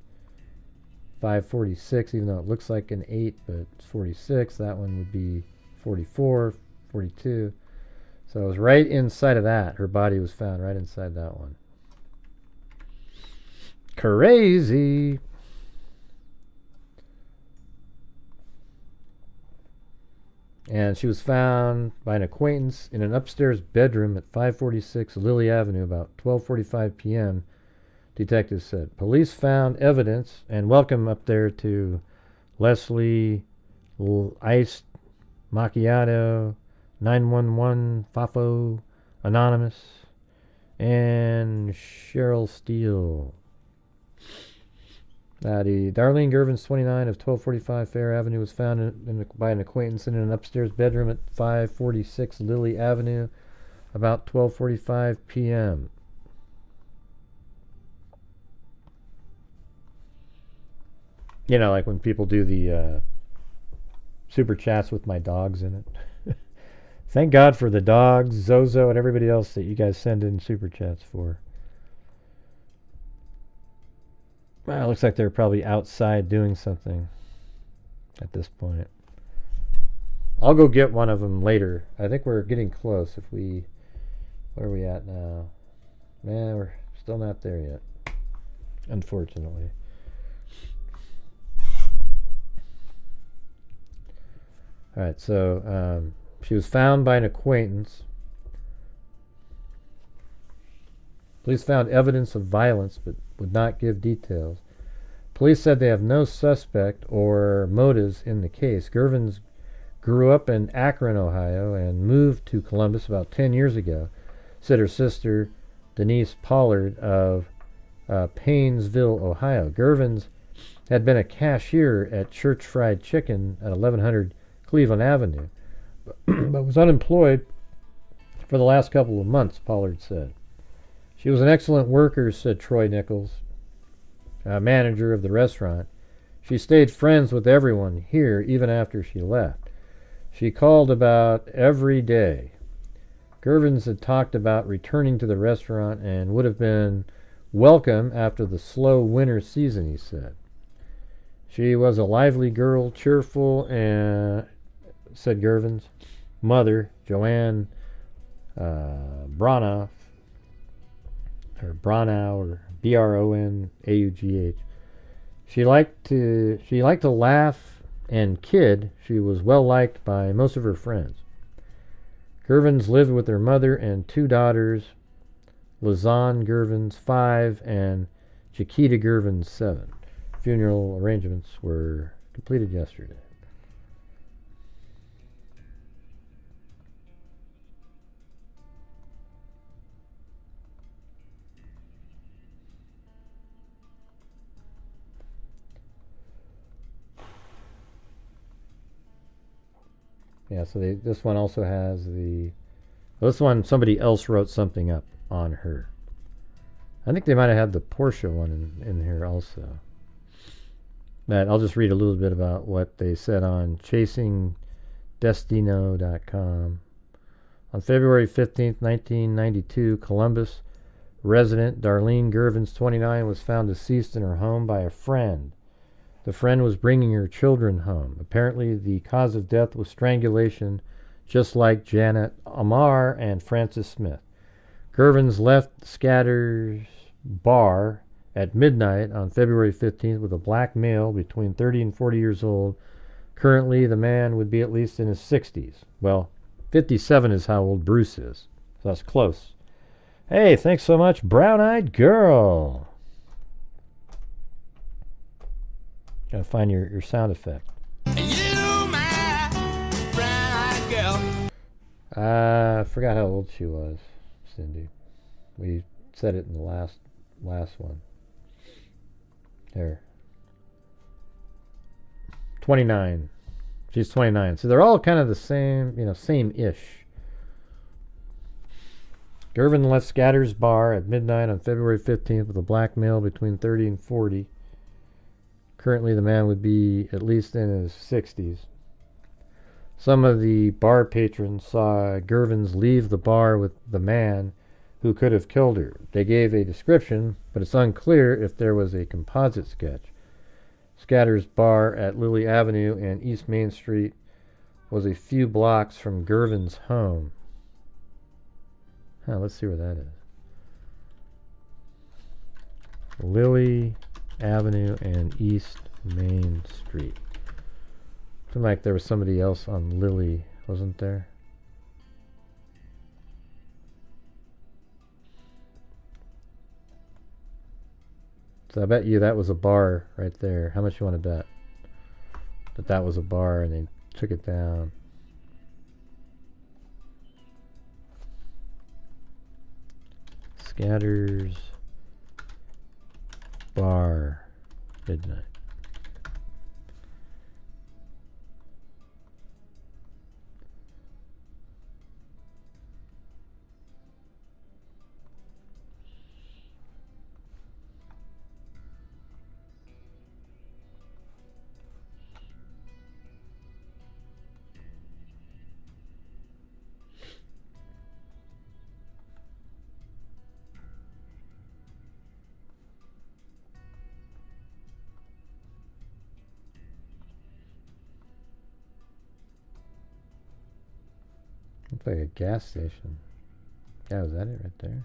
546, even though it looks like an 8, but it's 46. That one would be 44, 42. So it was right inside of that. Her body was found right inside that one. Crazy. And she was found by an acquaintance in an upstairs bedroom at 546 Lily Avenue about 12:45 p.m., detectives said. Police found evidence, and welcome up there to Leslie Iced Macchiato, 911 Fafo, Anonymous, and Cheryl Steele. The Darlene Gervins, 29, of 1245 Fair Avenue, was found by an acquaintance in an upstairs bedroom at 546 Lily Avenue about 12:45 p.m. You know, like when people do the super chats with my dogs in it. Thank God for the dogs, Zozo, and everybody else that you guys send in super chats for. Well, it looks like they're probably outside doing something at this point. I'll go get one of them later. I think we're getting close. Where are we at now? Man, we're still not there yet, unfortunately. Alright, so she was found by an acquaintance. Police found evidence of violence but would not give details. Police said they have no suspect or motives in the case. Gervins grew up in Akron, Ohio, and moved to Columbus about 10 years ago, said her sister, Denise Pollard, of Paynesville, Ohio. Gervins had been a cashier at Church Fried Chicken at 1100 Cleveland Avenue, but was unemployed for the last couple of months, Pollard said. She was an excellent worker, said Troy Nichols, manager of the restaurant. She stayed friends with everyone here even after she left. She called about every day. Gervins had talked about returning to the restaurant and would have been welcome after the slow winter season, he said. She was a lively girl, cheerful, and, said Gervins' mother, Joanne Bronow, or Bronaugh. She liked to laugh and kid. She was well liked by most of her friends. Gervins lived with her mother and two daughters, Lazan Gervins, 5, and Chiquita Gervins, 7. Funeral arrangements were completed yesterday. Yeah, so this one also has this one, somebody else wrote something up on her. I think they might have had the Porsche one in here also. But I'll just read a little bit about what they said on chasingdestino.com. On February 15th, 1992, Columbus resident Darlene Gervins, 29, was found deceased in her home by a friend. The friend was bringing her children home. Apparently, the cause of death was strangulation, just like Janet Amar and Francis Smith. Gervins left Scatter's bar at midnight on February 15th with a black male between 30 and 40 years old. Currently, the man would be at least in his 60s. Well, 57 is how old Bruce is, so that's close. Hey, thanks so much, Brown-Eyed Girl. Gotta find your sound effect. You, my brown-eyed girl. I forgot how old she was, Cindy. We said it in the last one. There. 29. She's 29. So they're all kind of the same, same-ish. Gervin left Scatter's bar at midnight on February 15th with a black male between 30 and 40. Currently, the man would be at least in his 60s. Some of the bar patrons saw Gervins leave the bar with the man who could have killed her. They gave a description, but it's unclear if there was a composite sketch. Scatter's bar at Lily Avenue and East Main Street was a few blocks from Gervin's home. Let's see where that is. Lily Avenue and East Main Street. Seemed like there was somebody else on Lily, wasn't there? So I bet you that was a bar right there. How much you want to bet that was a bar and they took it down? Scatter's bar, midnight. Looks like a gas station. Yeah, was that it right there?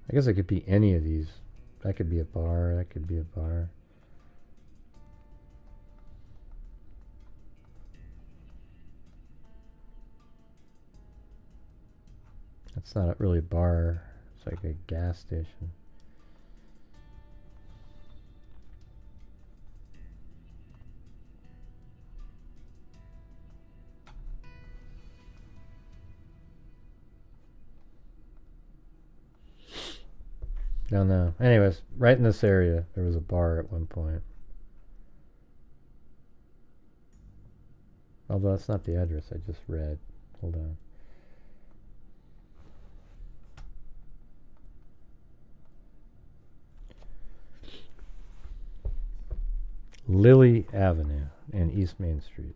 I guess it could be any of these. That could be a bar. That could be a bar. That's not really a bar. It's like a gas station. Don't know. Anyways, right in this area, there was a bar at one point. Although that's not the address I just read. Hold on. Lily Avenue and East Main Street.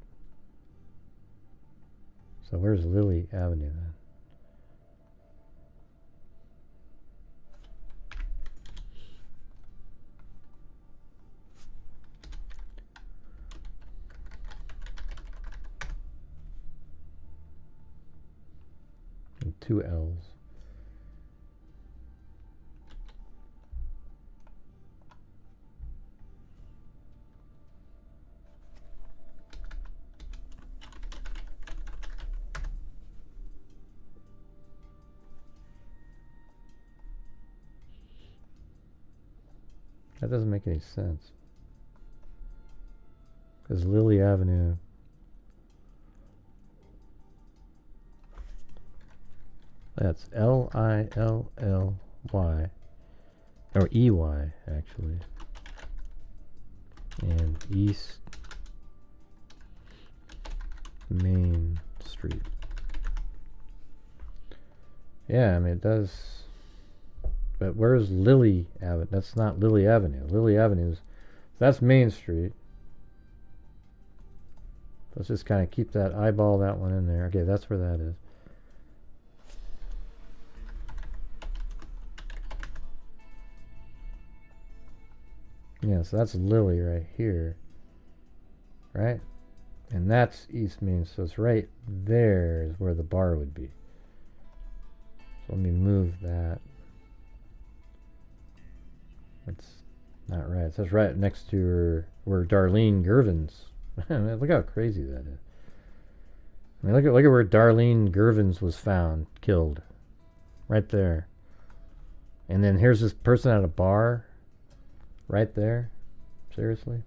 So where's Lily Avenue then? And 2 L's. That doesn't make any sense. Because Lily Avenue. That's Lilly. Or EY, actually. And East Main Street. Yeah, I mean, it does. But where's Lily Avenue? That's not Lily Avenue. Lily Avenue is, that's Main Street. Let's just kind of keep that, eyeball that one in there. Okay, that's where that is. Yeah, so that's Lily right here. Right? And that's East Main, so it's right there is where the bar would be. So let me move that. It's not right. It says right next to her, where Darlene Gervins. Look how crazy that is. I mean, look at where Darlene Gervins was found, killed, right there. And then here's this person at a bar, right there. Seriously.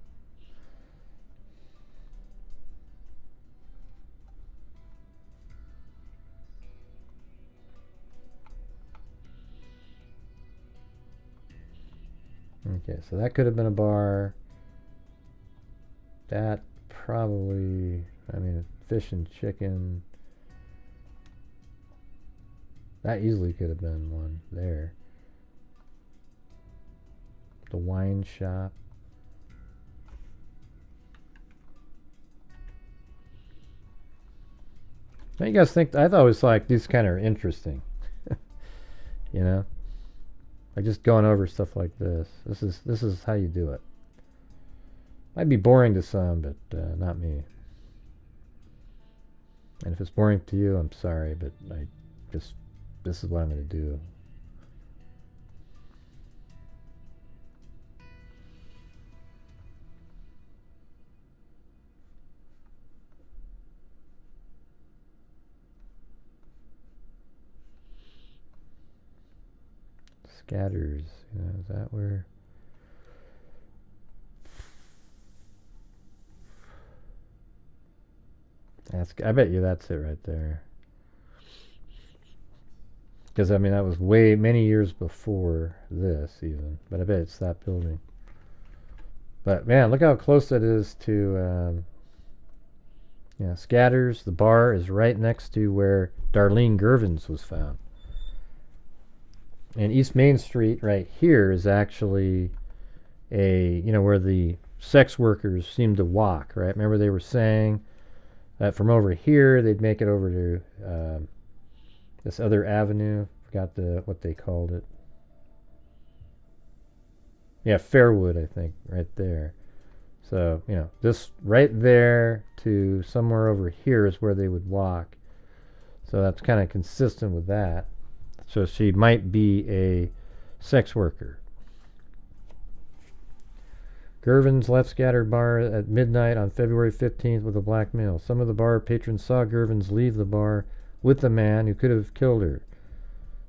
Okay, so that could have been a bar. That probably, I mean, fish and chicken. That easily could have been one there. The wine shop. Don't you guys think? I thought it was like these kind of interesting. You know? Like just going over stuff like this. This is how you do it. Might be boring to some, but not me. And if it's boring to you, I'm sorry, but this is what I'm going to do. Scatters, you know, is that where? I bet you that's it right there. Because, I mean, that was way many years before this even. But I bet it's that building. But, man, look how close that is to, Scatters. The bar is right next to where Darlene Gervins was found. And East Main Street right here is actually where the sex workers seem to walk, right? Remember they were saying that from over here they'd make it over to this other avenue. Forgot what they called it. Yeah, Fairwood, I think, right there. So, this right there to somewhere over here is where they would walk. So that's kind of consistent with that. So she might be a sex worker. Gervins left Scatter Bar at midnight on February 15th with a black male. Some of the bar patrons saw Gervins leave the bar with the man who could have killed her.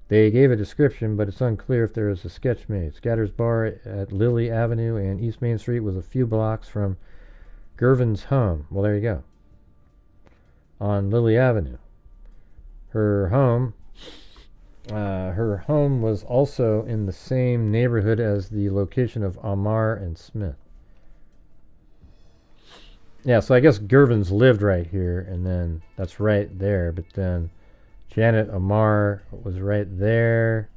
They gave a description, but it's unclear if there is a sketch made. Scatter's Bar at Lily Avenue and East Main Street was a few blocks from Gervins' home. Well, there you go. On Lily Avenue. Her home was also in the same neighborhood as the location of Amar and Smith. Yeah, so I guess Gervins lived right here, and then that's right there, but then Janet Amar was right there.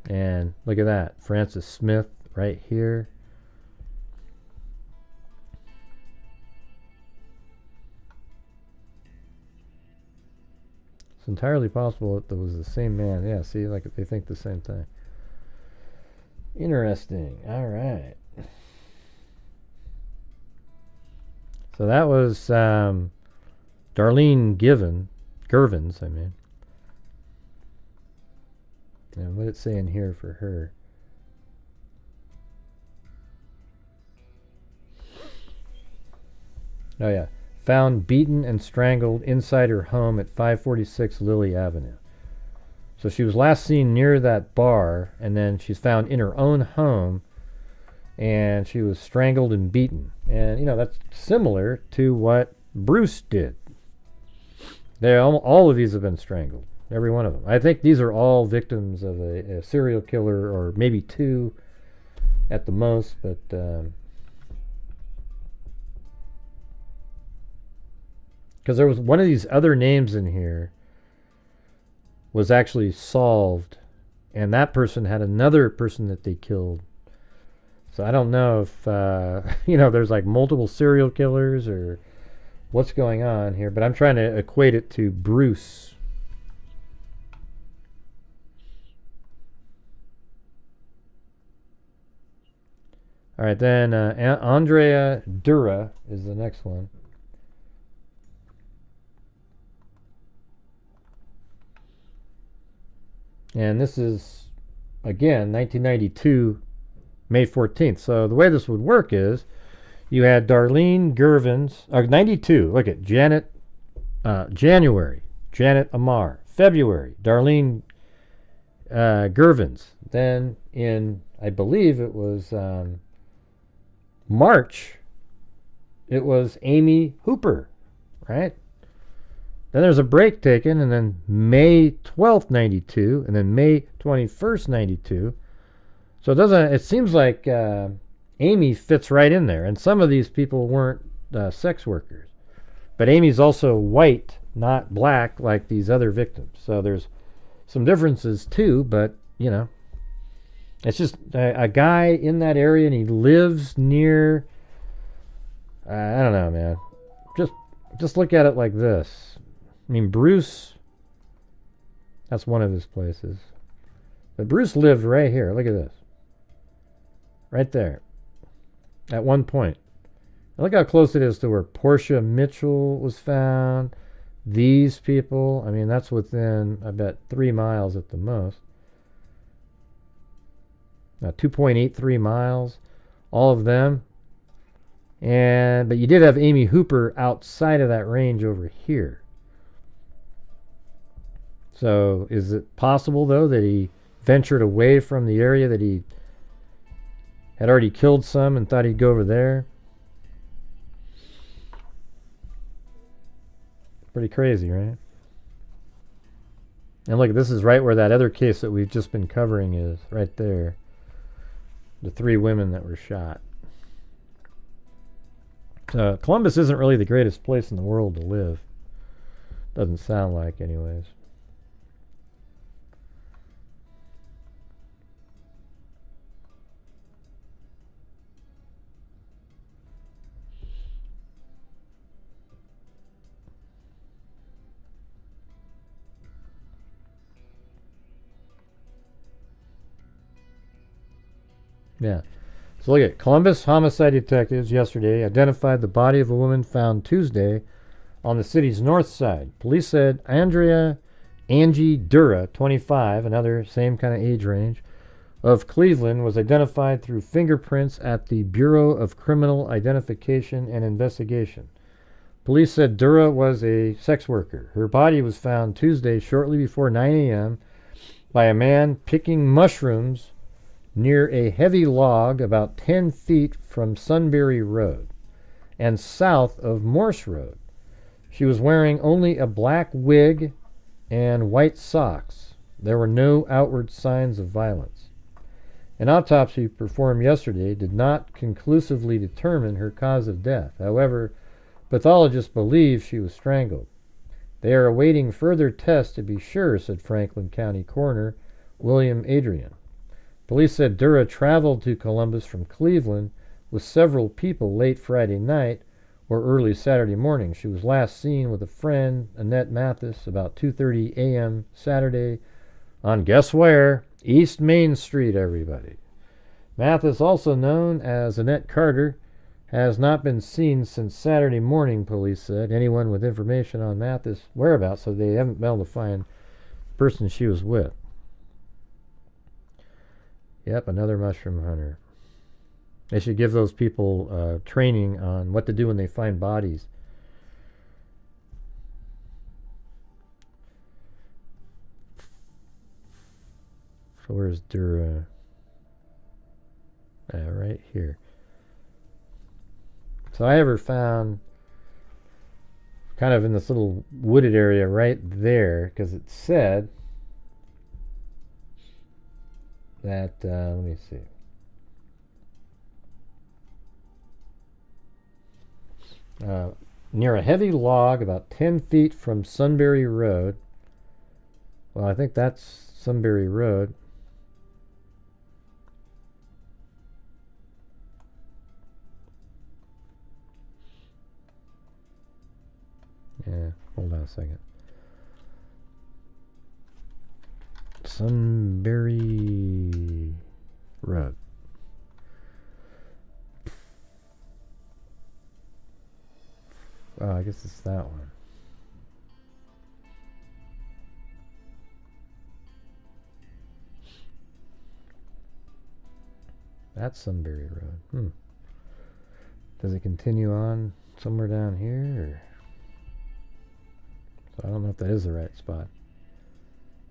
And look at that. Francis Smith right here. It's entirely possible that it was the same man. Yeah, see, like they think the same thing. Interesting. All right. So that was Darlene Gervins, I mean. And what did it say in here for her? Oh, yeah. Found beaten and strangled inside her home at 546 Lily Avenue. So she was last seen near that bar, and then she's found in her own home, and she was strangled and beaten. And, that's similar to what Bruce did. All of these have been strangled. Every one of them. I think these are all victims of a serial killer, or maybe two at the most, but because there was one of these other names in here was actually solved, and that person had another person that they killed. So I don't know if there's like multiple serial killers or what's going on here, but I'm trying to equate it to Bruce. All right, then Andrea Dura is the next one. And this is, again, 1992, May 14th. So the way this would work is you had Darlene Gervins, 92, look at January, Janet Amar. February, Darlene Gervins. Then in, I believe it was March, it was Amy Hooper, right? Then there's a break taken, and then May 12th, 92, and then May 21st, 92. So it seems like Amy fits right in there, and some of these people weren't sex workers. But Amy's also white, not black, like these other victims. So there's some differences too, but, it's just a guy in that area, and he lives near, I don't know, man. Just look at it like this. I mean, Bruce, that's one of his places. But Bruce lived right here. Look at this. Right there. At one point. And look how close it is to where Portia Mitchell was found. These people, I mean, that's within, I bet, 3 miles at the most. 2.83 miles. All of them. But you did have Amy Hooper outside of that range over here. So is it possible, though, that he ventured away from the area, that he had already killed some and thought he'd go over there? Pretty crazy, right? And look, this is right where that other case that we've just been covering is, right there. The 3 women that were shot. Columbus isn't really the greatest place in the world to live. Doesn't sound like, anyways. Yeah. So look at Columbus homicide detectives yesterday identified the body of a woman found Tuesday on the city's north side. Police said Angie Dura, 25, another same kind of age range, of Cleveland, was identified through fingerprints at the Bureau of Criminal Identification and Investigation. Police said Dura was a sex worker. Her body was found Tuesday shortly before 9 a.m. by a man picking mushrooms near a heavy log about 10 feet from Sunbury Road and south of Morse Road. She was wearing only a black wig and white socks. There were no outward signs of violence. An autopsy performed yesterday did not conclusively determine her cause of death. However, pathologists believe she was strangled. They are awaiting further tests to be sure, said Franklin County Coroner William Adrian. Police said Dura traveled to Columbus from Cleveland with several people late Friday night or early Saturday morning. She was last seen with a friend, Annette Mathis, about 2:30 a.m. Saturday on, guess where? East Main Street, everybody. Mathis, also known as Annette Carter, has not been seen since Saturday morning, police said. Anyone with information on Mathis' whereabouts, so they haven't been able to find the person she was with. Yep, another mushroom hunter. They should give those people training on what to do when they find bodies. So where's Dura? Right here. So I ever found kind of in this little wooded area right there, because it said that, let me see. Near a heavy log about 10 feet from Sunbury Road. Well, I think that's Sunbury Road. Yeah, hold on a second. Sunbury Road. Oh, I guess it's that one. That's Sunbury Road. Does it continue on somewhere down here? Or? So I don't know if that is the right spot.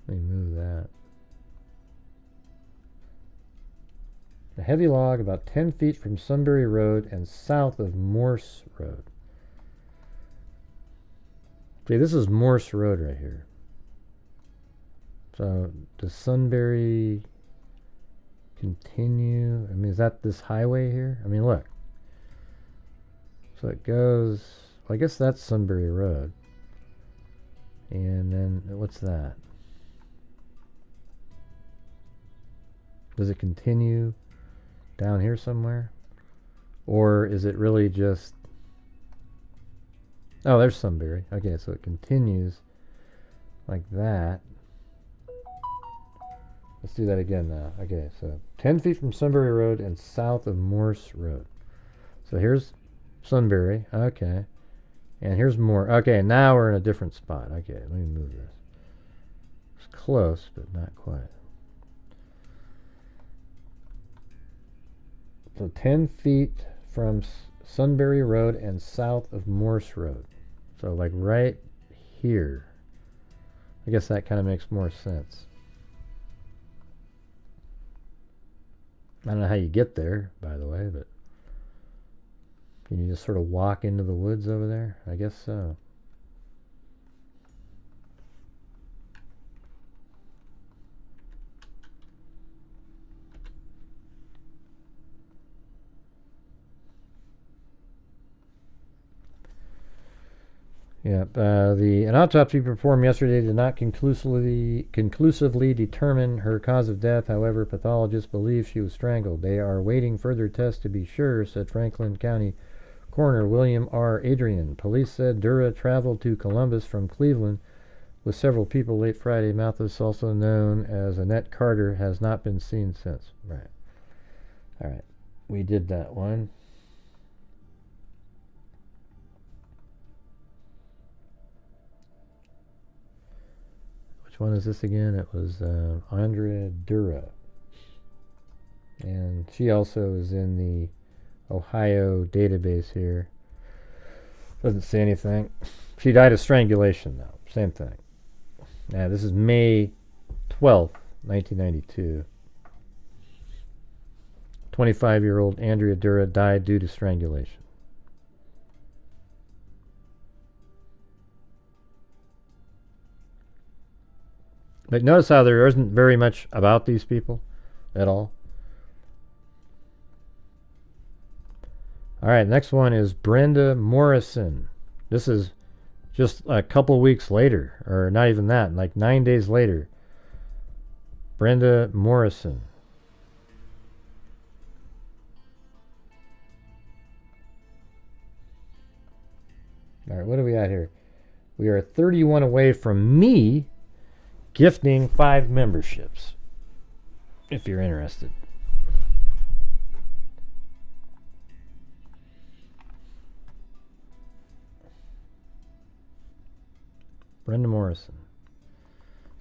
Let me move that. A heavy log about 10 feet from Sunbury Road and south of Morse Road. Okay, this is Morse Road right here. So does Sunbury continue? I mean, is that this highway here? I mean, look. So it goes, well, I guess that's Sunbury Road. And then, what's that? Does it continue down here somewhere? Or is it really just... Oh, there's Sunbury. Okay, so it continues like that. Let's do that again now. Okay, so 10 feet from Sunbury Road and south of Morse Road. So here's Sunbury. Okay. And here's more. Okay, now we're in a different spot. Okay, let me move this. It's close, but not quite. So 10 feet from Sunbury Road and south of Morse Road. So like right here. I guess that kind of makes more sense. I don't know how you get there, by the way, but can you just sort of walk into the woods over there? I guess so. Yep. An autopsy performed yesterday did not conclusively determine her cause of death. However, pathologists believe she was strangled. They are waiting further tests to be sure, said Franklin County Coroner William R. Adrian. Police said Dura traveled to Columbus from Cleveland with several people late Friday. Mathis, also known as Annette Carter, has not been seen since. Right. All right. We did that one. Which one is this again? It was Andrea Dura. And she also is in the Ohio database here. Doesn't say anything. She died of strangulation, though. Same thing. Now, this is May 12th, 1992. 25-year-old Andrea Dura died due to strangulation. But notice how there isn't very much about these people at all. All right, next one is Brenda Morrison. This is just a couple weeks later, or not even that, like 9 days later. Brenda Morrison. All right, what are we at here? We are 31 away from me gifting 5 memberships, if you're interested. Brenda Morrison.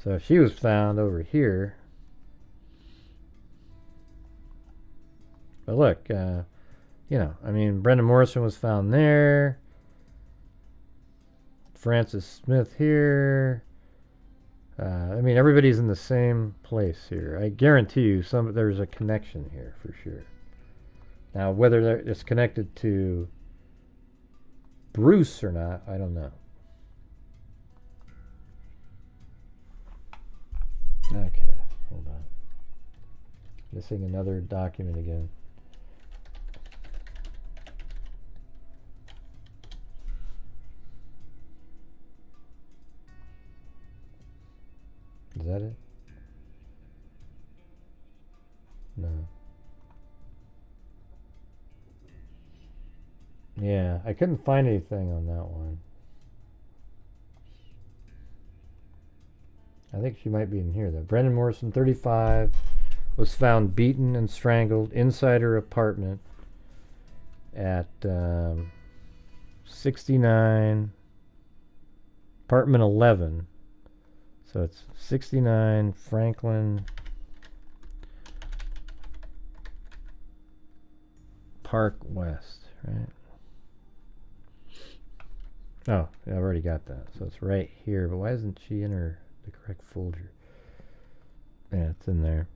So she was found over here. But look, you know, I mean, Brenda Morrison was found there. Francis Smith here. I mean, everybody's in the same place here. I guarantee you there's a connection here for sure. Now, whether it's connected to Bruce or not, I don't know. Okay, hold on. Missing another document again. Is that it? No. Yeah, I couldn't find anything on that one. I think she might be in here though. Brendan Morrison, 35, was found beaten and strangled inside her apartment at 69, apartment 11. So it's 69 Franklin Park West, right? Oh, yeah, I've already got that. So it's right here. But why isn't she in the correct folder? Yeah, it's in there.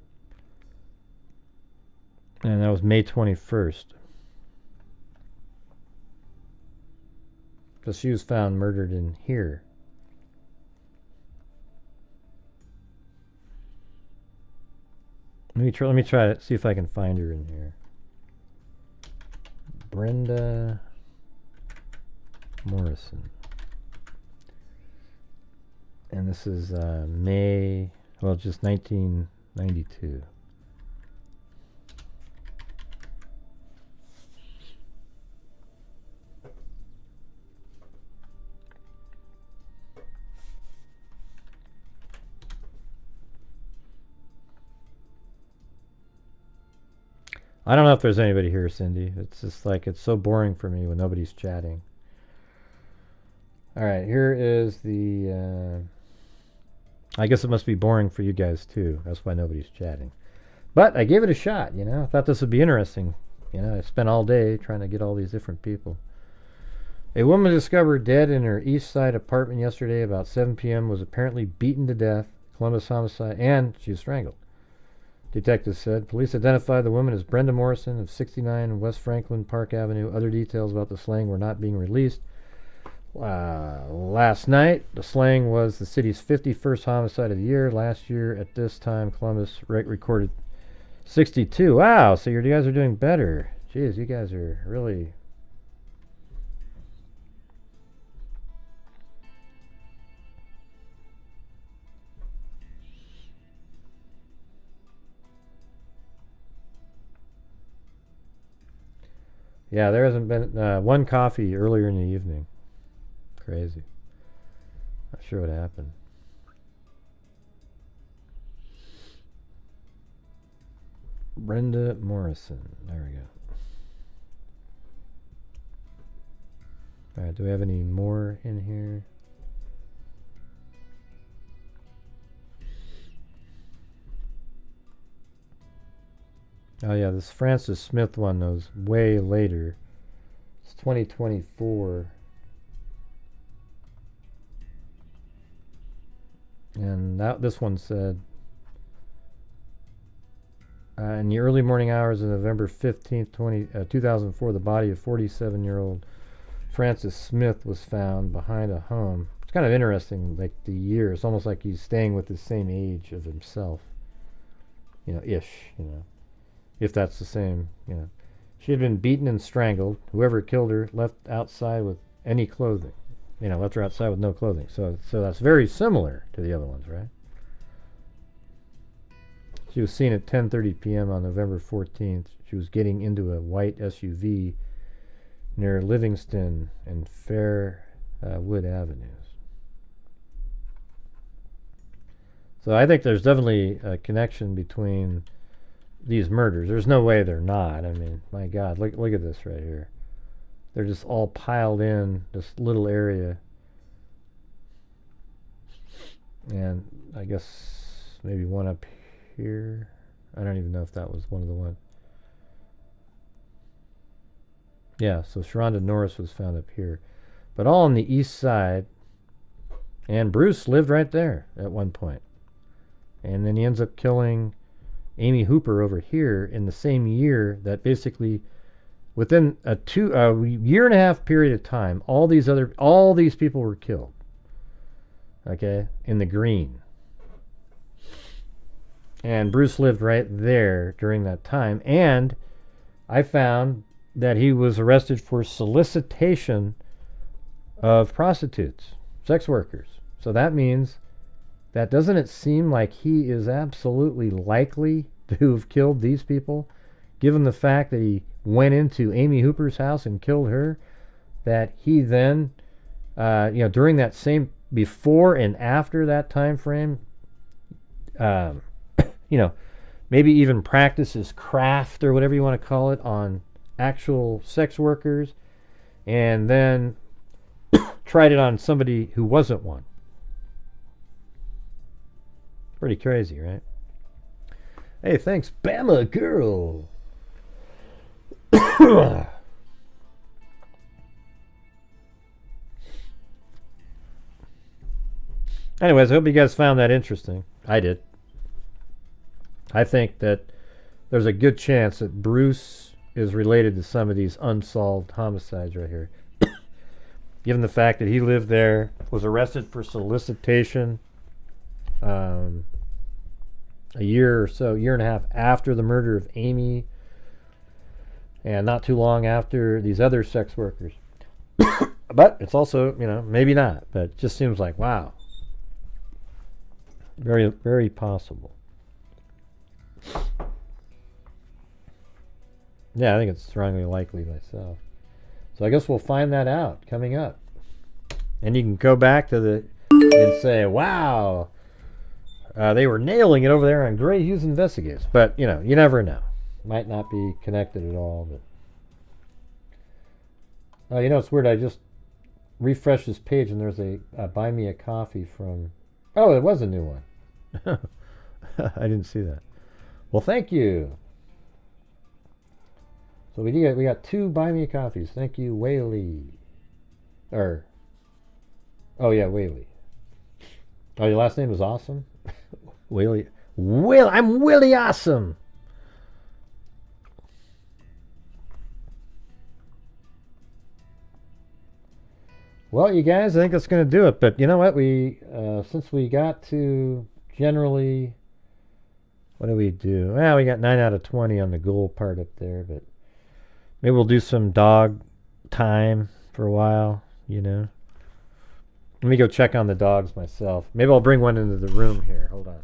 And that was May 21st. So she was found murdered in here. Let me try to see if I can find her in here. Brenda Morrison. And this is May, well, just 1992. I don't know if there's anybody here, Cindy. It's just like, it's so boring for me when nobody's chatting. All right, here is the... I guess it must be boring for you guys too. That's why nobody's chatting. But I gave it a shot, you know. I thought this would be interesting. You know, I spent all day trying to get all these different people. A woman discovered dead in her east side apartment yesterday about 7 p.m. was apparently beaten to death. Columbus homicide, and she was strangled. Detectives said. Police identified the woman as Brenda Morrison of 69 West Franklin Park Avenue. Other details about the slaying were not being released. Last night, the slaying was the city's 51st homicide of the year. Last year, at this time, Columbus recorded 62. Wow, so you guys are doing better. Jeez, you guys are really... Yeah, there hasn't been one coffee earlier in the evening. Crazy. Not sure what happened. Brenda Morrison. There we go. Alright, do we have any more in here? Oh yeah, this Francis Smith one was way later. It's 2024. And this one said, in the early morning hours of November 15th, 2004, the body of 47-year-old Francis Smith was found behind a home. It's kind of interesting, like the year. It's almost like he's staying with the same age of himself. Ish, if that's the same, She had been beaten and strangled. Whoever killed her left outside with any clothing. Left her outside with no clothing. So that's very similar to the other ones, right? She was seen at 10:30 p.m. on November 14th. She was getting into a white SUV near Livingston and Fairwood Avenues. So I think there's definitely a connection between these murders. There's no way they're not. I mean, my God, look at this right here. They're just all piled in this little area. And I guess maybe one up here. I don't even know if that was one of the ones. Yeah, so Sharonda Norris was found up here. But all on the east side. And Bruce lived right there at one point. And then he ends up killing Amy Hooper over here in the same year that basically within a year and a half period of time, all these people were killed. Okay, in the green. And Bruce lived right there during that time. And I found that he was arrested for solicitation of prostitutes, sex workers. So that means that doesn't it seem like he is absolutely likely to have killed these people, given the fact that he went into Amy Hooper's house and killed her, that he then, during that same, before and after that time frame, maybe even practices craft or whatever you want to call it on actual sex workers, and then tried it on somebody who wasn't one. Pretty crazy, right? Hey, thanks, Bama Girl. Anyways, I hope you guys found that interesting. I did. I think that there's a good chance that Bruce is related to some of these unsolved homicides right here. Given the fact that he lived there, was arrested for solicitation a year and a half after the murder of Amy, and not too long after these other sex workers. But it's also, maybe not, but it just seems like, wow. Very, very possible. Yeah, I think it's strongly likely myself. So I guess we'll find that out coming up. And you can go back to and say, wow, they were nailing it over there on Grant Hughes Investigates. But, you never know. Might not be connected at all. But it's weird. I just refreshed this page and there's a Buy Me a Coffee from... Oh, it was a new one. I didn't see that. Well, thank you. So we got 2 Buy Me a Coffees. Thank you, Whaley. Whaley. Oh, your last name is Awesome? Whaley. I'm Willie Awesome. Well, you guys, I think that's going to do it. But you know what? Since we got to generally, what do we do? Well, we got 9 out of 20 on the goal part up there, but maybe we'll do some dog time for a while, Let me go check on the dogs myself. Maybe I'll bring one into the room here. Hold on.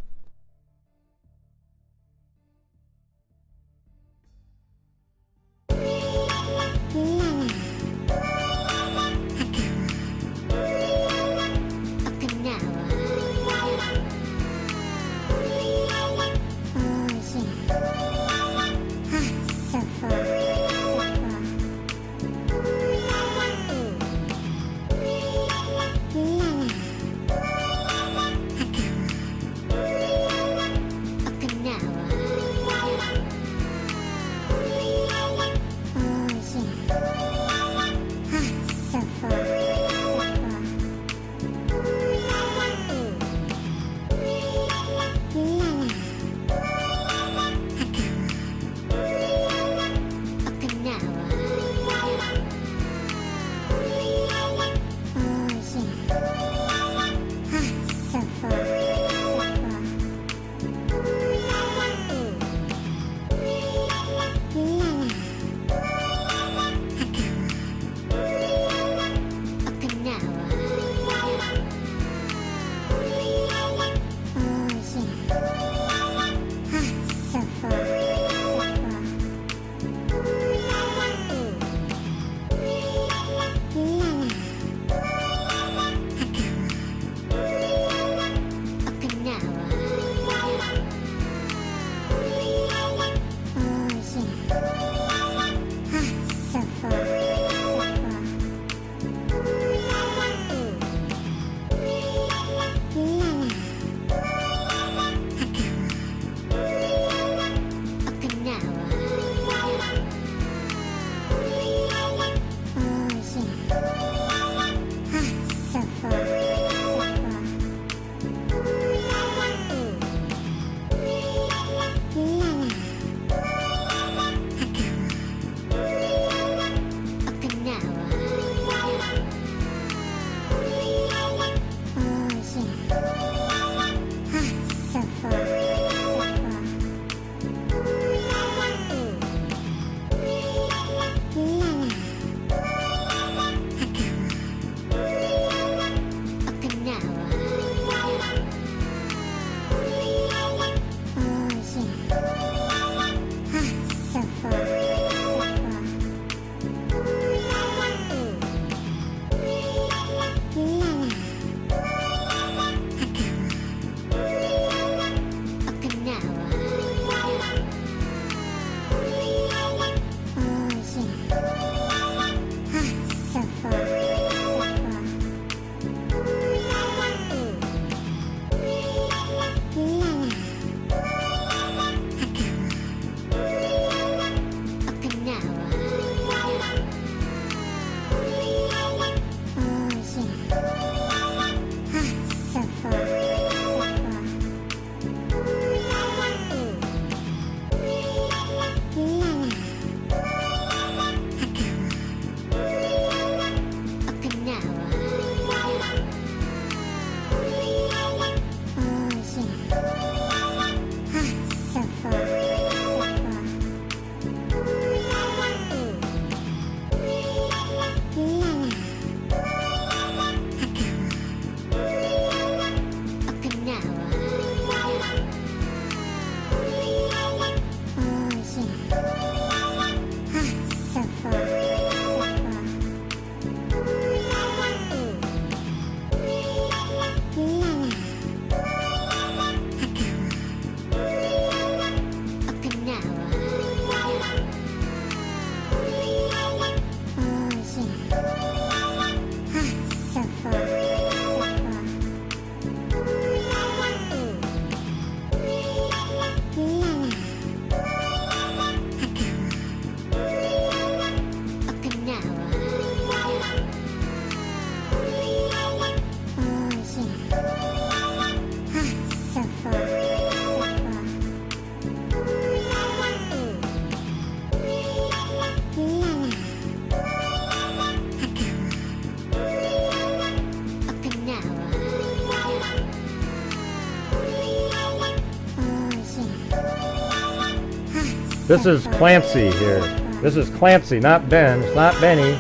This is Clancy here. This is Clancy, not Ben. It's not Benny.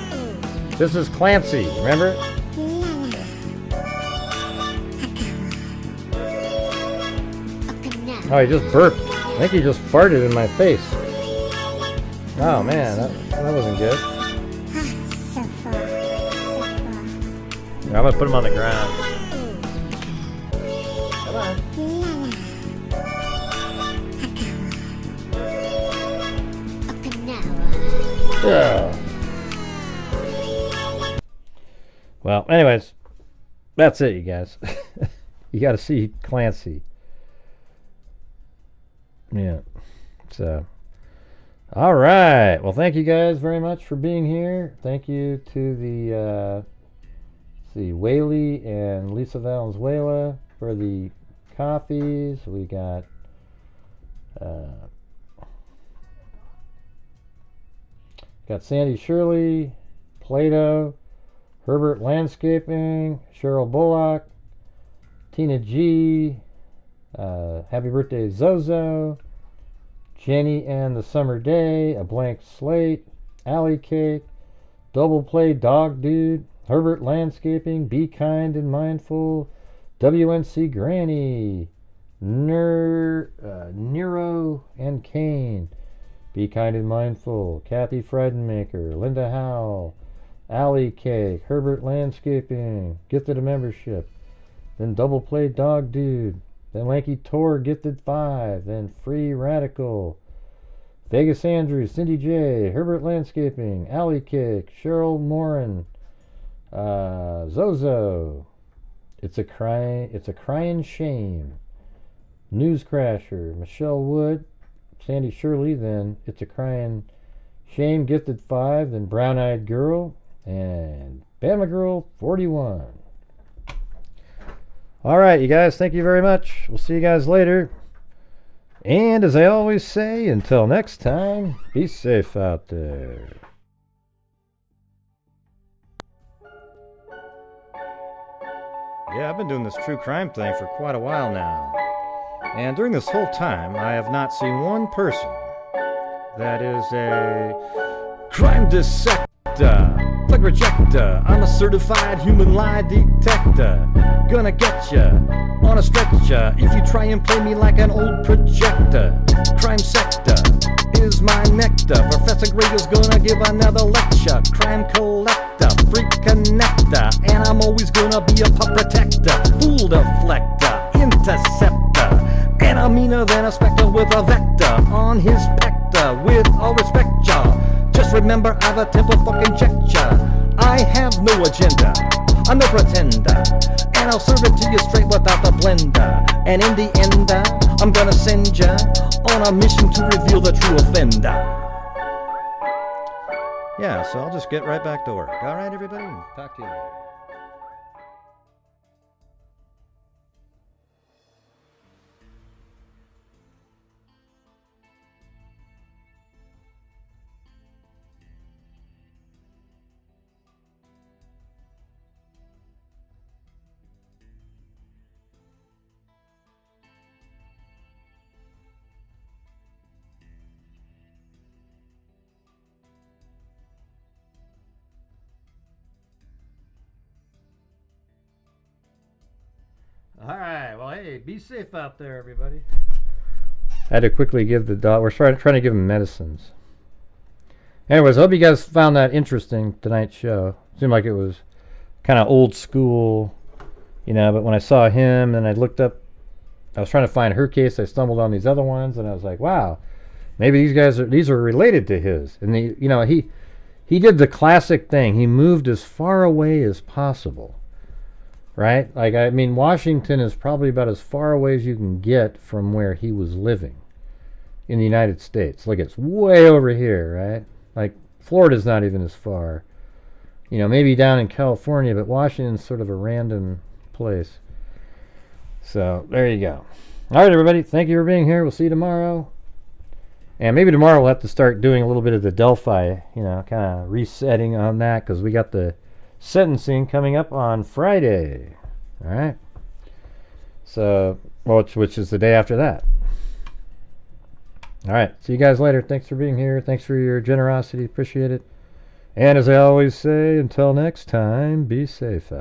This is Clancy, remember? Oh, he just burped. I think he just farted in my face. Oh man, that wasn't good. I'm gonna put him on the ground. Come on. Yeah. Well, anyways, that's it, you guys. You got to see Clancy. Yeah. So, all right. Well, thank you guys very much for being here. Thank you to the Whaley and Lisa Valenzuela for the coffees. We got Sandy Shirley, Plato, Herbert Landscaping, Cheryl Bullock, Tina G, happy birthday Zozo, Jenny and the Summer Day, A Blank Slate, Alley Cake, Double Play Dog Dude, Herbert Landscaping, Be Kind and Mindful, WNC Granny, Nero and Kane, Be Kind and Mindful, Kathy Friedenmaker, Linda Howell, Alley Cake, Herbert Landscaping, gifted a membership, then Double Play Dog Dude, then Lanky Tor gifted 5, then Free Radical, Vegas Andrews, Cindy J, Herbert Landscaping, Alley Cake, Cheryl Morin, Zozo, It's a Crying Shame, News Crasher, Michelle Wood, Sandy Shirley, then It's a Crying Shame gifted 5, then Brown Eyed Girl, and Bama Girl 41. All right, you guys, thank you very much. We'll see you guys later. And as I always say, until next time, be safe out there. Yeah, I've been doing this true crime thing for quite a while now. And during this whole time, I have not seen one person that is a crime dissector, plug rejector. I'm a certified human lie detector. Gonna get ya on a stretcher if you try and play me like an old projector. Crime sector is my nectar. Professor Grader's gonna give another lecture. Crime collector, freak connector, and I'm always gonna be a pup protector. Fool deflector, interceptor, and I'm meaner than a spectre with a vector on his pector. With all respect, y'all, just remember I've a temper fucking checked ya. I have no agenda, I'm no pretender, and I'll serve it to you straight without the blender. And in the end, I'm gonna send ya on a mission to reveal the true offender. Yeah, so I'll just get right back to work. All right, everybody, talk to you later. All right, well, hey, be safe out there, everybody. I had to quickly give the dog, we're trying to give him medicines. Anyways, I hope you guys found that interesting, tonight's show. Seemed like it was kind of old school, you know, but when I saw him and I looked up, I was trying to find her case, I stumbled on these other ones, and I was like, wow, maybe these are related to his. And you know, he did the classic thing. He moved as far away as possible. Right? Like, I mean, Washington is probably about as far away as you can get from where he was living in the United States. Like, it's way over here, right? Like, Florida's not even as far. You know, maybe down in California, but Washington's sort of a random place. So, there you go. All right, everybody. Thank you for being here. We'll see you tomorrow. And maybe tomorrow we'll have to start doing a little bit of the Delphi, you know, kind of resetting on that, because we got the sentencing coming up on Friday. All right. So, which is the day after that. All right. See you guys later. Thanks for being here. Thanks for your generosity. Appreciate it. And as I always say, until next time, be safe out